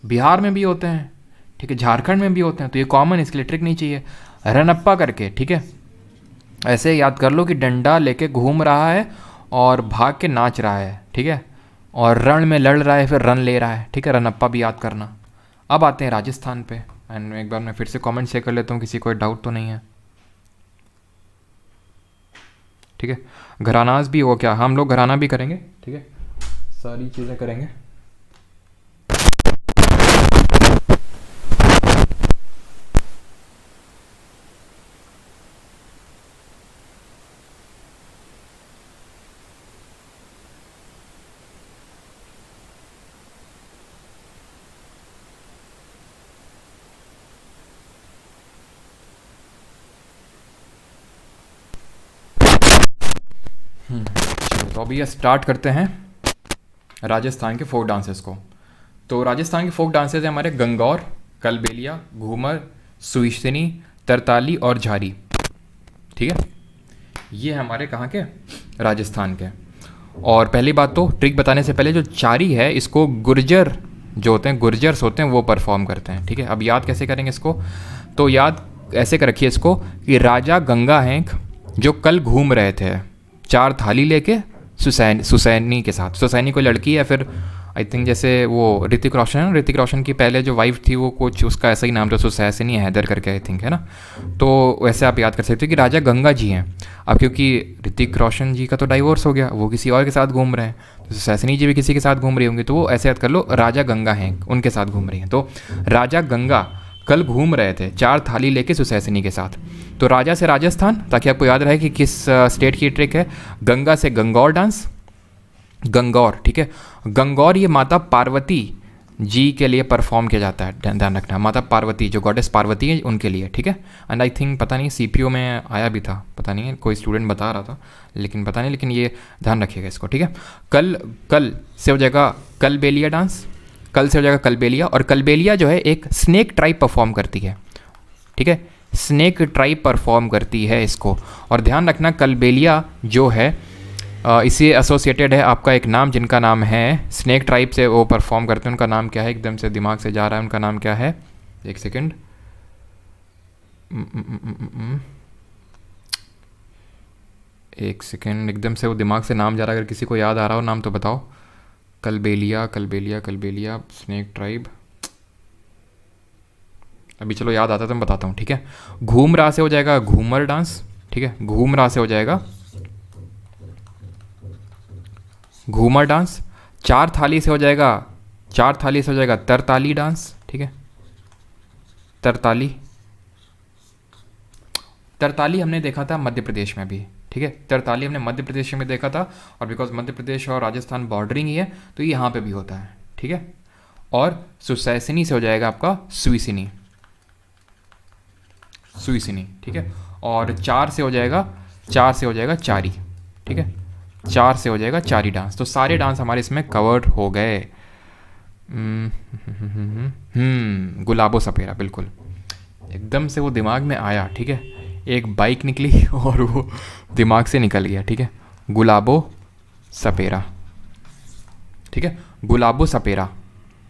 बिहार में भी होते हैं, ठीक है, झारखंड में भी होते हैं, तो ये कॉमन, इसके लिए ट्रिक नहीं चाहिए। रनप्पा करके, ठीक है, ऐसे याद कर लो कि डंडा लेके घूम रहा है और भाग के नाच रहा है, ठीक है, और रण में लड़ रहा है, फिर रन ले रहा है, ठीक है, रनप्पा भी याद करना। अब आते हैं राजस्थान पे, एंड एक बार मैं फिर से कमेंट चेक कर लेता हूँ, किसी कोई डाउट तो नहीं है, ठीक है। घरानाज भी हो क्या, हम लोग घराना भी करेंगे, ठीक है, सारी चीज़ें करेंगे। चलो तो अभी ये स्टार्ट करते हैं राजस्थान के फोक डांसेस को। तो राजस्थान के फोक डांसेस हैं हमारे गंगौर, कलबेलिया, घूमर, सुइसनी, तरताली और झारी, ठीक है। ये हमारे कहाँ के, राजस्थान के। और पहली बात तो ट्रिक बताने से पहले, जो चारी है इसको गुर्जर जो होते हैं, गुर्जर्स होते हैं, वो परफॉर्म करते हैं, ठीक है। अब याद कैसे करेंगे इसको, तो याद ऐसे कर रखिए इसको कि राजा गंगा हैंक जो कल घूम रहे थे 4 थाली लेके सुसैनी के साथ, सुसैनी कोई लड़की है, फिर आई थिंक जैसे वो ऋतिक रोशन है, ऋतिक रोशन की पहले जो वाइफ थी वो कुछ उसका ऐसा ही नाम था, सुसैनी हैदर करके आई थिंक, है ना। तो वैसे आप याद कर सकते हो कि राजा गंगा जी हैं। अब क्योंकि ऋतिक रोशन जी का तो डाइवोर्स हो गया, वो किसी और के साथ घूम रहे हैं, तो सुसैनी जी भी किसी के साथ घूम रही होंगी, तो वो ऐसे याद कर लो, राजा गंगा हैं उनके साथ घूम रही हैं। तो राजा गंगा कल घूम रहे थे 4 थाली लेके सुसैनी के साथ। तो राजा से राजस्थान, ताकि आपको याद रहे कि किस स्टेट की ट्रिक है। गंगा से गंगौर डांस, गंगौर, ठीक है। गंगौर ये माता पार्वती जी के लिए परफॉर्म किया जाता है, ध्यान रखना, माता पार्वती जो गॉडेस पार्वती है उनके लिए, ठीक है। एंड आई थिंक पता नहीं सीपीओ में आया भी था, पता नहीं है, कोई स्टूडेंट बता रहा था, लेकिन पता नहीं, लेकिन ये ध्यान रखिएगा इसको, ठीक है। कल से हो जाएगा कलबेलिया डांस, कल से हो जाएगा कलबेलिया। और कलबेलिया जो है एक स्नेक ट्राइब परफॉर्म करती है, ठीक है, स्नेक ट्राइब परफॉर्म करती है इसको। और ध्यान रखना कलबेलिया जो है इससे एसोसिएटेड है आपका एक नाम, जिनका नाम है स्नेक ट्राइब से वो परफॉर्म करते हैं, उनका नाम क्या है, एकदम से दिमाग से जा रहा है, उनका नाम क्या है, एक सेकेंड, एक सेकेंड, एकदम से वो दिमाग से नाम जा रहा है, अगर किसी को याद आ रहा हो नाम तो बताओ। कलबेलिया कलबेलिया कलबेलिया स्नेक ट्राइब, अभी चलो याद आता है तो मैं बताता हूँ, ठीक है। घूम रहा से हो जाएगा घूमर डांस, ठीक है, घूम रहा से हो जाएगा घूमर डांस। 4 थाली से हो जाएगा, 4 थाली से हो जाएगा तरताली डांस, ठीक है, तरताली। तरताली हमने देखा था मध्य प्रदेश में भी, ठीक है, तरताली हमने मध्य प्रदेश में देखा था, और बिकॉज मध्य प्रदेश और राजस्थान बॉर्डरिंग ही है तो ये यहाँ पे भी होता है, ठीक है। और सुसैनी से हो जाएगा आपका सुइसनी, सुइसनी, ठीक है। और 4 से हो जाएगा, 4 से हो जाएगा चारी, ठीक है, 4 से हो जाएगा चारी डांस। तो सारे डांस हमारे इसमें कवर्ड हो गए। गुलाबो सपेरा, बिल्कुल एकदम से वो दिमाग में आया, ठीक है, एक बाइक निकली और वो दिमाग से निकल गया, ठीक है, गुलाबो सपेरा, ठीक है, गुलाबो सपेरा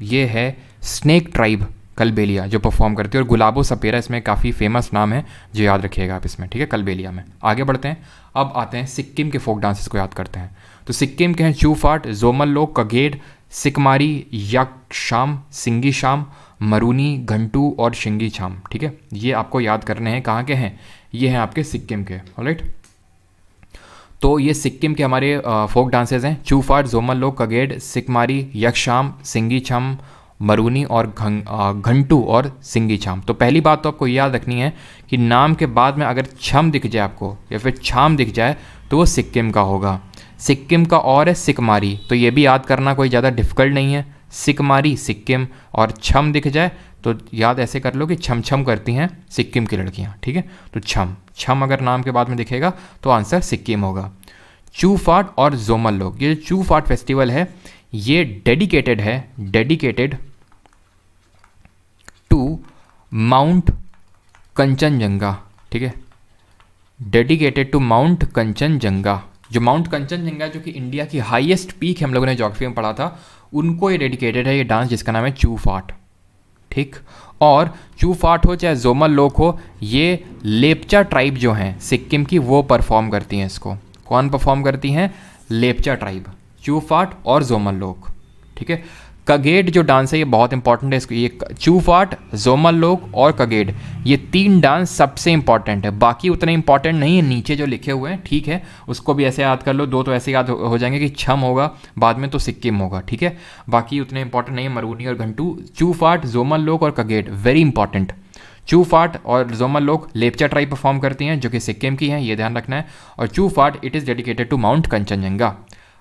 ये है स्नेक ट्राइब कलबेलिया जो परफॉर्म करती है। और गुलाबो सपेरा इसमें काफ़ी फेमस नाम है जो याद रखिएगा आप इसमें, ठीक है, कलबेलिया में। आगे बढ़ते हैं, अब आते हैं सिक्किम के फोक डांसेस को याद करते हैं। तो सिक्किम के हैं चूफाट, जोमल लोग, कगेड, सिकमारी, यक्षाम, सिंगीशाम, मरूनी, घंटू और शिंगीछाम। ठीक है, ये आपको याद करने हैं। कहाँ के हैं? ये हैं आपके सिक्किम के। ऑलराइट, तो ये सिक्किम के हमारे फोक डांसेस हैं। चूफाट, जोमल लोग, कगेड, सिकमारी, यक्षाम, सिंगीछम, मरूनी और घंटू और सिंगीछाम। तो पहली बात तो आपको याद रखनी है कि नाम के बाद में अगर छम दिख जाए आपको या फिर छाम दिख जाए तो वो सिक्किम का होगा। सिक्किम का और है सिकमारी, तो ये भी याद करना कोई ज़्यादा डिफिकल्ट नहीं है। सिकमारी सिक्किम, और छम दिख जाए तो याद ऐसे कर लो कि छम छम करती हैं सिक्किम की लड़कियां। ठीक है, तो छम छम अगर नाम के बाद में दिखेगा तो आंसर सिक्किम होगा। चूफाट और जोमल लोग, ये चूफाट फेस्टिवल है ये डेडिकेटेड टू माउंट कंचनजंगा। ठीक है, डेडिकेटेड टू माउंट कंचनजंगा। जो माउंट कंचनजंगा जो कि इंडिया की हाईएस्ट पीक है, हम लोगों ने ज्योग्राफी में पढ़ा था, उनको ये डेडिकेटेड है ये डांस, जिसका नाम है चूफाट। ठीक, और चूफाट हो चाहे जोमल लोग हो, ये लेपचा ट्राइब जो हैं सिक्किम की वो परफॉर्म करती हैं इसको। कौन परफॉर्म करती हैं? लेपचा ट्राइब, चूफाट और जोमल लोग। ठीक है, कगेड जो डांस है ये बहुत इंपॉर्टेंट है। इसको ये चूफाट, जोमल लोग और कगेड, ये तीन डांस सबसे इंपॉर्टेंट है। बाकी उतने इंपॉर्टेंट नहीं है, नीचे जो लिखे हुए हैं ठीक है, उसको भी ऐसे याद कर लो। दो तो ऐसे याद हो जाएंगे कि छम होगा बाद में तो सिक्किम होगा। ठीक है, बाकी उतने इंपॉर्टेंट नहीं है, मरूनी और घंटू। चूफाट, जोमल लोग और कगेड वेरी इंपॉर्टेंट। चूफाट और जोमल लोग लेपचा ट्राइब परफॉर्म करती हैं जो कि सिक्किम की हैं, ये ध्यान रखना है। और Chu Faat it is dedicated to mount Kanchenjunga.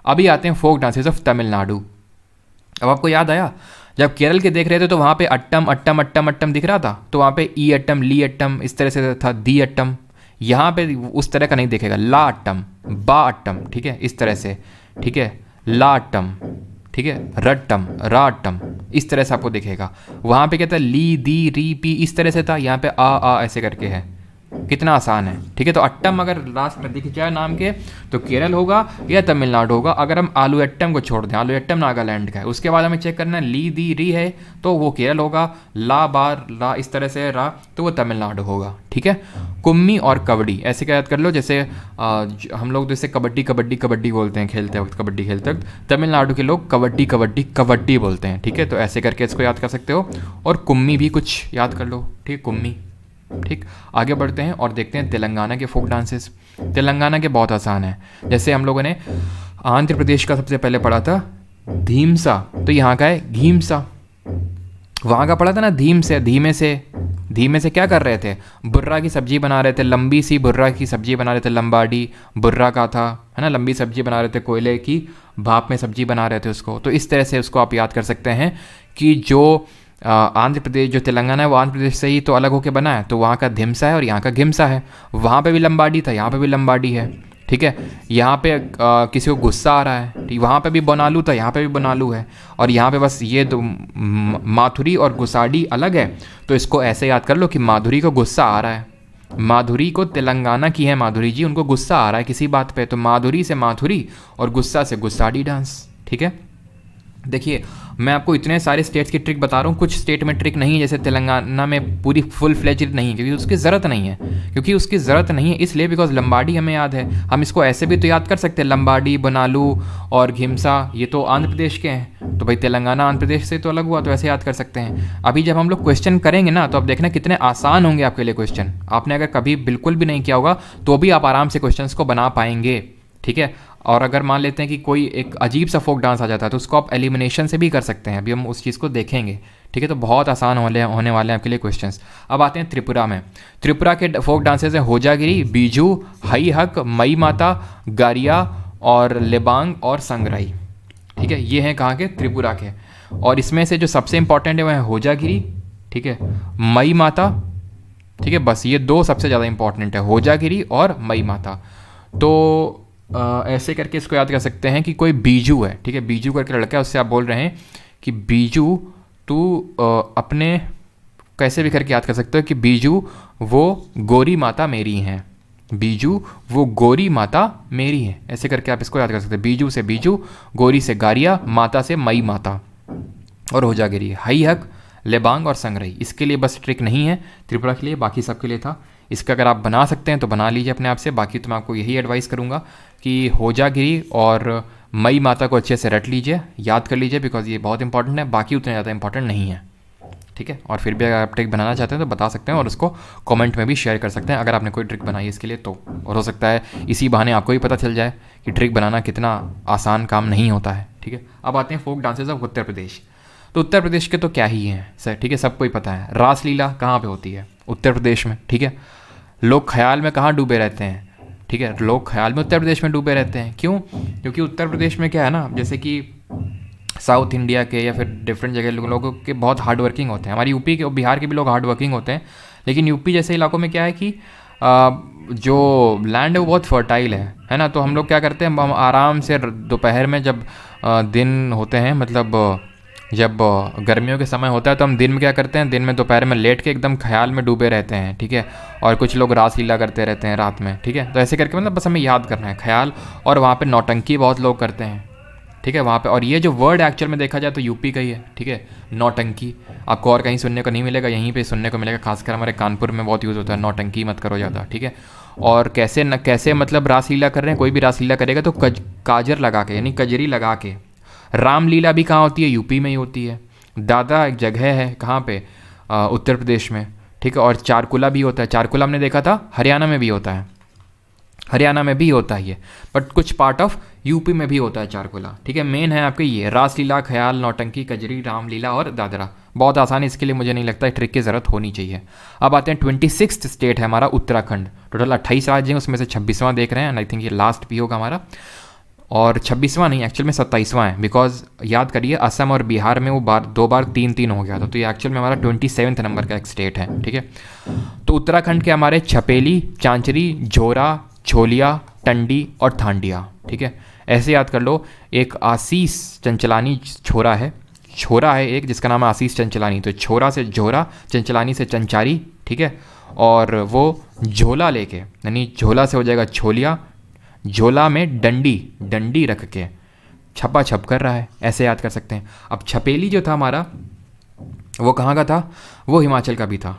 अभी आते हैं फोक डांसेस ऑफ तमिलनाडु। अब आपको याद आया जब केरल के देख रहे थे तो वहाँ पे अट्टम अट्टम अट्टम अट्टम दिख रहा था, तो वहाँ पे ई अट्टम, ली अट्टम इस तरह से था, दी अट्टम। यहाँ पे उस तरह का नहीं दिखेगा, ला अट्टम, बा अट्टम। ठीक है, इस तरह से। ठीक है, ला अट्टम, ठीक है, रट्टम, रा अट्टम, इस तरह से आपको दिखेगा। वहाँ पे क्या था? ली, दी, री, पी इस तरह से था, यहाँ पे आ ऐसे करके है। कितना आसान है। ठीक है, तो अट्टम अगर लास्ट में दिख जाए नाम के तो केरल होगा या तमिलनाडु होगा। अगर हम आलू अट्टम को छोड़ दें, आलू अट्टम नागालैंड का है, उसके बाद हमें चेक करना है ली, दी, री है तो वो केरल होगा, ला, बार, ला इस तरह से रा तो वो तमिलनाडु होगा। ठीक है, कुम्मी और कबड्डी ऐसे क्या याद कर लो, जैसे हम लोग जैसे कबड्डी कबड्डी कबड्डी बोलते हैं खेलते वक्त, कबड्डी खेलते वक्त तमिलनाडु के लोग कबड्डी कबड्डी कबड्डी बोलते हैं। ठीक है, तो ऐसे करके इसको याद कर सकते हो। और कुम्मी भी कुछ याद कर लो। ठीक, कुम्मी। ठीक, आगे बढ़ते हैं और देखते हैं तेलंगाना के फोक डांसेस। तेलंगाना के बहुत आसान है, जैसे हम लोगों ने आंध्र प्रदेश का सबसे पहले पढ़ा था धीमसा, तो यहाँ का है घीमसा। वहाँ का पढ़ा था ना धीम से, धीमे से क्या कर रहे थे? बुर्रा की सब्जी बना रहे थे, लंबी सी बुर्रा की सब्जी बना रहे थे, लंबाडी बुर्रा का था, है ना, लंबी सब्जी बना रहे थे, कोयले की भाप में सब्जी बना रहे थे उसको। तो इस तरह से उसको आप याद कर सकते हैं कि जो आंध्र प्रदेश, जो तेलंगाना है वो आंध्र प्रदेश से ही तो अलग होकर बना है, तो वहाँ का धिमसा है और यहाँ का घिमसा है। वहाँ पे भी लंबाडी था, यहाँ पे भी लंबाडी है। ठीक है, यहाँ पे किसी को गुस्सा आ रहा है, ठीक, वहाँ पे भी बनालू था, यहाँ पे भी बनालू है। और यहाँ पे बस ये दो माथुरी और गुसाडी अलग है, तो इसको ऐसे याद कर लो कि माधुरी को गुस्सा आ रहा है। माधुरी को तेलंगाना की है माधुरी जी, उनको गुस्सा आ रहा है किसी बात पे, तो माधुरी से माथुरी और गुस्सा से गुस्साडी डांस। ठीक है, देखिए मैं आपको इतने सारे स्टेट्स की ट्रिक बता रहा हूँ, कुछ स्टेट में ट्रिक नहीं है, जैसे तेलंगाना में पूरी फुल फ्लेज्ड नहीं है, क्योंकि उसकी ज़रूरत नहीं है, इसलिए बिकॉज लंबाडी हमें याद है। हम इसको ऐसे भी तो याद कर सकते हैं, लंबाडी, बनालू और घिमसा ये तो आंध्र प्रदेश के हैं, तो भाई तेलंगाना आंध्र प्रदेश से तो अलग हुआ, तो ऐसे याद कर सकते हैं। अभी जब हम लोग क्वेश्चन करेंगे ना तो आप देखना कितने आसान होंगे आपके लिए क्वेश्चन। आपने अगर कभी बिल्कुल भी नहीं किया होगा तो भी आप आराम से क्वेश्चन को बना पाएंगे। ठीक है, और अगर मान लेते हैं कि कोई एक अजीब सा फोक डांस आ जाता है तो उसको आप एलिमिनेशन से भी कर सकते हैं, अभी हम उस चीज़ को देखेंगे। ठीक है, तो बहुत आसान होने वाले हैं आपके लिए क्वेश्चंस। अब आते हैं त्रिपुरा में। त्रिपुरा के फोक डांसेस हैं होजागिरी, बीजू, हई हक, मई माता, गारिया और लेबांग और संगराई। ठीक है, ये हैं कहाँ के? त्रिपुरा के। और इसमें से जो सबसे इंपॉर्टेंट है वह है होजागिरी, ठीक है, मई माता। ठीक है, बस ये दो सबसे ज़्यादा इंपॉर्टेंट है, होजागिरी और मई माता। तो ऐसे करके इसको याद कर सकते हैं कि कोई बीजू है, ठीक है, बीजू करके लड़का है, उससे आप बोल रहे हैं कि बीजू तू अपने, कैसे भी करके याद कर सकते हो कि बीजू वो गोरी माता मेरी हैं, बीजू वो गोरी माता मेरी है, ऐसे करके आप इसको याद कर सकते हैं। बीजू से बीजू, गोरी से गारिया, माता से मई माता और होजागिरी, हई हक, लेबांग और संगरई। इसके लिए बस ट्रिक नहीं है त्रिपुरा के लिए, बाकी सबके लिए था। इसका अगर आप बना सकते हैं तो बना लीजिए अपने आप से, बाकी तो मैं आपको यही एडवाइस करूँगा कि होजागिरी और मई माता को अच्छे से रट लीजिए, याद कर लीजिए, बिकॉज ये बहुत इंपॉर्टेंट है, बाकी उतने ज़्यादा इंपॉर्टेंट नहीं है, ठीक है। और फिर भी अगर आप ट्रिक बनाना चाहते हैं तो बता सकते हैं और उसको कमेंट में भी शेयर कर सकते हैं अगर आपने कोई ट्रिक बनाई है इसके लिए तो। और हो सकता है इसी बहाने आपको भी पता चल जाए कि ट्रिक बनाना कितना आसान काम नहीं होता है, ठीक है। अब आते हैं folk dances of Uttar Pradesh. तो उत्तर प्रदेश के तो क्या ही हैं सर, ठीक है, सबको ही पता है। रासलीला कहाँ पे होती है? उत्तर प्रदेश में, ठीक है। लोग ख्याल में कहाँ डूबे रहते हैं? ठीक है, लोग ख्याल में उत्तर प्रदेश में डूबे रहते हैं। क्यों? क्योंकि उत्तर प्रदेश में क्या है ना, जैसे कि साउथ इंडिया के या फिर डिफरेंट जगह लोगों के बहुत हार्ड वर्किंग होते हैं। हमारी यूपी के और बिहार के भी लोग हार्ड वर्किंग होते हैं, लेकिन यूपी जैसे इलाकों में क्या है कि जो लैंड है वो बहुत फर्टाइल है ना। तो हम लोग क्या करते हैं, हम आराम से दोपहर में जब दिन होते हैं, मतलब जब गर्मियों के समय होता है, तो हम दिन में क्या करते हैं, दिन में दोपहर में लेट के एकदम ख्याल में डूबे रहते हैं, ठीक है। और कुछ लोग रासलीला करते रहते हैं रात में, ठीक है। तो ऐसे करके मतलब बस हमें याद करना है ख्याल। और वहाँ पे नौटंकी बहुत लोग करते हैं, ठीक है, वहाँ पे। और ये जो वर्ड एक्चुअल में देखा जाए तो यूपी का ही है, ठीक है, नौटंकी। आपको और कहीं सुनने को नहीं मिलेगा, यहीं पे सुनने को मिलेगा। खासकर हमारे कानपुर में बहुत यूज़ होता है, नौटंकी मत करो ज़्यादा, ठीक है। और कैसे मतलब रासलीला कर रहे हैं, कोई भी रासलीला करेगा तो काजर लगा के, यानी कजरी लगा के। रामलीला भी कहाँ होती है? यूपी में ही होती है। दादा एक जगह है कहाँ पे? उत्तर प्रदेश में, ठीक है। और चारकुला भी होता है। चारकुला हमने देखा था हरियाणा में भी होता है, हरियाणा में भी होता है ये, बट कुछ पार्ट ऑफ यूपी में भी होता है चारकुला, ठीक है। मेन है आपके ये रासलीला, ख्याल, नौटंकी, कजरी, रामलीला और दादरा। बहुत आसान है, इसके लिए मुझे नहीं लगता ट्रिक की ज़रूरत होनी चाहिए। अब आते हैं 26th स्टेट है हमारा उत्तराखंड। टोटल 28 राज्य हैं, उसमें से 26वां देख रहे हैं, आई थिंक ये लास्ट भी होगा हमारा। और 26वां नहीं, एक्चुअल में 27वां है, बिकॉज याद करिए असम और बिहार में वो दो बार 3-3 हो गया था। तो ये एक्चुअल में हमारा 27वें नंबर का एक स्टेट है, ठीक है। तो उत्तराखंड के हमारे छपेली, चांचरी, झोरा, छोलिया, टंडी और थांडिया, ठीक है। ऐसे याद कर लो। एक आशीष चंचलानी छोरा है एक, जिसका नाम है आशीष चंचलानी। तो छोरा से झोरा, चंचलानी से चंचारी, ठीक है। और वो झोला लेके, यानी झोला से हो जाएगा छोलिया, झोला में डंडी रख के छपा छप कर रहा है, ऐसे याद कर सकते हैं। अब छपेली जो था हमारा, वो कहाँ का था? वो हिमाचल का भी था,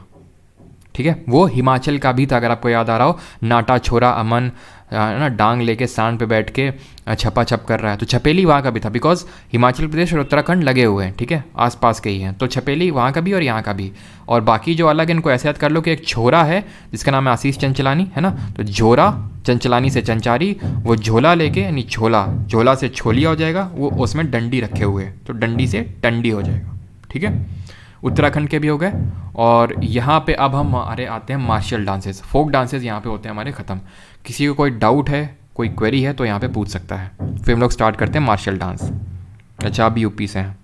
ठीक है, वो हिमाचल का भी था। अगर आपको याद आ रहा हो, नाटा छोरा अमन ना डांग लेके सांड पे बैठ के छपा छप कर रहा है, तो छपेली वहाँ का भी था। बिकॉज हिमाचल प्रदेश और उत्तराखंड लगे हुए हैं, ठीक है, आसपास के ही हैं। तो छपेली वहाँ का भी और यहाँ का भी। और बाकी जो अलग है इनको ऐसे याद कर लो कि एक छोरा है जिसका नाम है आशीष चंचलानी, है ना। तो झोरा, चंचलानी से चंचारी, वो झोला लेके, यानी झोला से छोलिया हो जाएगा, वो उसमें डंडी रखे हुए, तो डंडी से टंडी हो जाएगा, ठीक है। उत्तराखंड के भी हो गए। और यहाँ पे अब हम आते हैं मार्शल डांसेस, फोक डांसेस यहाँ पे होते हैं हमारे ख़त्म। किसी को कोई डाउट है, कोई क्वेरी है तो यहाँ पे पूछ सकता है। फिर हम लोग स्टार्ट करते हैं मार्शल डांस। अच्छा, आप यूपी से हैं।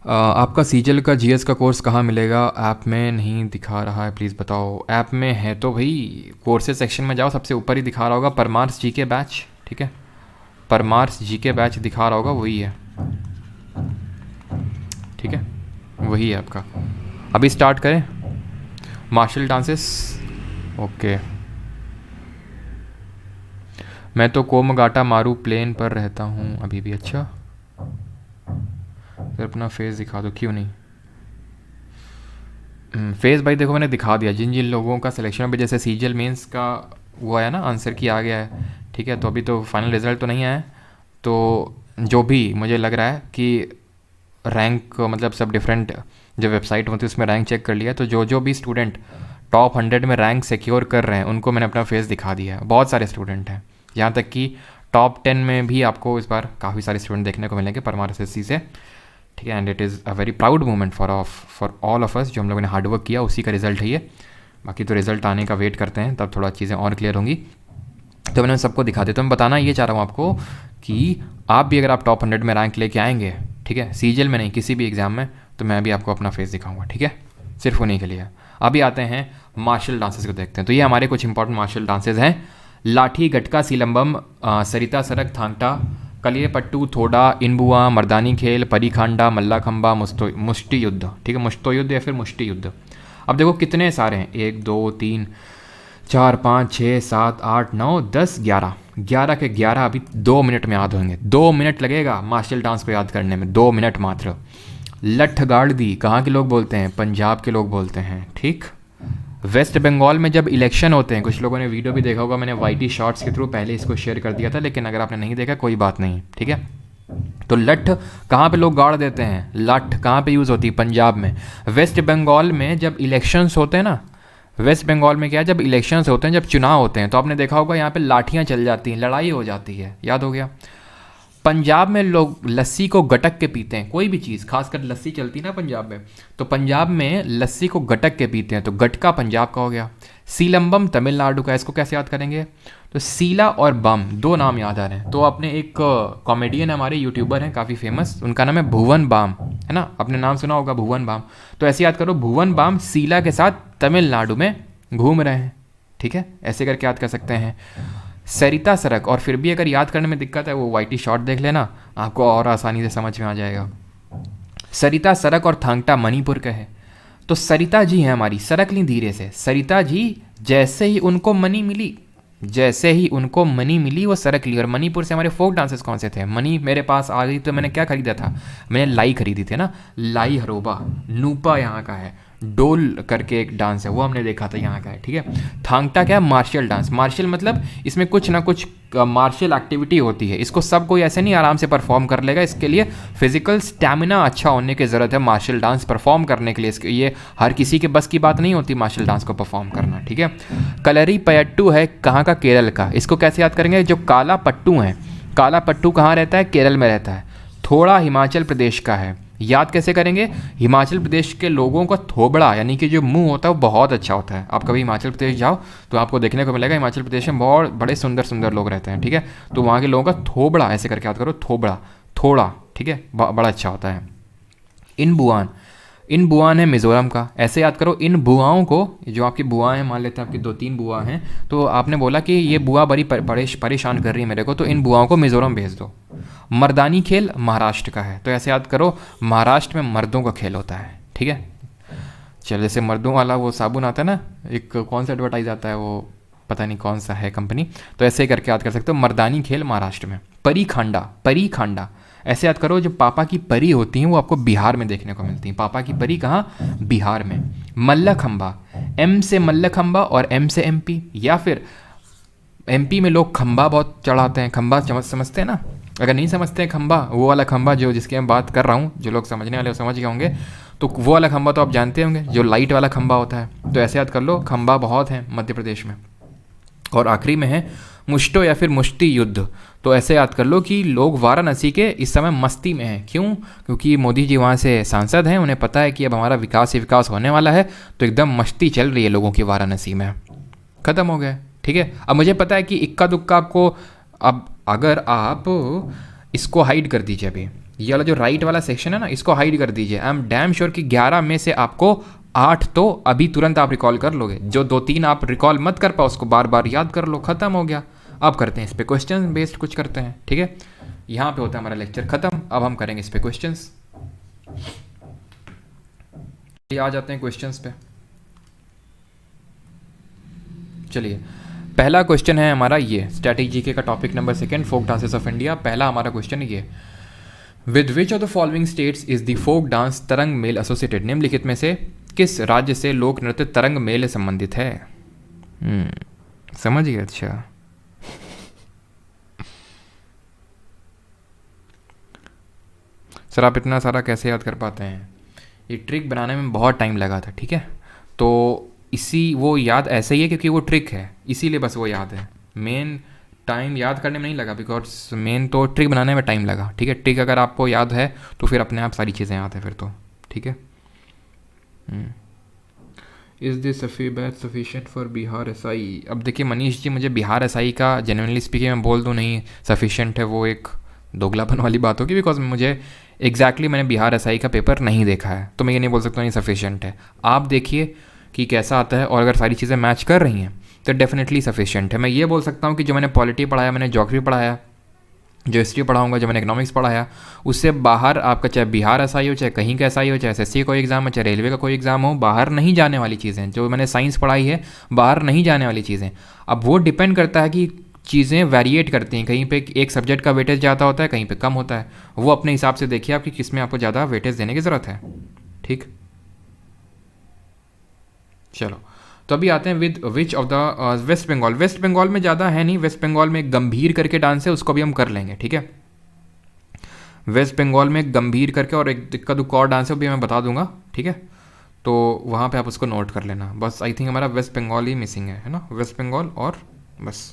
आपका सीजल का जीएस का कोर्स कहाँ मिलेगा? ऐप में नहीं दिखा रहा है, प्लीज़ बताओ। ऐप में है तो भाई कोर्सेज सेक्शन में जाओ, सबसे ऊपर ही दिखा रहा होगा परमार्स जीके बैच, ठीक है। परमार्स जीके बैच दिखा रहा होगा, वही है, ठीक है, वही है आपका। अभी स्टार्ट करें मार्शल डांसेस। ओके, मैं तो कोमगाटा मारू प्लेन पर रहता हूँ अभी भी। अच्छा, फिर अपना फेस दिखा दो, क्यों नहीं? फेस भाई देखो मैंने दिखा दिया। जिन जिन लोगों का सिलेक्शन अभी, जैसे सीजल मेंस का वो आया ना, आंसर की आ गया है, ठीक है। तो अभी तो फाइनल रिजल्ट तो नहीं आया है, तो जो भी मुझे लग रहा है कि रैंक मतलब सब डिफरेंट जो वेबसाइट होती है उसमें रैंक चेक कर लिया, तो जो भी स्टूडेंट टॉप 100 में रैंक सिक्योर कर रहे हैं उनको मैंने अपना फेस दिखा दिया है। बहुत सारे स्टूडेंट हैं, यहाँ तक कि टॉप 10 में भी आपको इस बार काफ़ी सारे स्टूडेंट देखने को मिलेंगे परमार एसएससी से, ठीक है। And it is a very proud moment for all of us, जो हम लोगों ने हार्डवर्क किया उसी का रिजल्ट है ये। बाकी तो रिजल्ट आने का वेट करते हैं, तब थोड़ा चीज़ें और क्लियर होंगी। तो मैंने सबको दिखा दिया। तो मैं बताना ये चाह रहा हूँ आपको कि आप भी अगर आप टॉप 100 में रैंक लेके आएंगे, ठीक है, सीजल में नहीं किसी भी एग्ज़ाम में, तो मैं भी आपको अपना फेस दिखाऊंगा, ठीक है, सिर्फ उन्हीं के लिए। अभी आते हैं मार्शल डांसेस को देखते हैं। तो ये हमारे कुछ इंपॉर्टेंट मार्शल डांसेस हैं। लाठी, गटका, सिलंबम, सरिता सरक, थांगटा, कलिए पट्टू, थोड़ा, इनबुआ, मर्दानी खेल, परिखांडा, मल्लाखंबा, मुष्टि युद्ध, ठीक है, मुश्तो युद्ध या फिर मुष्टि युद्ध। अब देखो कितने सारे हैं, 1 2 3 4 5 6 7 8 9 10 11 के 11 अभी 2 मिनट में याद होंगे। 2 मिनट लगेगा मार्शल डांस को याद करने में, 2 मिनट मात्र। लठ गाड़ दी कहाँ के लोग बोलते हैं? पंजाब के लोग बोलते हैं, ठीक। वेस्ट बंगाल में जब इलेक्शन होते हैं, कुछ लोगों ने वीडियो भी देखा होगा, मैंने वाईटी शॉर्ट्स के थ्रू पहले इसको शेयर कर दिया था, लेकिन अगर आपने नहीं देखा कोई बात नहीं, ठीक है। तो लठ कहाँ पे लोग गाड़ देते हैं, लठ कहाँ पे यूज़ होती है, पंजाब में। वेस्ट बंगाल में जब इलेक्शंस होते हैं ना, वेस्ट बंगाल में क्या है, जब इलेक्शंस होते हैं, जब चुनाव होते हैं, तो आपने देखा होगा यहाँ पे लाठियाँ चल जाती हैं, लड़ाई हो जाती है, याद हो गया। पंजाब में लोग लस्सी को गटक के पीते हैं, कोई भी चीज़, खासकर लस्सी चलती ना पंजाब में, तो पंजाब में लस्सी को गटक के पीते हैं, तो गटका पंजाब का हो गया। सीलम्बम तमिलनाडु का, इसको कैसे याद करेंगे, तो सीला और बम दो नाम याद आ रहे हैं। तो अपने एक कॉमेडियन हमारे यूट्यूबर हैं काफ़ी फेमस, उनका नाम है भुवन बाम, है ना, आपने नाम सुना होगा भुवन बाम। तो ऐसे याद करो, भुवन बाम सीला के साथ तमिलनाडु में घूम रहे हैं, ठीक है, ऐसे करके याद कर सकते हैं। सरिता सड़क, और फिर भी अगर याद करने में दिक्कत है वो वाईटी शॉर्ट देख लेना, आपको और आसानी से समझ में आ जाएगा। सरिता सड़क और थांगटा मणिपुर का है। तो सरिता जी हैं हमारी, सड़क ली धीरे से, सरिता जी जैसे ही उनको मनी मिली, जैसे ही उनको मनी मिली वो सड़क ली। और मणिपुर से हमारे फोक डांसेस कौन से थे, मनी मेरे पास आ गई तो मैंने क्या खरीदा था, मैंने लाई खरीदी थी ना, लाई हरोबा, नूपा यहाँ का है, डोल करके एक डांस है वो हमने देखा था यहाँ का है, ठीक है। थांगटा क्या है, मार्शल डांस, मार्शल मतलब इसमें कुछ ना कुछ मार्शल एक्टिविटी होती है, इसको सब कोई ऐसे नहीं आराम से परफॉर्म कर लेगा, इसके लिए फिजिकल स्टैमिना अच्छा होने की ज़रूरत है मार्शल डांस परफॉर्म करने के लिए, इसके ये हर किसी के बस की बात नहीं होती मार्शल डांस को परफॉर्म करना, ठीक है। कलरी पयट्टू है कहाँ का, केरल का, इसको कैसे याद करेंगे, जो काला पट्टू है, काला पट्टू कहाँ रहता है, केरल में रहता है। थोड़ा हिमाचल प्रदेश का है, याद कैसे करेंगे, हिमाचल प्रदेश के लोगों का थोबड़ा यानी कि जो मुंह होता है वो बहुत अच्छा होता है। आप कभी हिमाचल प्रदेश जाओ तो आपको देखने को मिलेगा, हिमाचल प्रदेश में बहुत बड़े सुंदर सुंदर लोग रहते हैं, ठीक है। तो वहाँ के लोगों का थोबड़ा ऐसे करके याद करो, थोबड़ा, थोड़ा, ठीक है, बड़ा अच्छा होता है। इन बुआन है मिज़ोरम का, ऐसे याद करो, इन बुआओं को, जो आपकी बुआ हैं, मान लेते हैं आपकी 2-3 बुआ हैं, तो आपने बोला कि ये बुआ बड़ी परेशान कर रही है मेरे को, तो इन बुआओं को मिज़ोरम भेज दो। मर्दानी खेल महाराष्ट्र का है, तो ऐसे याद करो, महाराष्ट्र में मर्दों का खेल होता है, ठीक है। चल, जैसे मर्दों वाला वो साबुन आता है ना, एक कौन सा एडवर्टाइज आता है वो पता नहीं कौन सा है कंपनी, तो ऐसे ही करके याद कर सकते हो, मर्दानी खेल महाराष्ट्र में। परी खांडा, ऐसे याद करो, जो पापा की परी होती हैं वो आपको बिहार में देखने को मिलती हैं, पापा की परी कहाँ, बिहार में। मल्लखंबा, एम से मल्लखंबा और एम से एमपी, या फिर एमपी में लोग खंबा बहुत चढ़ाते हैं, खंबा समझते हैं ना, अगर नहीं समझते हैं खंबा, वो वाला खंबा जो जिसकी मैं बात कर रहा हूँ, जो लोग समझने वाले वो समझ गए होंगे, तो वो वाला खंबा तो आप जानते होंगे, जो लाइट वाला खंबा होता है, तो ऐसे याद कर लो, खंबा बहुत है मध्य प्रदेश में। और आखिरी में है मुश्तो या फिर मुश्ती युद्ध, तो ऐसे याद कर लो कि लोग वाराणसी के इस समय मस्ती में हैं, क्यों, क्योंकि मोदी जी वहाँ से सांसद हैं, उन्हें पता है कि अब हमारा विकास ही विकास होने वाला है, तो एकदम मस्ती चल रही है लोगों की वाराणसी में। ख़त्म हो गया, ठीक है। अब मुझे पता है कि इक्का दुक्का आपको, अब अगर आप इसको हाइड कर दीजिए, अभी ये वाला जो राइट वाला सेक्शन है ना, इसको हाइड कर दीजिए, आई एम डैम श्योर कि 11 में से आपको 8 तो अभी तुरंत आप रिकॉल कर लोगे, जो 2-3 आप रिकॉल मत कर पाओ उसको बार बार याद कर लो, ख़त्म हो गया। अब करते हैं इस पे क्वेश्चन बेस्ड कुछ करते हैं, ठीक है। यहाँ पे होता है हमारा लेक्चर ख़त्म, अब हम करेंगे इस पे क्वेश्चंस। आ जाते हैं क्वेश्चंस पे, चलिए। पहला क्वेश्चन है हमारा ये, स्टैटिक जीके का topic number 2, folk dances of India. पहला हमारा क्वेश्चन ये, with which of the following states is the folk dance Tarang Mel associated, निम्नलिखित में से किस राज्य से लोक नृत्य तरंग मेल संबंधित है। समझ गए, अच्छा। सर आप इतना सारा कैसे याद कर पाते हैं, ये ट्रिक बनाने में बहुत टाइम लगा था, ठीक है। तो इसी वो याद ऐसे ही है क्योंकि वो ट्रिक है, इसीलिए बस वो याद है, मेन टाइम याद करने में नहीं लगा, बिकॉज मेन तो ट्रिक बनाने में टाइम लगा, ठीक है। ट्रिक अगर आपको याद है तो फिर अपने आप सारी चीज़ें याद है फिर तो, ठीक है। Is this sufficient for Bihar SI. अब देखिए मनीष जी, मुझे बिहार एसआई का जेन्युइनली स्पीकिंग मैं बोल दूँ नहीं सफिशिएंट है, वो एक दोगलापन वाली बात होगी, बिकॉज मुझे एग्जैक्टली मैंने बिहार एसआई का पेपर नहीं देखा है, तो मैं ये नहीं बोल सकता नहीं सफिशिएंट है। आप देखिए कि कैसा आता है, और अगर सारी चीज़ें मैच कर रही हैं तो डेफिनेटली सफिशिएंट है। मैं ये बोल सकता हूँ कि जो मैंने पॉलिटी पढ़ाया, मैंने ज्योग्राफी पढ़ाया, जो हिस्ट्री पढ़ाऊंगा, जो मैंने इकोनॉमिक्स पढ़ाया, उससे बाहर आपका चाहे बिहार एसआई हो, चाहे कहीं का एसआई हो, चाहे एसएससी का कोई एग्जाम हो, चाहे रेलवे का कोई एग्जाम हो, बाहर नहीं जाने वाली चीज़ें, जो मैंने साइंस पढ़ाई है बाहर नहीं जाने वाली चीज़ें। अब वो डिपेंड करता है कि चीज़ें वेरिएट करती हैं, कहीं पे एक सब्जेक्ट का वेटेज ज़्यादा होता है, कहीं पे कम होता है, वो अपने हिसाब से देखिए आपकी किस में आपको ज़्यादा वेटेज देने की ज़रूरत है, ठीक। चलो तो अभी आते हैं with which of the West Bengal. West Bengal में ज़्यादा है नहीं, वेस्ट बंगाल में गंभीर करके डांस है, उसको भी हम कर लेंगे, ठीक है। वेस्ट बंगाल में गंभीर करके और एक दिक्कत दुक्का और डांस है, भी मैं बता दूंगा, ठीक है। तो वहाँ पे आप उसको नोट कर लेना बस। आई थिंक हमारा वेस्ट बंगाल ही मिसिंग है ना, वेस्ट बंगाल और बस,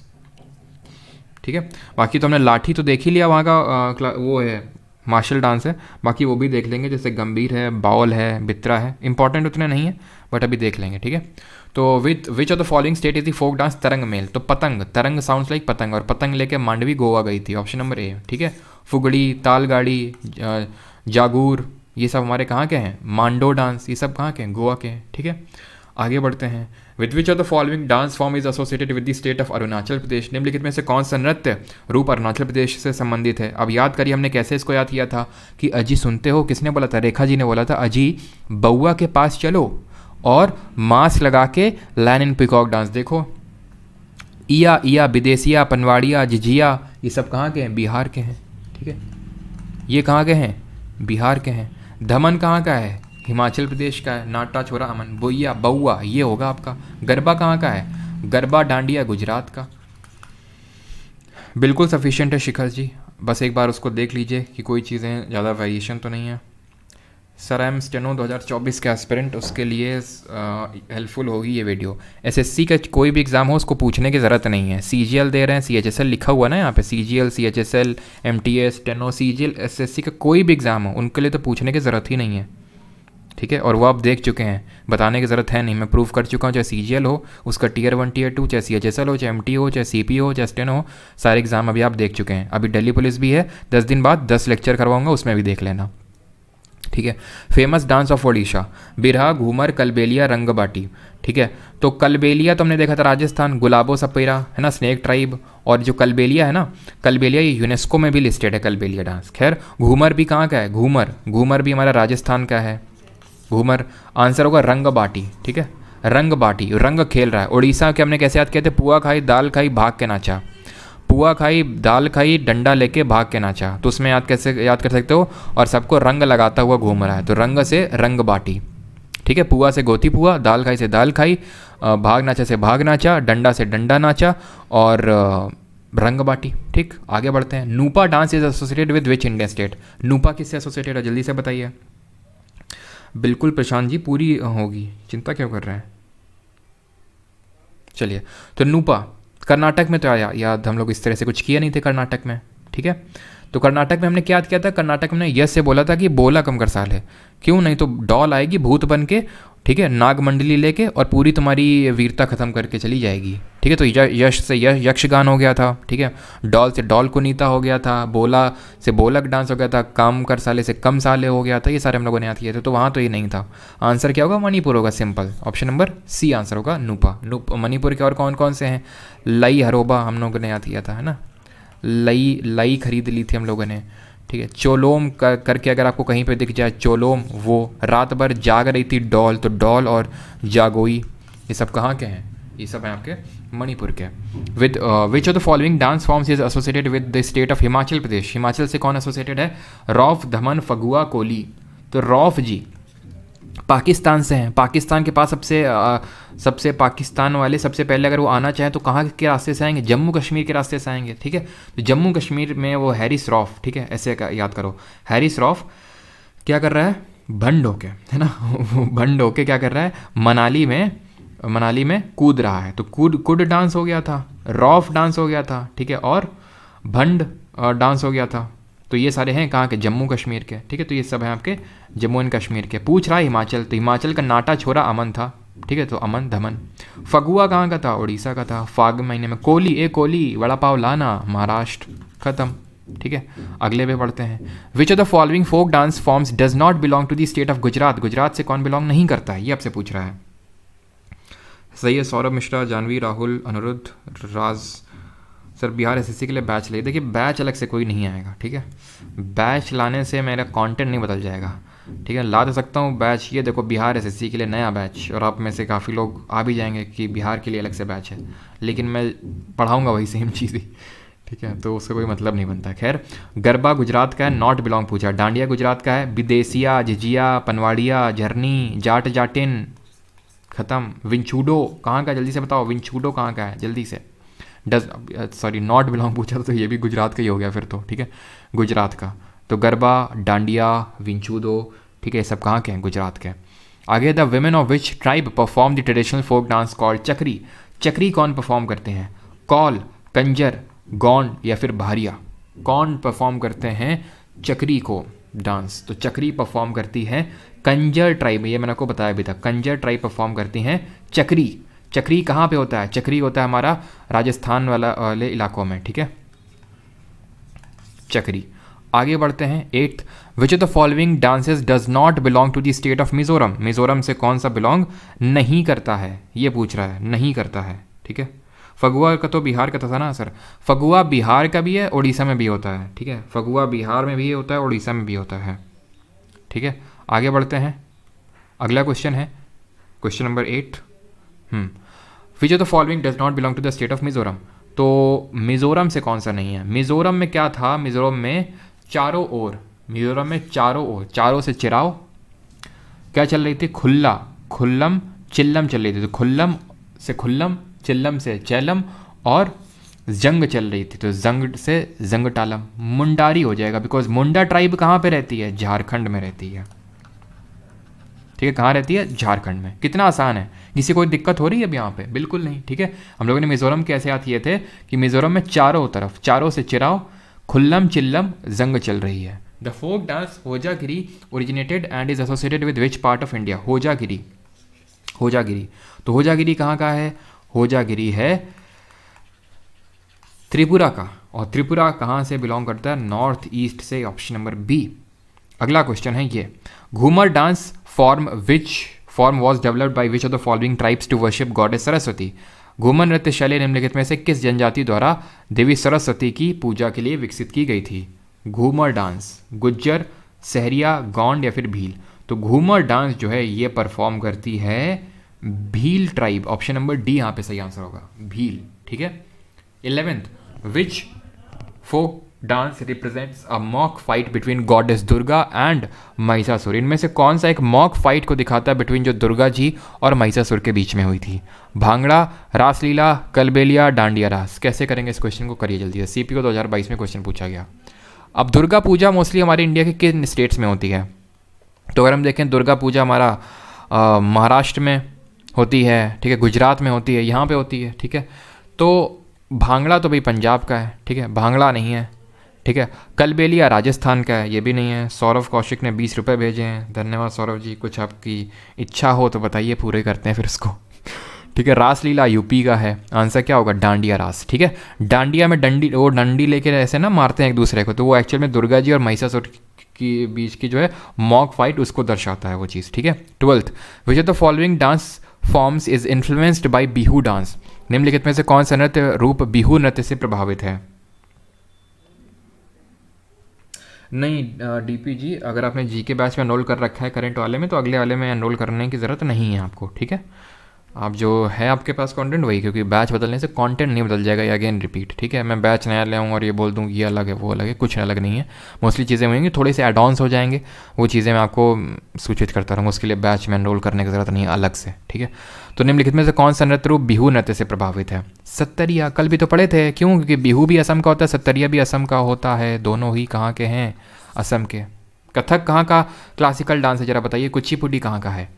ठीक है। बाकी तो हमने लाठी तो देख ही लिया, वहाँ का वो है मार्शल डांस है, बाकी वो भी देख लेंगे, जैसे गंभीर है, बाउल है, बित्रा है, इंपॉर्टेंट उतने नहीं है बट अभी देख लेंगे, ठीक है। तो which of the following state is the folk dance Tarang Mel. तो पतंग, तरंग साउंड्स लाइक पतंग, और पतंग लेके मांडवी गोवा गई थी, ऑप्शन नंबर ए, ठीक है। फुगड़ी, तालगाड़ी, जागूर, ये सब हमारे कहाँ के हैं, मांडो डांस, ये सब कहाँ के हैं, गोवा के हैं, ठीक है। आगे बढ़ते हैं। With which of the following dance form is associated with the state of Arunachal Pradesh. निम्नलिखित में से कौन सा नृत्य रूप अरुणाचल प्रदेश से संबंधित है। अब याद करिए हमने कैसे इसको याद किया था कि अजी सुनते हो, किसने बोला था, रेखा जी ने बोला था, अजी बउआ के पास चलो और मास्क लगा के लैन इन पिकॉक डांस। देखो इया इया, विदेशिया, पनवाड़िया, जिजिया, ये सब कहाँ के हैं, बिहार के हैं, ठीक है। ये कहाँ के हैं, बिहार के हैं। धमन कहाँ का है, हिमाचल प्रदेश का है। नाटा छोरा अमन, बोइया बउआ ये होगा आपका। गरबा कहाँ का है, गरबा डांडिया गुजरात का। बिल्कुल सफिशिएंट है शिखर जी, बस एक बार उसको देख लीजिए कि कोई चीज़ें ज़्यादा वेरिएशन तो नहीं है। सर आई एम स्टेनो 2024 के एस्पिरेंट, उसके लिए हेल्पफुल होगी ये वीडियो। एसएससी का कोई भी एग्ज़ाम हो उसको पूछने की ज़रूरत नहीं है। सीजीएल दे रहे हैं, सीएचएसएल लिखा हुआ ना यहाँ पे, CGL, CHSL, MTS, steno, CGL, SSC का कोई भी एग्ज़ाम हो उनके लिए तो पूछने की ज़रूरत ही नहीं है, ठीक है। और वो आप देख चुके हैं, बताने की ज़रूरत है नहीं, मैं प्रूव कर चुका हूँ। चाहे सीजीएल हो उसका टीयर 1 टीयर 2, चाहे सीएचएसएल हो, चाहे एमटी हो, चाहे सीपी हो, चाहे स्टेनो हो, सारे एग्जाम अभी आप देख चुके हैं। अभी दिल्ली पुलिस भी है, 10 दिन बाद 10 लेक्चर करवाऊंगा, उसमें भी देख लेना, ठीक है। फेमस डांस ऑफ ओडिशा, बिरहा, घूमर, कलबेलिया, रंगबाटी, ठीक है। तो कलबेलिया तो हमने देखा था राजस्थान, गुलाबो सपेरा है ना, स्नेक ट्राइब। और जो कलबेलिया है ना, कलबेलिया ये यूनेस्को में भी लिस्टेड है, कलबेलिया डांस। खैर घूमर भी कहाँ का है, घूमर भी हमारा राजस्थान का है, घूमर। आंसर होगा रंगबाटी, ठीक है। रंगबाटी, रंग खेल रहा है। उड़ीसा के हमने कैसे याद किए थे, पुआ खाई, दाल खाई, भाग के नाचा। पुआ खाई, दाल खाई, डंडा लेके भाग के नाचा, तो उसमें कैसे याद कर सकते हो, और सबको रंग लगाता हुआ घूम रहा है, तो रंग से रंगबाटी, ठीक है। पुआ से गोती पुआ, दाल खाई से दाल खाई, भाग नाचा से भाग नाचा, डंडा से डंडा नाचा, और रंगबाटी, ठीक। आगे बढ़ते हैं। Nupa dance is associated with which Indian state. Nupa किससे एसोसिएटेड है, जल्दी से बताइए। बिल्कुल प्रशांत जी, पूरी होगी, चिंता क्यों कर रहे हैं। चलिए, तो नूपा कर्नाटक में, तो याद हम लोग इस तरह से कुछ किया नहीं थे कर्नाटक में, ठीक है। तो कर्नाटक में हमने क्या याद किया था, कर्नाटक में यस से बोला था कि बोला कम कर साल है, क्यों नहीं तो डॉल आएगी भूत बन के, ठीक है, नाग मंडली लेके, और पूरी तुम्हारी वीरता खत्म करके चली जाएगी, ठीक है। तो यश से यक्षगान हो गया था, ठीक है। डॉल से डॉल कुनीता हो गया था, बोला से बोलक डांस हो गया था, काम कर साले से कम साले हो गया था, ये सारे हम लोगों ने याद किए थे। तो वहाँ तो ये नहीं था। आंसर क्या होगा, मणिपुर होगा, simple, option number C answer होगा, नूपा। मणिपुर के और कौन कौन से हैं, लई हरोबा हम लोगों ने याद किया था, है ना, लई खरीद ली थी हम लोगों ने, ठीक है। चोलोम करके अगर आपको कहीं पे दिख जाए चोलोम, वो रात भर जाग रही थी डॉल, तो डॉल और जागोई, ये सब कहाँ के हैं, ये सब हैं आपके मणिपुर के। With which of the following dance forms is associated with the state of Himachal Pradesh. Himachal से कौन एसोसिएटेड है, रौफ, धमन, फगुआ, कोली। तो रौफ जी पाकिस्तान से हैं, पाकिस्तान के पास सबसे पाकिस्तान वाले सबसे पहले अगर वो आना चाहें तो कहाँ के रास्ते से आएंगे, जम्मू कश्मीर के रास्ते से आएंगे, ठीक है। तो जम्मू कश्मीर में वो हैरिस रौफ, ठीक है, ऐसे याद करो। हैरिस रौफ क्या कर रहा है, भंड होके, है ना, वो भंड होके क्या कर रहा है, मनाली में कूद रहा है। तो कुड डांस हो गया था, रौफ डांस हो गया था, ठीक है, और भंड डांस हो गया था। तो ये सारे हैं कहाँ के, जम्मू कश्मीर के, ठीक है। तो ये सब हैं आपके जम्मू एंड कश्मीर के। पूछ रहा है हिमाचल, तो हिमाचल का नाटा छोरा अमन था, ठीक है, तो अमन धमन। फगुआ कहाँ का था, उड़ीसा का था, फाग महीने में। कोली वड़ा पाव लाना, महाराष्ट्र, खत्म, ठीक है। अगले पे पढ़ते हैं। Which of the following folk dance forms does not belong to the state of Gujarat. Gujarat से कौन बिलोंग नहीं करता है, ये आपसे पूछ रहा है। सही है, सौरभ मिश्रा, जानवी, राहुल, अनुरुद्ध, राज। सर बिहार एसएससी के लिए बैच ले, देखिए बैच अलग से कोई नहीं आएगा, ठीक है। बैच लाने से मेरा कंटेंट नहीं बदल जाएगा, ठीक है। ला दे सकता हूँ बैच, ये देखो बिहार एसएससी के लिए नया बैच, और आप में से काफ़ी लोग आ भी जाएंगे कि बिहार के लिए अलग से बैच है, लेकिन मैं पढ़ाऊँगा वही सेम चीज़ ही, ठीक है, तो उससे कोई मतलब नहीं बनता। खैर, गरबा गुजरात का है, नॉट बिलोंग पूछा। डांडिया गुजरात का है, विदेशिया, झिझिया, पनवाड़िया, झरनी, जाट जाटिन, ख़त्म। विंचूडो कहाँ का है, जल्दी से बताओ, विंचूडो कहाँ का है जल्दी से। सॉरी नॉट बिलोंग पूछा तो ये भी गुजरात का ही हो गया फिर तो, ठीक है, गुजरात का। तो गरबा, डांडिया, विंचूडो, ठीक है, ये सब कहाँ के हैं, गुजरात के। आगे, the women of which tribe perform the traditional folk dance called Chakri. Chakri कौन परफॉर्म करते हैं, कौल, कंजर, गौंड या फिर भारिया। कौन परफॉर्म करते हैं चक्री को डांस, तो चक्री परफॉर्म करती है कंजर ट्राइब, ये मैंने आपको बताया भी था, कंजर ट्राइब परफॉर्म करती हैं चक्री। चक्री कहाँ पे होता है, चक्री होता है हमारा राजस्थान वाले इलाकों में, ठीक है, चक्री। आगे बढ़ते हैं, 8th, which of the following dances does not belong to the state of Mizoram. Mizoram से कौन सा बिलोंग नहीं करता है, ये पूछ रहा है, नहीं करता है, ठीक है। फगुआ का तो बिहार का था ना सर, फगुआ बिहार का भी है, उड़ीसा में भी होता है, ठीक है, फगुआ बिहार में भी होता है, उड़ीसा में भी होता है, ठीक है। आगे बढ़ते हैं, अगला क्वेश्चन है question number 8, which of the following does not belong to the state of Mizoram. तो मिजोरम से कौन सा नहीं है, मिजोरम में क्या था, मिजोरम में चारों ओर, मिजोरम में चारों ओर, चारों से चिराव क्या चल रही थी, खुल्ला, खुल्लम, चिल्लम चल रही थी। तो खुल्लम से खुल्लम, चिल्लम से चैलम और जंग चल रही थी, तो जंग से जंगटालम। मुंडारी हो जाएगा, बिकॉज मुंडा ट्राइब कहाँ पे रहती है, झारखंड में रहती है, ठीक है, कहाँ रहती है, झारखंड में। कितना आसान है, किसी कोई दिक्कत हो रही है अब यहाँ पे, बिल्कुल नहीं, ठीक है। हम लोगों ने मिजोरम के ऐसे याद किए थे कि मिजोरम में चारों तरफ, चारों से चिराव, खुल्लम, चिल्लम, जंग चल रही है। The folk dance Hojagiri originated and is associated with which part of India. Hojagiri, Hojagiri, तो होजागिरी कहाँ का है, होजागिरी है त्रिपुरा का, और त्रिपुरा कहाँ से बिलोंग करता है, नॉर्थ ईस्ट से, ऑप्शन नंबर बी। अगला क्वेश्चन है ये, Ghoomar dance form was developed by which of the following tribes to worship goddess Saraswati. Ghoomar नृत्य शैली निम्नलिखित में से किस जनजाति द्वारा देवी सरस्वती की पूजा के लिए विकसित की गई थी। घूमर डांस, गुज्जर, सहरिया, गौंड या फिर भील। तो घूमर डांस जो है ये परफॉर्म करती है Bhil tribe, option number D यहाँ पे सही आंसर होगा, भील, ठीक है। 11th, which folk dance represents a mock fight between goddess Durga and Mahishasur. इनमें से कौन सा एक मॉक फाइट को दिखाता है बिटवीन जो दुर्गा जी और महिषासुर के बीच में हुई थी। भांगड़ा, रासलीला, कलबेलिया, डांडिया रास। कैसे करेंगे इस क्वेश्चन को, करिए जल्दी से, CPO 2022 में क्वेश्चन पूछा गया। अब दुर्गा पूजा मोस्टली हमारे इंडिया के किन स्टेट्स में होती है, तो अगर हम देखें दुर्गा पूजा हमारा महाराष्ट्र में होती है, ठीक है, गुजरात में होती है, यहाँ पे होती है, ठीक है। तो भांगड़ा तो भाई पंजाब का है, ठीक है, भांगड़ा नहीं है, ठीक है। कलबेलिया राजस्थान का है, ये भी नहीं है। सौरभ कौशिक ने 20 रुपये भेजे हैं, धन्यवाद सौरभ जी। कुछ आपकी इच्छा हो तो बताइए, पूरे करते हैं फिर इसको, ठीक है। रासलीला यूपी का है, आंसर क्या होगा, डांडिया रास, ठीक है। डांडिया में डंडी लेके ऐसे ना मारते हैं एक दूसरे को, तो वो एक्चुअल में दुर्गा जी और महिषासुर की बीच की जो है मॉक फाइट, उसको दर्शाता है वो चीज़, ठीक है। 12th, which of the following dance forms is influenced by Bihu dance. निम्नलिखित में से कौन सा नृत्य रूप बिहू नृत्य से प्रभावित है। नहीं DP जी, अगर आपने जी के बैच में एनरोल कर रखा है करंट वाले में, तो अगले वाले में एनरोल करने की ज़रूरत नहीं है आपको, ठीक है। आप जो है आपके पास कंटेंट वही, क्योंकि बैच बदलने से कंटेंट नहीं बदल जाएगा, या अगेन रिपीट, ठीक है। मैं बैच नया ले आऊँ और ये बोल दूँ ये अलग है वो अलग है, कुछ अलग नहीं है। मोस्टली चीज़ें होंगी, थोड़े से एड ऑन्स हो जाएंगे, वो चीज़ें मैं आपको सूचित करता रहूँगा, उसके लिए बैच में एनरोल करने की ज़रूरत नहीं है अलग से, ठीक है। तो निम्नलिखित में से कौन सा नृत्य रूप बिहू नृत्य से प्रभावित है। सत्तरिया, कल भी तो पढ़े थे, क्यों, क्योंकि बिहू भी असम का होता है, सत्तरिया भी असम का होता है, दोनों ही कहाँ के हैं, असम के। कथक कहाँ का क्लासिकल डांस है, जरा बताइए। कुचिपुडी कहाँ का है।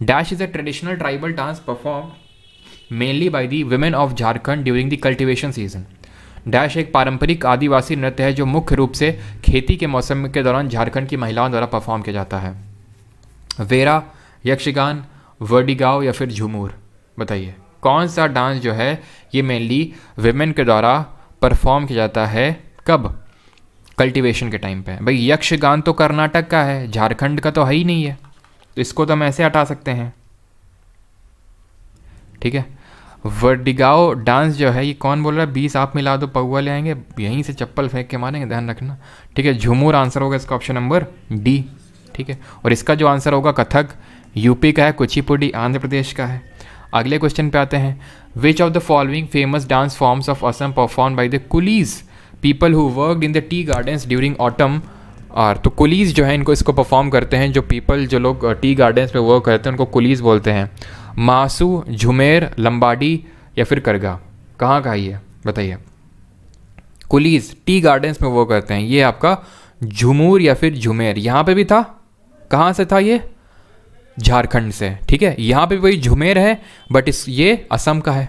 Dash is a traditional tribal dance perform mainly by the women of Jharkhand during the cultivation season. Dash एक पारंपरिक आदिवासी नृत्य है जो मुख्य रूप से खेती के मौसम के दौरान झारखंड की महिलाओं द्वारा परफॉर्म किया जाता है। वेरा, यक्षगान, वर्डिगांव या फिर झूमूर। बताइए कौन सा डांस जो है ये मेनली वुमेन के द्वारा परफॉर्म किया जाता है, कब, कल्टीवेशन के टाइम पे। भाई यक्षगान तो कर्नाटक का है, झारखंड का तो है ही नहीं है, तो इसको तो हम ऐसे हटा सकते हैं, ठीक है। वर्डिगाओ डांस जो है ये कौन बोल रहा है, 20 आप मिला दो पौवा ले आएंगे, यहीं से चप्पल फेंक के मारेंगे, ध्यान रखना, ठीक है। झूमूर आंसर होगा इसका, ऑप्शन नंबर डी, ठीक है। और इसका जो आंसर होगा कथक यूपी का है, कुचिपुड़ी आंध्र प्रदेश का है। अगले क्वेश्चन पे आते हैं। Which of the following famous dance forms of Assam perform by the coolies people who worked in the tea gardens during autumn are. तो कुलीज जो है इसको परफॉर्म करते हैं, जो पीपल जो लोग टी गार्डन्स पे वर्क करते हैं उनको कुलीज बोलते हैं। मासू, झुमेर, लंबाडी या फिर करगा, कहाँ का है ये बताइए। कुलीज टी गार्डन्स में वो करते हैं, ये आपका झुमूर या फिर झुमेर। यहाँ पे भी था, कहाँ से था ये, झारखंड से, ठीक है। यहाँ पे भी वही झुमेर है बट ये असम का है।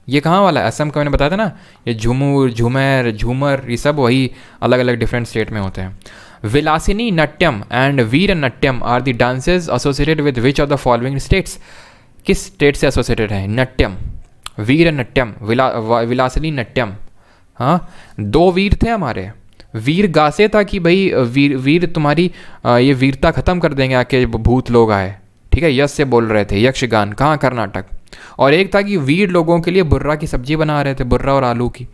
ये कहाँ वाला है, असम का, मैंने बताया था ना। ये झुमूर, झुमेर, झूमर, ये सब वही अलग अलग डिफरेंट स्टेट में होते हैं। Vilasini Natyam and Veer Natyam are the dances associated with which of the following states, किस स्टेट से एसोसिएटेड है नट्यम, वीर नट्यम, विलासिनी नट्यम। हाँ, दो वीर थे हमारे, वीर गासे था कि भाई वीर तुम्हारी ये वीरता ख़त्म कर देंगे आके भूत लोग आए, ठीक है, यश से बोल रहे थे, यक्षगान, कहाँ, कर्नाटक। और एक था कि वीर लोगों के लिए बुर्रा की सब्जी बना रहे थे, बुर्रा और आलू की,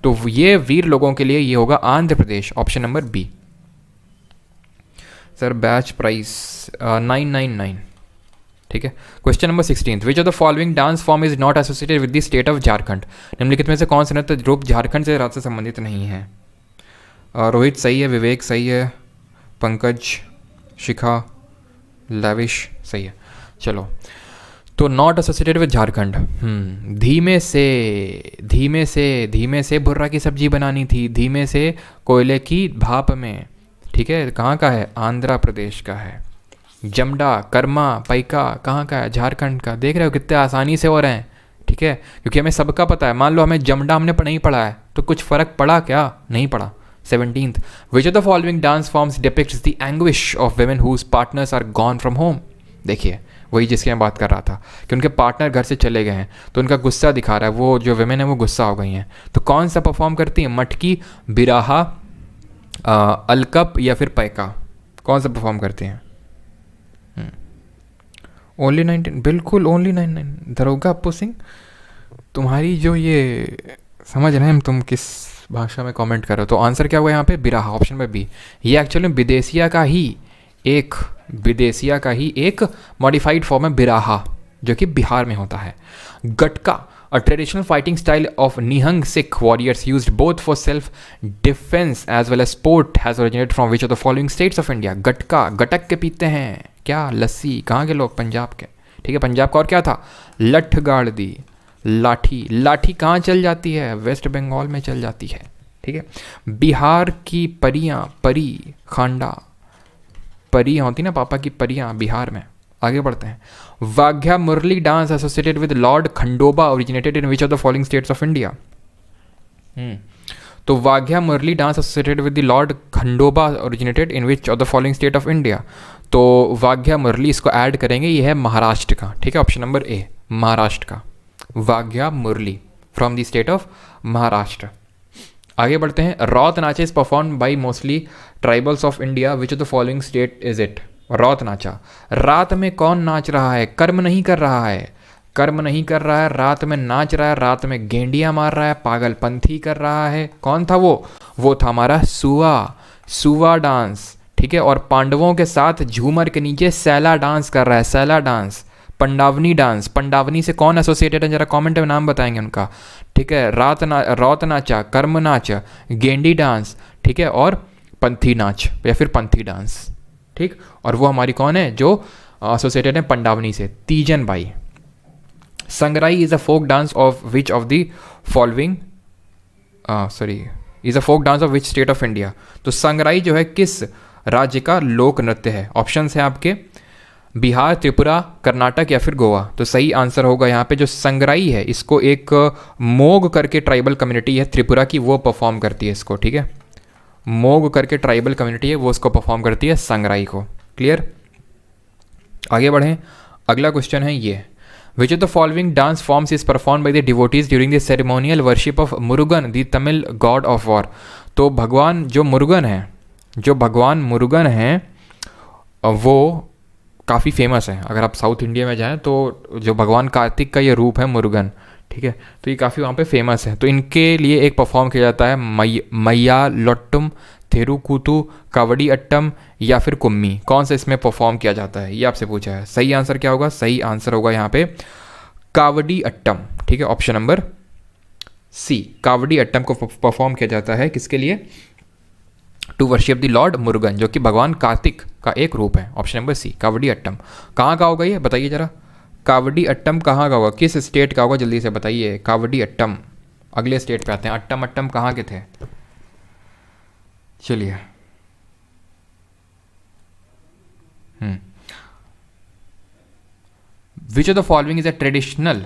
तो ये वीर लोगों के लिए ये होगा Andhra Pradesh, option number B. Sir batch price 999, ठीक है। Question number 16, which of the following dance form is not associated with the state of Jharkhand, निम्नलिखित में से कौन सा नृत्य रूप झारखंड से राज्य से संबंधित नहीं है। रोहित सही है, विवेक सही है, पंकज, शिखा, लविश सही है। चलो, तो नॉट एसोसिएटेड विद झारखंड। धीमे से बुर्रा की सब्जी बनानी थी, धीमे से कोयले की भाप में, ठीक है, कहाँ का है, आंध्र प्रदेश का है। जमडा, कर्मा, पैका कहाँ का है, झारखंड का। देख रहे हो कितने आसानी से हो रहे हैं, ठीक है, क्योंकि हमें सबका पता है। मान लो हमें जमडा हमने नहीं पढ़ा है तो कुछ फ़र्क पड़ा क्या, नहीं पड़ा। 17th, which of the following dance forms depicts the anguish of women whose partners are gone from home। देखिए वही जिसकी मैं बात कर रहा था कि उनके पार्टनर घर से चले गए हैं तो उनका गुस्सा दिखा रहा है, वो जो वेमेन है वो गुस्सा हो गई हैं। तो कौन सा परफॉर्म करती हैं, मटकी, बिराहा, अलकप या फिर पैका, कौन सा परफॉर्म करती हैं। ओनली 19, बिल्कुल ओनली 99। दरोगा अप्पू सिंह, तुम्हारी जो ये समझ रहे हैं हम तुम किस भाषा में कमेंट कर रहे हो। तो आंसर क्या हुआ यहाँ पे, बिराहा, ऑप्शन में बी। ये एक्चुअली विदेशिया का ही एक मॉडिफाइड फॉर्म है बिराहा, जो कि बिहार में होता है। Gatka, a traditional fighting style of Nihang Sikh warriors used both for self defence as well as sport, has originated from which of the following states of India. Gatka, गटक के पीते हैं क्या, लस्सी, कहाँ के लोग, पंजाब के, ठीक है, पंजाब का। और क्या था, लठगाड़दी, लाठी कहाँ चल जाती है, वेस्ट बंगाल में चल जाती है, ठीक है। बिहार की परियां, परी, खांडा, परियां होती ना, पापा की परियां, बिहार में। आगे बढ़ते हैं। Waghya Murali dance associated with lord Khandoba originated in which of the following states of India. तो Waghya Murali dance associated with the lord Khandoba originated in which of the following state of India. तो वाघ्या मुरली, इसको ऐड करेंगे, ये है महाराष्ट्र का, ठीक है, ऑप्शन नंबर ए, महाराष्ट्र का। Waghya Murali from the state of Maharashtra. आगे बढ़ते हैं। Raut Nacha is perform by mostly tribals of India, which of the following state is it. Raut Nacha, रात में कौन नाच रहा है, कर्म नहीं कर रहा है, रात में नाच रहा है, रात में गेंडियाँ मार रहा है, पागलपंथी कर रहा है। कौन था वो था हमारा सुआ डांस, ठीक है। और पांडवों के साथ झूमर के नीचे सैला डांस कर रहा है, सैला डांस। पंडावनी डांस, पंडावनी से कौन एसोसिएटेड है, जरा कमेंट में नाम बताएंगे उनका, ठीक है। रौत नाचा, कर्म नाच, गेंडी डांस, ठीक है, और पंथी नाच या फिर पंथी डांस, ठीक। और वो हमारी कौन है जो एसोसिएटेड है पंडावनी से, Teejan Bai. Sangrai is a folk dance of which of the following, is a folk dance of which state of India. तो संगराई जो है किस राज्य का लोक नृत्य है। ऑप्शंस हैं आपके, बिहार, त्रिपुरा, कर्नाटक या फिर गोवा। तो सही आंसर होगा यहाँ पे जो संगराई है, इसको एक मोग करके ट्राइबल कम्युनिटी है त्रिपुरा की, वो परफॉर्म करती है इसको, ठीक है। मोग करके ट्राइबल कम्युनिटी है, वो इसको परफॉर्म करती है संगराई को। क्लियर, आगे बढ़ें। अगला क्वेश्चन है ये, विच of the following dance forms is perform by the devotees during the ceremonial worship of Murugan the Tamil God of war. तो भगवान मुरुगन हैं वो काफ़ी फेमस है। अगर आप साउथ इंडिया में जाएं तो जो भगवान कार्तिक का ये रूप है मुरुगन, ठीक है, तो ये काफ़ी वहाँ पे फेमस है। तो इनके लिए एक परफॉर्म किया जाता है मैया लोट्टम, थेरुकूतु, कावड़ी अट्टम या फिर कुम्मी। कौन सा इसमें परफॉर्म किया जाता है, ये आपसे पूछा है। सही आंसर क्या होगा, सही आंसर होगा यहाँ पे कावड़ी अट्टम, ठीक है, option number C. Kavadi Attam को परफॉर्म किया जाता है किसके लिए, to worship the lord Murugan, जो कि भगवान कार्तिक का एक रूप है। Option number C, Kavadi Attam. कहाँ का होगा ये बताइए जरा, कावड़ी अट्टम कहाँ का होगा, किस स्टेट का होगा, जल्दी से बताइए। कावड़ी अट्टम, अगले स्टेट पे आते हैं। अट्टम अट्टम कहाँ के थे, चलिए। Which of the following is a traditional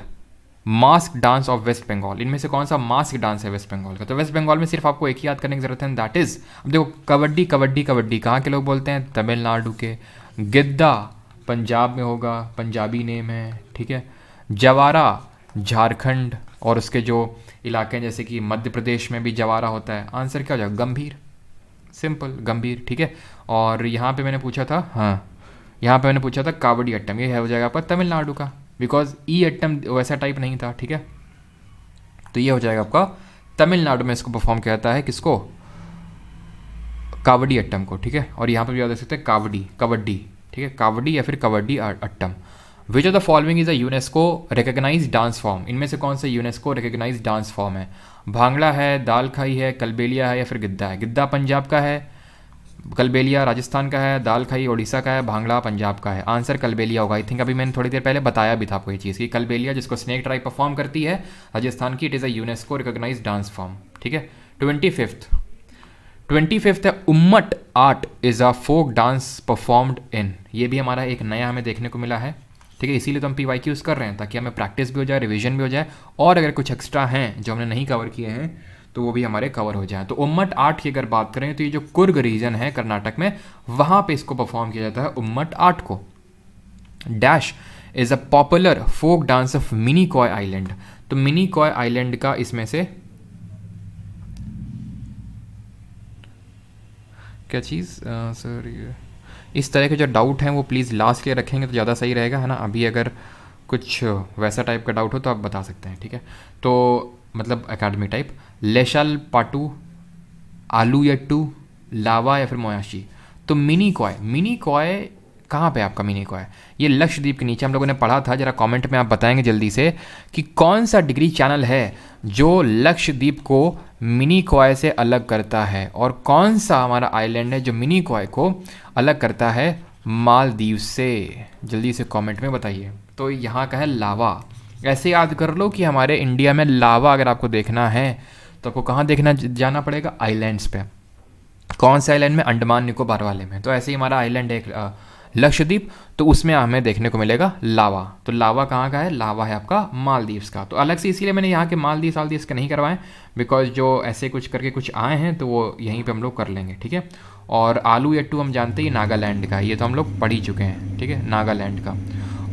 mask dance of West Bengal, इनमें से कौन सा मास्क डांस है वेस्ट बंगाल का। तो वेस्ट बंगाल में सिर्फ आपको एक ही याद करने की जरूरत है, दैट इज, अब देखो कबड्डी कबड्डी कबड्डी कहाँ के लोग बोलते हैं, तमिलनाडु के। गिद्दा पंजाब में होगा, पंजाबी नेम है, ठीक है। जवारा झारखंड और उसके जो इलाके हैं जैसे कि मध्य प्रदेश में भी जवारा होता है। आंसर क्या हो जाएगा, गंभीर, सिंपल, गंभीर, ठीक है। और यहाँ पे मैंने पूछा था, हाँ यहाँ पे मैंने पूछा था कावड़ी अट्टम, ये है हो जाएगा आपका तमिलनाडु का, बिकॉज ई अट्टम वैसा टाइप नहीं था, ठीक है। तो ये हो जाएगा आपका तमिलनाडु में इसको परफॉर्म किया जाता है, किसको, कावड़ी अट्टम को, ठीक है। और यहाँ पे भी याद रख सकते हैं कावड़ी कबड्डी, ठीक है, कावड़ी या फिर kabaddi Attam. Which of the following is a UNESCO recognised dance form, इनमें से कौन सा यूनेस्को रिकॉग्नाइज्ड डांस फॉर्म है। भांगड़ा है, दाल खाई है, कलबेलिया है या फिर गिद्दा है। गिद्दा पंजाब का है, कलबेलिया राजस्थान का है, दाल खाई उड़ीसा का है, भांगड़ा पंजाब का है। आंसर कलबेलिया होगा। आई थिंक अभी मैंने थोड़ी देर पहले बताया भी था आपको ये चीज़ कि कलबेलिया जिसको स्नेक ट्राइब परफॉर्म करती है राजस्थान की, it is a UNESCO recognised dance form, ठीक है। 25th है उम्मट art is a folk dance performed in, ये भी हमारा एक नया हमें देखने को मिला है, ठीक है। इसीलिए तो हम PYQs कर रहे हैं ताकि हमें प्रैक्टिस भी हो जाए, रिवीजन भी हो जाए, और अगर कुछ एक्स्ट्रा हैं जो हमने नहीं कवर किए हैं तो वो भी हमारे कवर हो जाए। तो उम्मट आर्ट की अगर बात करें तो ये जो कुर्ग रीजन है कर्नाटक में, वहाँ पे इसको परफॉर्म किया जाता है उम्मट आर्ट को। Dash is a popular folk dance of Minicoy island, तो मिनीकॉय आइलैंड का इसमें से क्या चीज़, सर ये इस तरह के जो डाउट हैं वो प्लीज़ लास्ट के लिए रखेंगे तो ज़्यादा सही रहेगा, है ना। अभी अगर कुछ वैसा टाइप का डाउट हो तो आप बता सकते हैं, ठीक है। तो मतलब एकेडमिक टाइप, लेशाल पाटू, आलू यट्टू, लावा या फिर मोयाशी। तो मिनी कॉय कहाँ पे आपका मिनी कॉय, ये लक्षद्वीप के नीचे हम लोगों ने पढ़ा था। जरा कमेंट में आप बताएंगे जल्दी से कि कौन सा डिग्री चैनल है जो लक्षद्वीप को मिनी कॉय से अलग करता है, और कौन सा हमारा आइलैंड है जो मिनी कॉय को अलग करता है मालदीव से, जल्दी से कमेंट में बताइए। तो यहाँ का है लावा। ऐसे याद कर लो कि हमारे इंडिया में लावा अगर आपको देखना है तो आपको कहाँ देखना जाना पड़ेगा, आइलैंड्स पे। कौन से आइलैंड में, अंडमान निकोबार वाले में। तो ऐसे ही हमारा आइलैंड है एक लक्षद्वीप, तो उसमें हमें देखने को मिलेगा लावा। तो लावा कहाँ का है, लावा है आपका मालदीव्स का। तो अलग से इसीलिए मैंने यहाँ के मालदीव्स के नहीं करवाएं, बिकॉज जो ऐसे कुछ करके कुछ आए हैं तो वो यहीं पे हम लोग कर लेंगे, ठीक है। और आलू यट्टू हम जानते हैं नागालैंड का, ये तो हम लोग पढ़ ही चुके हैं, ठीक है, नागालैंड का।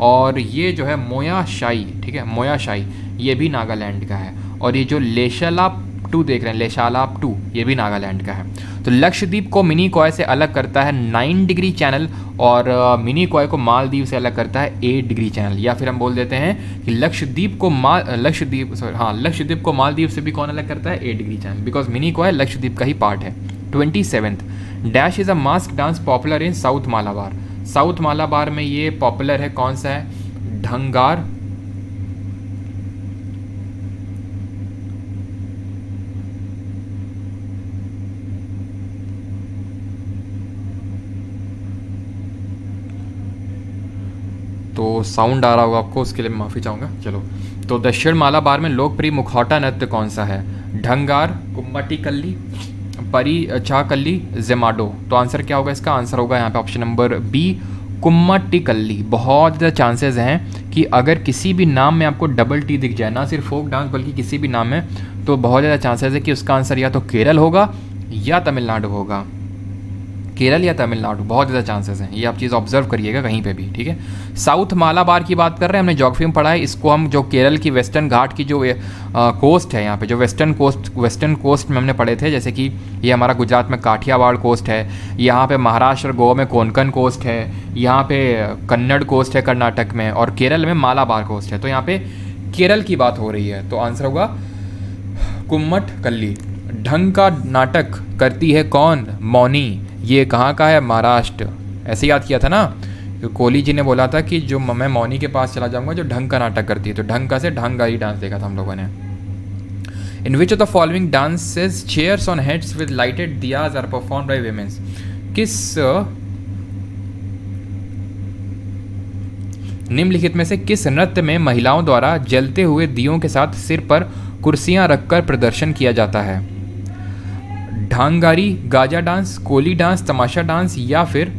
और ये जो है मोयाशाई, ठीक है, मोयाशाई ये भी नागालैंड का है। और ये जो लेशालाप टू देख रहे हैं, लेशालाप टू, ये भी नागालैंड का है। तो लक्षद्वीप को मिनी कॉय से अलग करता है 9 डिग्री चैनल, और मिनी कॉय को मालदीव से अलग करता है 8 डिग्री चैनल। या फिर हम बोल देते हैं कि लक्षद्वीप को लक्षद्वीप को मालदीव से भी कौन अलग करता है, 8 degree channel, because mini coy Lakshadweep का ही पार्ट है। 27th dash is a mask dance popular in south Malabar. South Malabar में ये पॉपुलर है, कौन सा है, ढंगार, तो साउंड आ रहा होगा आपको, उसके लिए मैं माफ़ी चाहूँगा। चलो, तो दक्षिण मालाबार में लोकप्रिय मुखौटा नृत्य कौन सा है, ढंगार, कुम्मटीकल्ली, परिचाकल्ली, जेमाडो। तो आंसर क्या होगा इसका, आंसर होगा यहाँ पे ऑप्शन नंबर बी, कुम्मटीकल्ली। बहुत ज़्यादा चांसेस हैं कि अगर किसी भी नाम में आपको डबल टी दिख जाए, ना सिर्फ फोक डांस बल्कि किसी भी नाम में, तो बहुत ज़्यादा चांसेस है कि उसका आंसर या तो केरल होगा या तमिलनाडु होगा। केरल या तमिलनाडु, बहुत ज़्यादा चांसेस हैं, ये आप चीज़ ऑब्जर्व करिएगा कहीं पे भी, ठीक है। साउथ मालाबार की बात कर रहे हैं, हमने ज्योग्राफी में पढ़ा है इसको। हम जो केरल की वेस्टर्न घाट की जो कोस्ट है, यहाँ पे जो वेस्टर्न कोस्ट में हमने पढ़े थे, जैसे कि ये हमारा गुजरात में काठियावाड़ कोस्ट है, यहाँ पे महाराष्ट्र और गोवा में कोंकण कोस्ट है, यहाँ पे कन्नड़ कोस्ट है कर्नाटक में, और केरल में मालाबार कोस्ट है। तो यहाँ पे केरल की बात हो रही है, तो आंसर होगा कुम्मटकल्ली। ढंग का नाटक करती है कौन, मौनी, ये कहाँ का है, महाराष्ट्र। ऐसे याद किया था ना, कोहली जी ने बोला था कि जो मैं मौनी के पास चला जाऊंगा जो ढंग का नाटक करती है, तो ढंग का से ढंगाई डांस देखा था हम लोगों ने। In which of the following dances chairs on heads with lighted diyas are perform by womens, निम्नलिखित में से किस नृत्य में महिलाओं द्वारा जलते हुए दियों के साथ सिर पर कुर्सियां रखकर प्रदर्शन किया जाता है? ढांगारी, गाजा डांस, कोली डांस, तमाशा डांस या फिर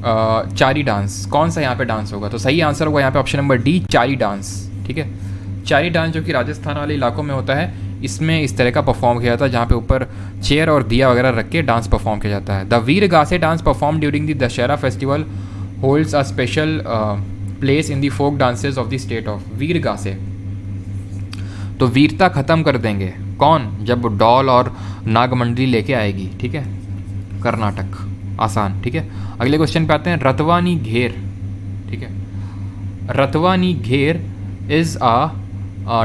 चारी डांस? कौन सा यहाँ पे डांस होगा? तो सही आंसर होगा यहाँ पे ऑप्शन नंबर डी, चारी डांस। ठीक है, चारी डांस जो कि राजस्थान वाले इलाकों में होता है, इसमें इस तरह का परफॉर्म किया जाता है जहाँ पे ऊपर चेयर और दिया वगैरह रख के डांस परफॉर्म किया जाता है। The Veer Gase dance perform during the Dussehra festival holds a special place in the folk dances of the state of. Veer Gase, तो वीरता खत्म कर देंगे कौन? जब डॉल और नागमंडली लेके आएगी। ठीक है, कर्नाटक। आसान। ठीक है, अगले क्वेश्चन पे आते हैं। रतवानी घेर। ठीक है, रतवानी घेर is a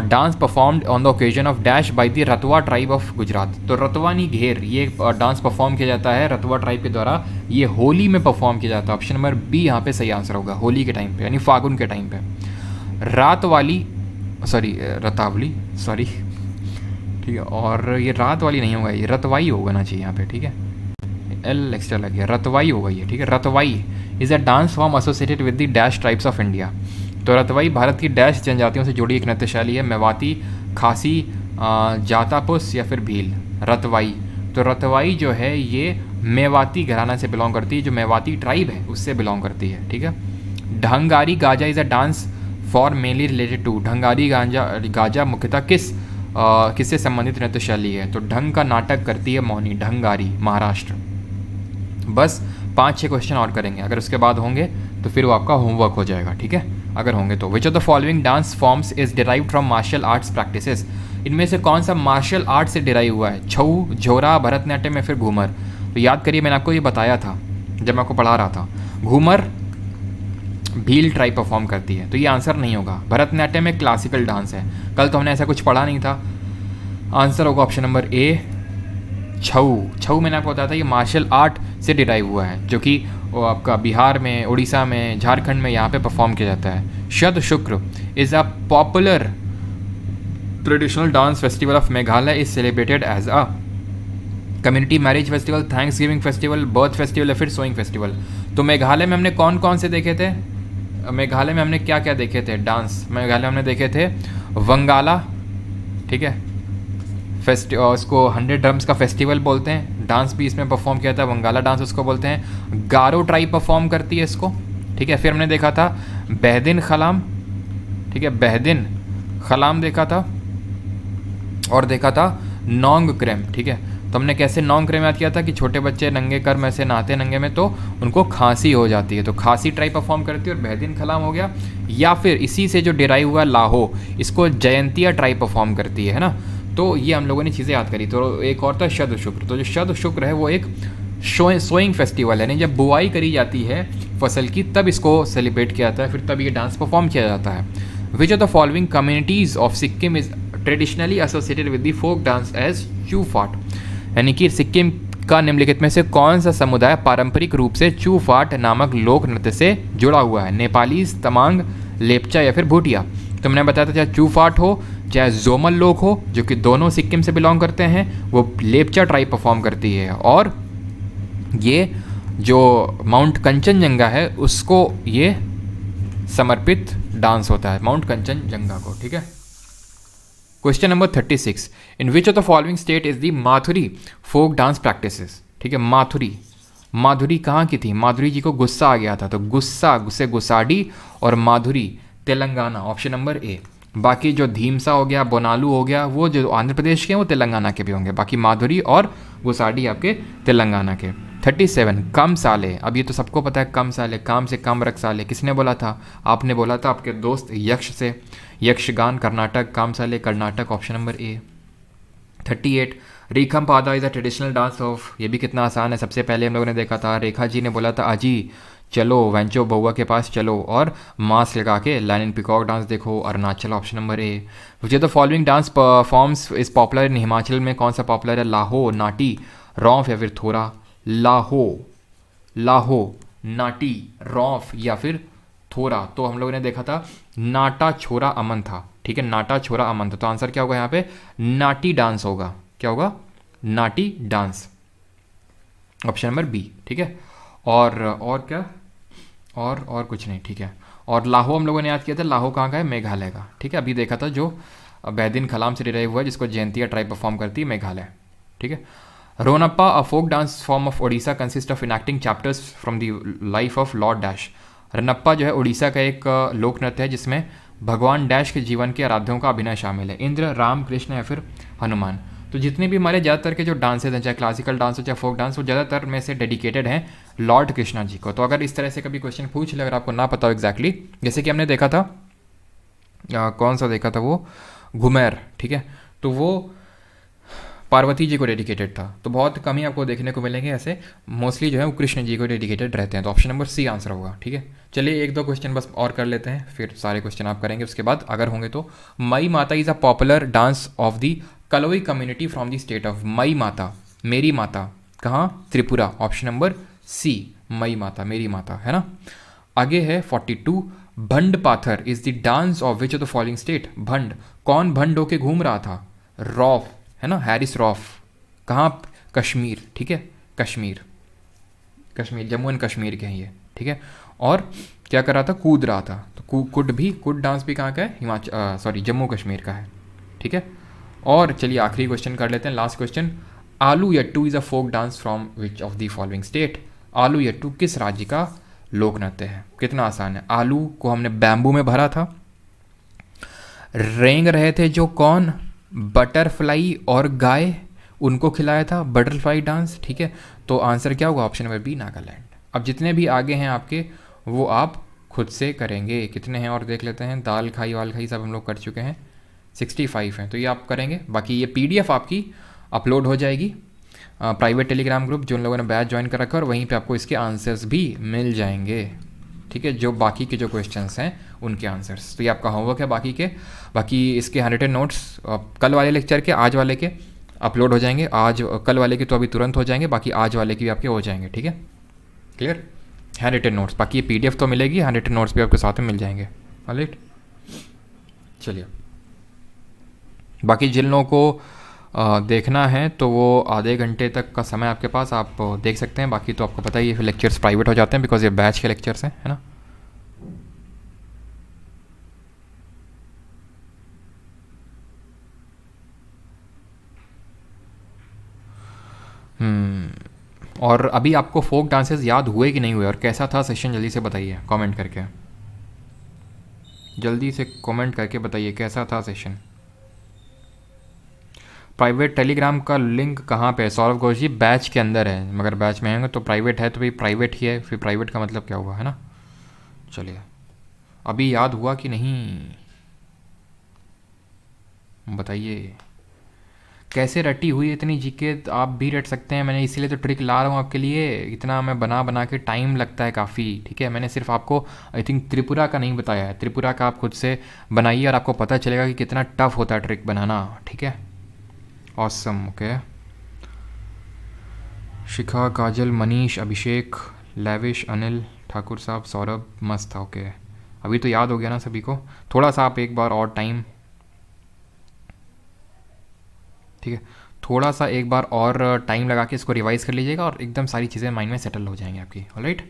dance performed on the occasion of dash by the Ratwa tribe of Gujarat. तो रतवानी घेर ये डांस परफॉर्म किया जाता है रतवा ट्राइब के द्वारा, ये होली में परफॉर्म किया जाता है। ऑप्शन नंबर बी यहाँ पे सही आंसर होगा, होली के टाइम पे, यानी फागुन के टाइम पे। रात वाली, सॉरी रतावली, सॉरी। ठीक है, और ये रात वाली नहीं होगा, ये रतवाई होगा ना चाहिए यहाँ पे। ठीक है, एल एक्स्ट्रा लग गया, रतवाई होगा ये। ठीक है, Ratwai is a dance form associated with the dash tribes of India. तो रतवाई भारत की डैश जनजातियों से जुड़ी एक नृत्य शैली है, मेवाती, खासी, जातापुस या फिर भील। रतवाई, तो रतवाई जो है ये मेवाती घराना से बिलोंग करती है, जो मेवाती ट्राइब है उससे बिलोंग करती है। ठीक है, Dhangari Gaja is a dance for mainly related to. Dhangari Gaja मुख्यतः किससे संबंधित नृत्य शैली है? तो ढंग का नाटक करती है मौनी, ढंगारी, महाराष्ट्र। बस 5-6 क्वेश्चन और करेंगे, अगर उसके बाद होंगे तो फिर वो आपका होमवर्क हो जाएगा। ठीक है, अगर होंगे तो। Which of the following dance forms is derived from martial arts practices? इनमें से कौन सा मार्शल आर्ट से डिराइव हुआ है? छऊ, झोरा, भरतनाट्यम या फिर घूमर? तो याद करिए, मैंने आपको ये बताया था जब मैं आपको पढ़ा रहा था। घूमर भील ट्राइब परफॉर्म करती है, तो ये आंसर नहीं होगा। भरतनाट्यम एक क्लासिकल डांस है, कल तो हमने ऐसा कुछ पढ़ा नहीं था। आंसर होगा ऑप्शन नंबर ए, छऊ। छऊ मैंने आपको बताया था ये मार्शल आर्ट से डिराइव हुआ है, जो कि आपका बिहार में, उड़ीसा में, झारखंड में यहाँ पे परफॉर्म किया जाता है। Shad Suk is a popular traditional dance festival of Meghalaya, is celebrated as a community marriage festival, thanks giving festival, birth festival या फिर सोइंग फेस्टिवल। तो मेघालय में हमने कौन कौन से देखे थे? मेघालय में हमने क्या क्या देखे थे डांस? मेघालय में हमने देखे थे वंगाला। ठीक है, उसको 100 ड्रम्स का फेस्टिवल बोलते हैं, डांस भी इसमें परफॉर्म किया था, वंगाला डांस उसको बोलते हैं। गारो ट्राइब परफॉर्म करती है इसको। ठीक है, फिर हमने देखा था बेहदिन खलाम। ठीक है, बेहदिन खलाम देखा था, और देखा था नोंग क्रेम। ठीक है, तो हमने कैसे नोंग क्रेम याद किया था कि छोटे बच्चे नंगे कर में से नहाते नंगे में तो उनको खांसी हो जाती है, तो खांसी ट्राइब परफॉर्म करती है और बेहदिन खलाम हो गया। या फिर इसी से जो डिराइव हुआ लाहो, इसको जयंतिया ट्राइब परफॉर्म करती है ना। तो ये हम लोगों ने चीज़ें याद करी। तो एक और था शद शुक्र। तो जो शद शुक्र है वो एक सोइंग फेस्टिवल है, यानी जब बुआई करी जाती है फसल की तब इसको सेलिब्रेट किया जाता है, फिर तब ये डांस परफॉर्म किया जाता है। Which of the following communities of Sikkim is traditionally associated with the folk dance as Chufat? यानी कि सिक्किम का निम्नलिखित में से कौन सा समुदाय पारंपरिक रूप से चूफाट नामक लोक नृत्य से जुड़ा हुआ है? नेपालीज, तमांग, लेपचा या फिर भूटिया? तो मैंने बताया था चाहे चूफाट हो चाहे जोमल लोग हो, जो कि दोनों सिक्किम से बिलोंग करते हैं, वो लेपचा ट्राइब परफॉर्म करती है। और ये जो माउंट कंचनजंगा है उसको ये समर्पित डांस होता है, माउंट कंचनजंगा को। ठीक है, question number 36। In which of the following state is the Mathuri folk dance practices? ठीक है, माधुरी कहाँ की थी? माधुरी जी को गुस्सा आ गया था, तो गुस्से गुस्साडी और माधुरी तेलंगाना, ऑप्शन नंबर ए। बाकी जो धीमसा हो गया, बोनालू हो गया, वो जो आंध्र प्रदेश के हैं वो तेलंगाना के भी होंगे। बाकी माधुरी और गुसाडी आपके तेलंगाना के। 37 कम साले। अब ये तो सबको पता है, कम साले, काम से कम रख साले। किसने बोला था? आपने बोला था, आपके दोस्त यक्ष से। यक्षगान कर्नाटक, काम साले कर्नाटक, ऑप्शन नंबर ए। 38 रीखम पादा is a traditional dance of. ये भी कितना आसान है, सबसे पहले हम लोगों ने देखा था, रेखा जी ने बोला था अजी चलो वेंचो बउआ के पास चलो, और मास्क लगा के लाइन इन पिकॉक डांस देखो, Arunachal, option number A. Which of the following dance forms is popular in Himachal? में कौन सा पॉपुलर है? लाहो, नाटी, रौफ या फिर थोरा? लाहो, नाटी, रौफ या फिर थोरा? तो हम लोगों ने देखा था नाटा छोरा अमन था। ठीक है, नाटा छोरा अमन था, तो आंसर क्या होगा यहाँ पे? नाटी डांस होगा। क्या होगा? नाटी डांस, ऑप्शन नंबर बी। ठीक है, और क्या? और कुछ नहीं। ठीक है, और लाहो हम लोगों ने याद किया था, लाहो कहाँ का है, मेघालय का, ठीक है। अभी देखा था जो बैदिन खलाम से डिराइव हुआ है, जिसको जयंतिया ट्राइब परफॉर्म करती है, मेघालय, ठीक है। Ranappa, a folk dance form of Odisha, consist of enacting chapters from the life of lord dash. Ranappa जो है उड़ीसा का एक लोक नृत्य है जिसमें भगवान डैश के जीवन के आराध्यों का अभिनय शामिल है, इंद्र, राम, कृष्ण या फिर हनुमान। तो जितने भी हमारे ज़्यादातर के जो डांसेज हैं, चाहे क्लासिकल डांस हो चाहे फोक डांस, वो ज़्यादातर में से डेडिकेटेड हैं लॉर्ड कृष्णा जी को। तो अगर इस तरह से कभी क्वेश्चन पूछ ले, अगर आपको ना पता हो एग्जैक्टली, जैसे कि हमने देखा था कौन सा देखा था वो, घुमेर, ठीक है, तो वो पार्वती जी को डेडिकेटेड था। तो बहुत कम ही आपको देखने को मिलेंगे ऐसे, मोस्टली जो है वो कृष्ण जी को डेडिकेटेड रहते हैं। तो ऑप्शन नंबर सी आंसर होगा, ठीक है। चलिए एक दो क्वेश्चन बस और कर लेते हैं, फिर सारे क्वेश्चन आप करेंगे उसके बाद अगर होंगे तो। Mai Mata is a popular dance of the Kalai community from the state of, Mai Mata, मेरी माता, कहाँ, Tripura, option number C, Mai Mata, मेरी माता, है ना। आगे है 42, Bhand Pather is the dance of which of the following state. Bhand, कौन भंड होके घूम रहा था, रॉफ, है ना, हैरिस रॉफ, कहाँ, कश्मीर, ठीक है, कश्मीर, कश्मीर, जम्मू एंड कश्मीर के हैं ये, ठीक है। और क्या कर रहा था, कूद रहा था, तो कुड भी, कुड डांस भी कहाँ का है, हिमाचल, सॉरी जम्मू कश्मीर का है, ठीक है। और चलिए आखिरी क्वेश्चन कर लेते हैं, last question. Aalu Yattu is a folk dance from which of the following state. Aalu Yattu किस राज्य का लोक नृत्य है। कितना आसान है, आलू को हमने बैम्बू में भरा था, रेंग रहे थे जो कौन, बटरफ्लाई और गाय, उनको खिलाया था, बटरफ्लाई डांस, ठीक है। तो आंसर क्या होगा, ऑप्शन नंबर बी, नागालैंड। अब जितने भी आगे हैं आपके वो आप खुद से करेंगे, कितने हैं और देख लेते हैं। दाल खाई वाल खाई सब हम लोग कर चुके हैं, 65 हैं, तो ये आप करेंगे। बाकी ये PDF आपकी अपलोड हो जाएगी प्राइवेट टेलीग्राम ग्रुप, जो उन लोगों ने बैच ज्वाइन कर रखा है, और वहीं पे आपको इसके आंसर्स भी मिल जाएंगे, ठीक है, जो बाकी के जो क्वेश्चंस हैं उनके आंसर्स। तो ये आपका होमवर्क है बाकी के। बाकी इसके हैंडरिटन नोट्स कल वाले लेक्चर के, आज वाले के अपलोड हो जाएंगे। आज कल वाले के तो अभी तुरंत हो जाएंगे, बाकी आज वाले के भी आपके हो जाएंगे, ठीक है, क्लियर। हैंडरिटन नोट्स, बाकी ये PDF तो मिलेगी, हैंडरिटन नोट्स भी आपके साथ में मिल जाएंगे, ऑलराइट। चलिए, बाकी जिन लोगों को देखना है तो वो आधे घंटे तक का समय आपके पास, आप देख सकते हैं। बाकी तो आपको पता ही है फिर लेक्चर्स प्राइवेट हो जाते हैं, बिकॉज ये बैच के लेक्चर्स हैं, है ना। और अभी आपको फोक डांसेस याद हुए कि नहीं हुए, और कैसा था सेशन, जल्दी से बताइए कमेंट करके, जल्दी से कमेंट करके बताइए कैसा था सेशन। प्राइवेट टेलीग्राम का लिंक कहाँ पे है, सौरभ घोष जी, बैच के अंदर है, मगर बैच में आएंगे तो प्राइवेट है, तो भाई प्राइवेट ही है, फिर प्राइवेट का मतलब क्या हुआ, है ना। चलिए, अभी याद हुआ कि नहीं बताइए, कैसे रटी हुई इतनी जीके, तो आप भी रट सकते हैं। मैंने इसीलिए तो ट्रिक ला रहा हूँ आपके लिए, इतना मैं बना बना के टाइम लगता है काफ़ी, ठीक है। मैंने सिर्फ आपको आई थिंक त्रिपुरा का नहीं बताया है, त्रिपुरा का आप खुद से बनाइए और आपको पता चलेगा कि कितना टफ होता है ट्रिक बनाना, ठीक है। Awesome, okay. शिखा, काजल, मनीष, अभिषेक, लेविश, अनिल, ठाकुर साहब, सौरभ, मस्त, ओके। अभी तो याद हो गया ना सभी को, थोड़ा सा आप एक बार और टाइम, ठीक है, थोड़ा सा एक बार और टाइम लगा के इसको रिवाइज कर लीजिएगा और एकदम सारी चीज़ें माइंड में सेटल हो जाएंगी आपकी, ऑलराइट।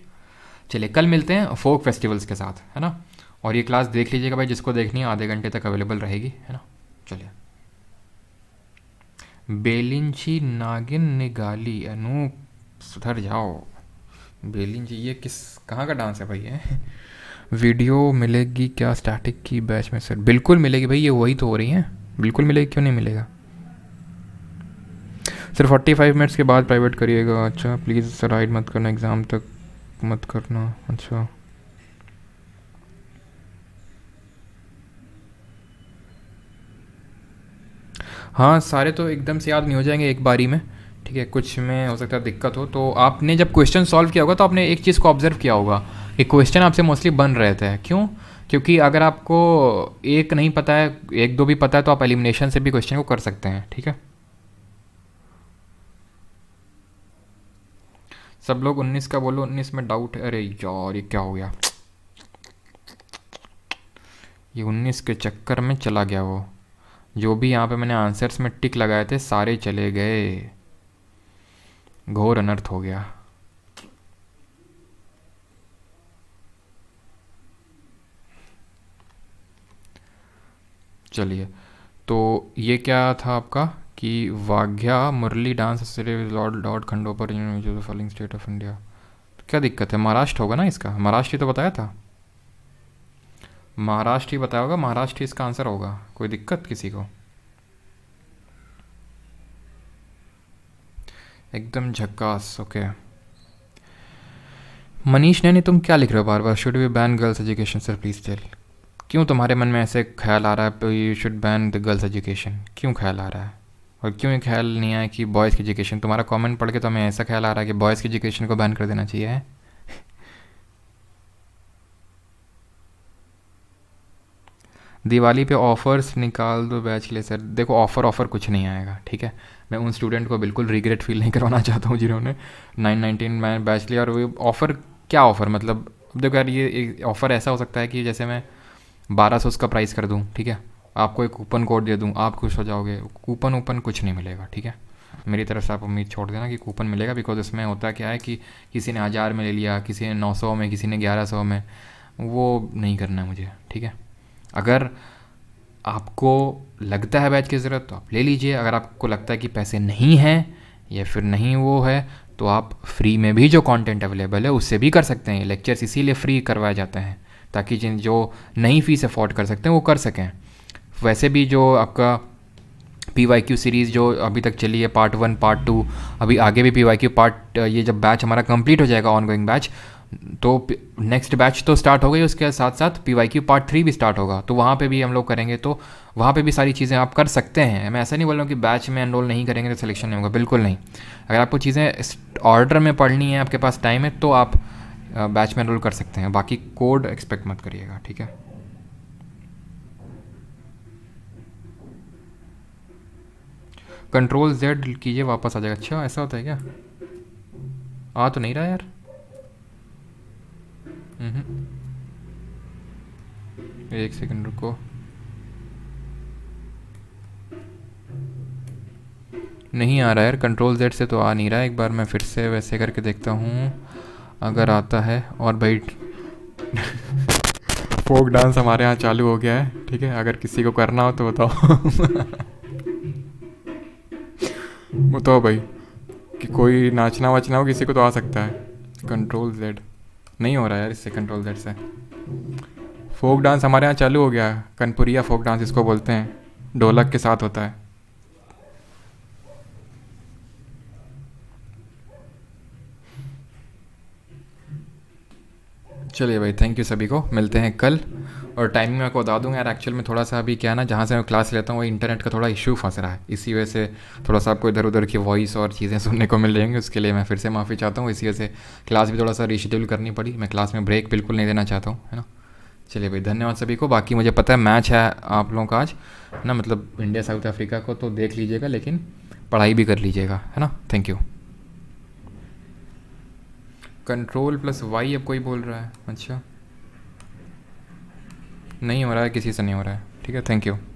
चलिए कल मिलते हैं फोक फेस्टिवल्स के साथ, है ना। और ये क्लास देख लीजिएगा भाई, जिसको देखनी है आधे घंटे तक अवेलेबल रहेगी, है ना। चलिए, बेलिंची नागिन निगाली, अनूप सुधर जाओ। बेलिंची ये किस, कहाँ का डांस है भाई ये। वीडियो मिलेगी क्या स्टैटिक की बैच में सर, बिल्कुल मिलेगी भाई, ये वही तो हो रही है, बिल्कुल मिलेगी, क्यों नहीं मिलेगा। सर 45 मिनट्स के बाद प्राइवेट करिएगा, अच्छा प्लीज़ सर, राइड मत करना, एग्ज़ाम तक मत करना, अच्छा। हाँ, सारे तो एकदम से याद नहीं हो जाएंगे एक बारी में, ठीक है, कुछ में हो सकता है दिक्कत हो। तो आपने जब क्वेश्चन सॉल्व किया होगा तो आपने एक चीज़ को ऑब्जर्व किया होगा कि क्वेश्चन आपसे मोस्टली बन रहे थे, क्यों, क्योंकि अगर आपको एक नहीं पता है, एक दो भी पता है, तो आप एलिमिनेशन से भी क्वेश्चन को कर सकते हैं, ठीक है। सब लोग 19 का बोलो, 19 में डाउट है, अरे यार ये क्या हो गया, ये 19 के चक्कर में चला गया वो, जो भी यहाँ पे मैंने आंसर्स में टिक लगाए थे सारे चले गए, घोर अनर्थ हो गया। चलिए, तो ये क्या था आपका कि वाघ्या मुरली डांस लॉर्ड लॉर्ड खंडोपर जो फॉलोइंग स्टेट ऑफ इंडिया। तो क्या दिक्कत है, महाराष्ट्र होगा ना इसका, महाराष्ट्र ही तो बताया था, महाराष्ट्र ही बताया होगा, महाराष्ट्र ही इसका आंसर होगा। कोई दिक्कत किसी को? एकदम झक्कास। ओके, मनीष ने नहीं, तुम क्या लिख रहे हो बार बार? Should we ban girls education sir, please tell. क्यों तुम्हारे मन में ऐसे ख्याल आ रहा है you should ban the girls education? क्यों ख्याल आ रहा है? और क्यों ये ख्याल नहीं आया कि बॉयज़ की एजुकेशन? तुम्हारा कमेंट पढ़ के तो हमें ऐसा ख्याल आ रहा है कि बॉयज़ की एजुकेशन को बैन कर देना चाहिए है। दिवाली पे ऑफ़र्स निकाल दो बैच के लिए सर। देखो, ऑफ़र कुछ नहीं आएगा, ठीक है। मैं उन स्टूडेंट को बिल्कुल रिग्रेट फील नहीं करवाना चाहता हूँ जिन्होंने 919 में बैच लिया। और वो ऑफ़र, क्या ऑफ़र मतलब? अब देखो यार, ये ऑफ़र ऐसा हो सकता है कि जैसे मैं 1200 उसका प्राइस कर दूँ, ठीक है, आपको एक कूपन कोड दे दूँ, आप खुश हो जाओगे। कूपन कुछ नहीं मिलेगा, ठीक है। मेरी तरफ से आप उम्मीद छोड़ देना कि कूपन मिलेगा, बिकॉज उसमें होता क्या है कि किसी ने 1000 में ले लिया, किसी ने 900 में, किसी ने 1100 में। वो नहीं करना है मुझे, ठीक है। अगर आपको लगता है बैच की ज़रूरत तो आप ले लीजिए, अगर आपको लगता है कि पैसे नहीं हैं या फिर नहीं वो है, तो आप फ्री में भी जो कंटेंट अवेलेबल है उससे भी कर सकते हैं। लेक्चर्स इसीलिए फ्री करवाए जाते हैं ताकि जिन जो नई फीस अफोर्ड कर सकते हैं वो कर सकें। वैसे भी जो आपका PYQ सीरीज़ जो अभी तक चली है, पार्ट 1 पार्ट 2, अभी आगे भी PYQ पार्ट, ये जब बैच हमारा कंप्लीट हो जाएगा ऑन गोइंग बैच, तो नेक्स्ट बैच तो स्टार्ट हो गई, उसके साथ साथ PYQ पार्ट 3 भी स्टार्ट होगा, तो वहाँ पे भी हम लोग करेंगे। तो वहाँ पे भी सारी चीज़ें आप कर सकते हैं। मैं ऐसा नहीं बोल रहा हूँ कि बैच में एनरोल नहीं करेंगे तो सिलेक्शन नहीं होगा, बिल्कुल नहीं। अगर आपको चीज़ें ऑर्डर में पढ़नी है, आपके पास टाइम है, तो आप बैच में एनरोल कर सकते हैं। बाकी कोड एक्सपेक्ट मत करिएगा, ठीक है। Ctrl Z कीजिए, वापस आ जाएगा। अच्छा, ऐसा होता है क्या? आ तो नहीं रहा यार। एक सेकंड रुको, नहीं आ रहा है यार। Ctrl Z से तो आ नहीं रहा है। एक बार मैं फिर से वैसे करके देखता हूँ अगर आता है। और भाई फोक डांस हमारे यहाँ चालू हो गया है, ठीक है। अगर किसी को करना हो तो बताओ। बताओ भाई कि कोई नाचना वाचना हो किसी को तो आ सकता है। Ctrl Z नहीं हो रहा है यार इससे, Ctrl Z से। फोक डांस हमारे यहाँ चालू हो गया है, कनपुरिया फोक डांस इसको बोलते हैं, ढोलक के साथ होता है। चलिए भाई, थैंक यू सभी को, मिलते हैं कल। और टाइमिंग मैं आपको बता दूंगा यार। एक्चुअल में थोड़ा सा अभी क्या है ना, जहाँ से मैं क्लास लेता हूँ वो इंटरनेट का थोड़ा इशू फंस रहा है, इसी वजह से थोड़ा सा आपको इधर उधर की वॉइस और चीज़ें सुनने को मिल जाएंगी। उसके लिए मैं फिर से माफ़ी चाहता हूँ। इसी वजह से क्लास भी थोड़ा सा रीशेड्यूल करनी पड़ी। मैं क्लास में ब्रेक बिल्कुल नहीं देना चाहता हूँ, है ना। चलिए भाई, धन्यवाद सभी को। बाकी मुझे पता है मैच है आप लोगों का आज, है ना, मतलब इंडिया साउथ अफ्रीका को, तो देख लीजिएगा, लेकिन पढ़ाई भी कर लीजिएगा, है ना। Thank you. Ctrl+Y अब कोई बोल रहा है? अच्छा, नहीं हो रहा है, किसी से नहीं हो रहा है, ठीक है। Thank you.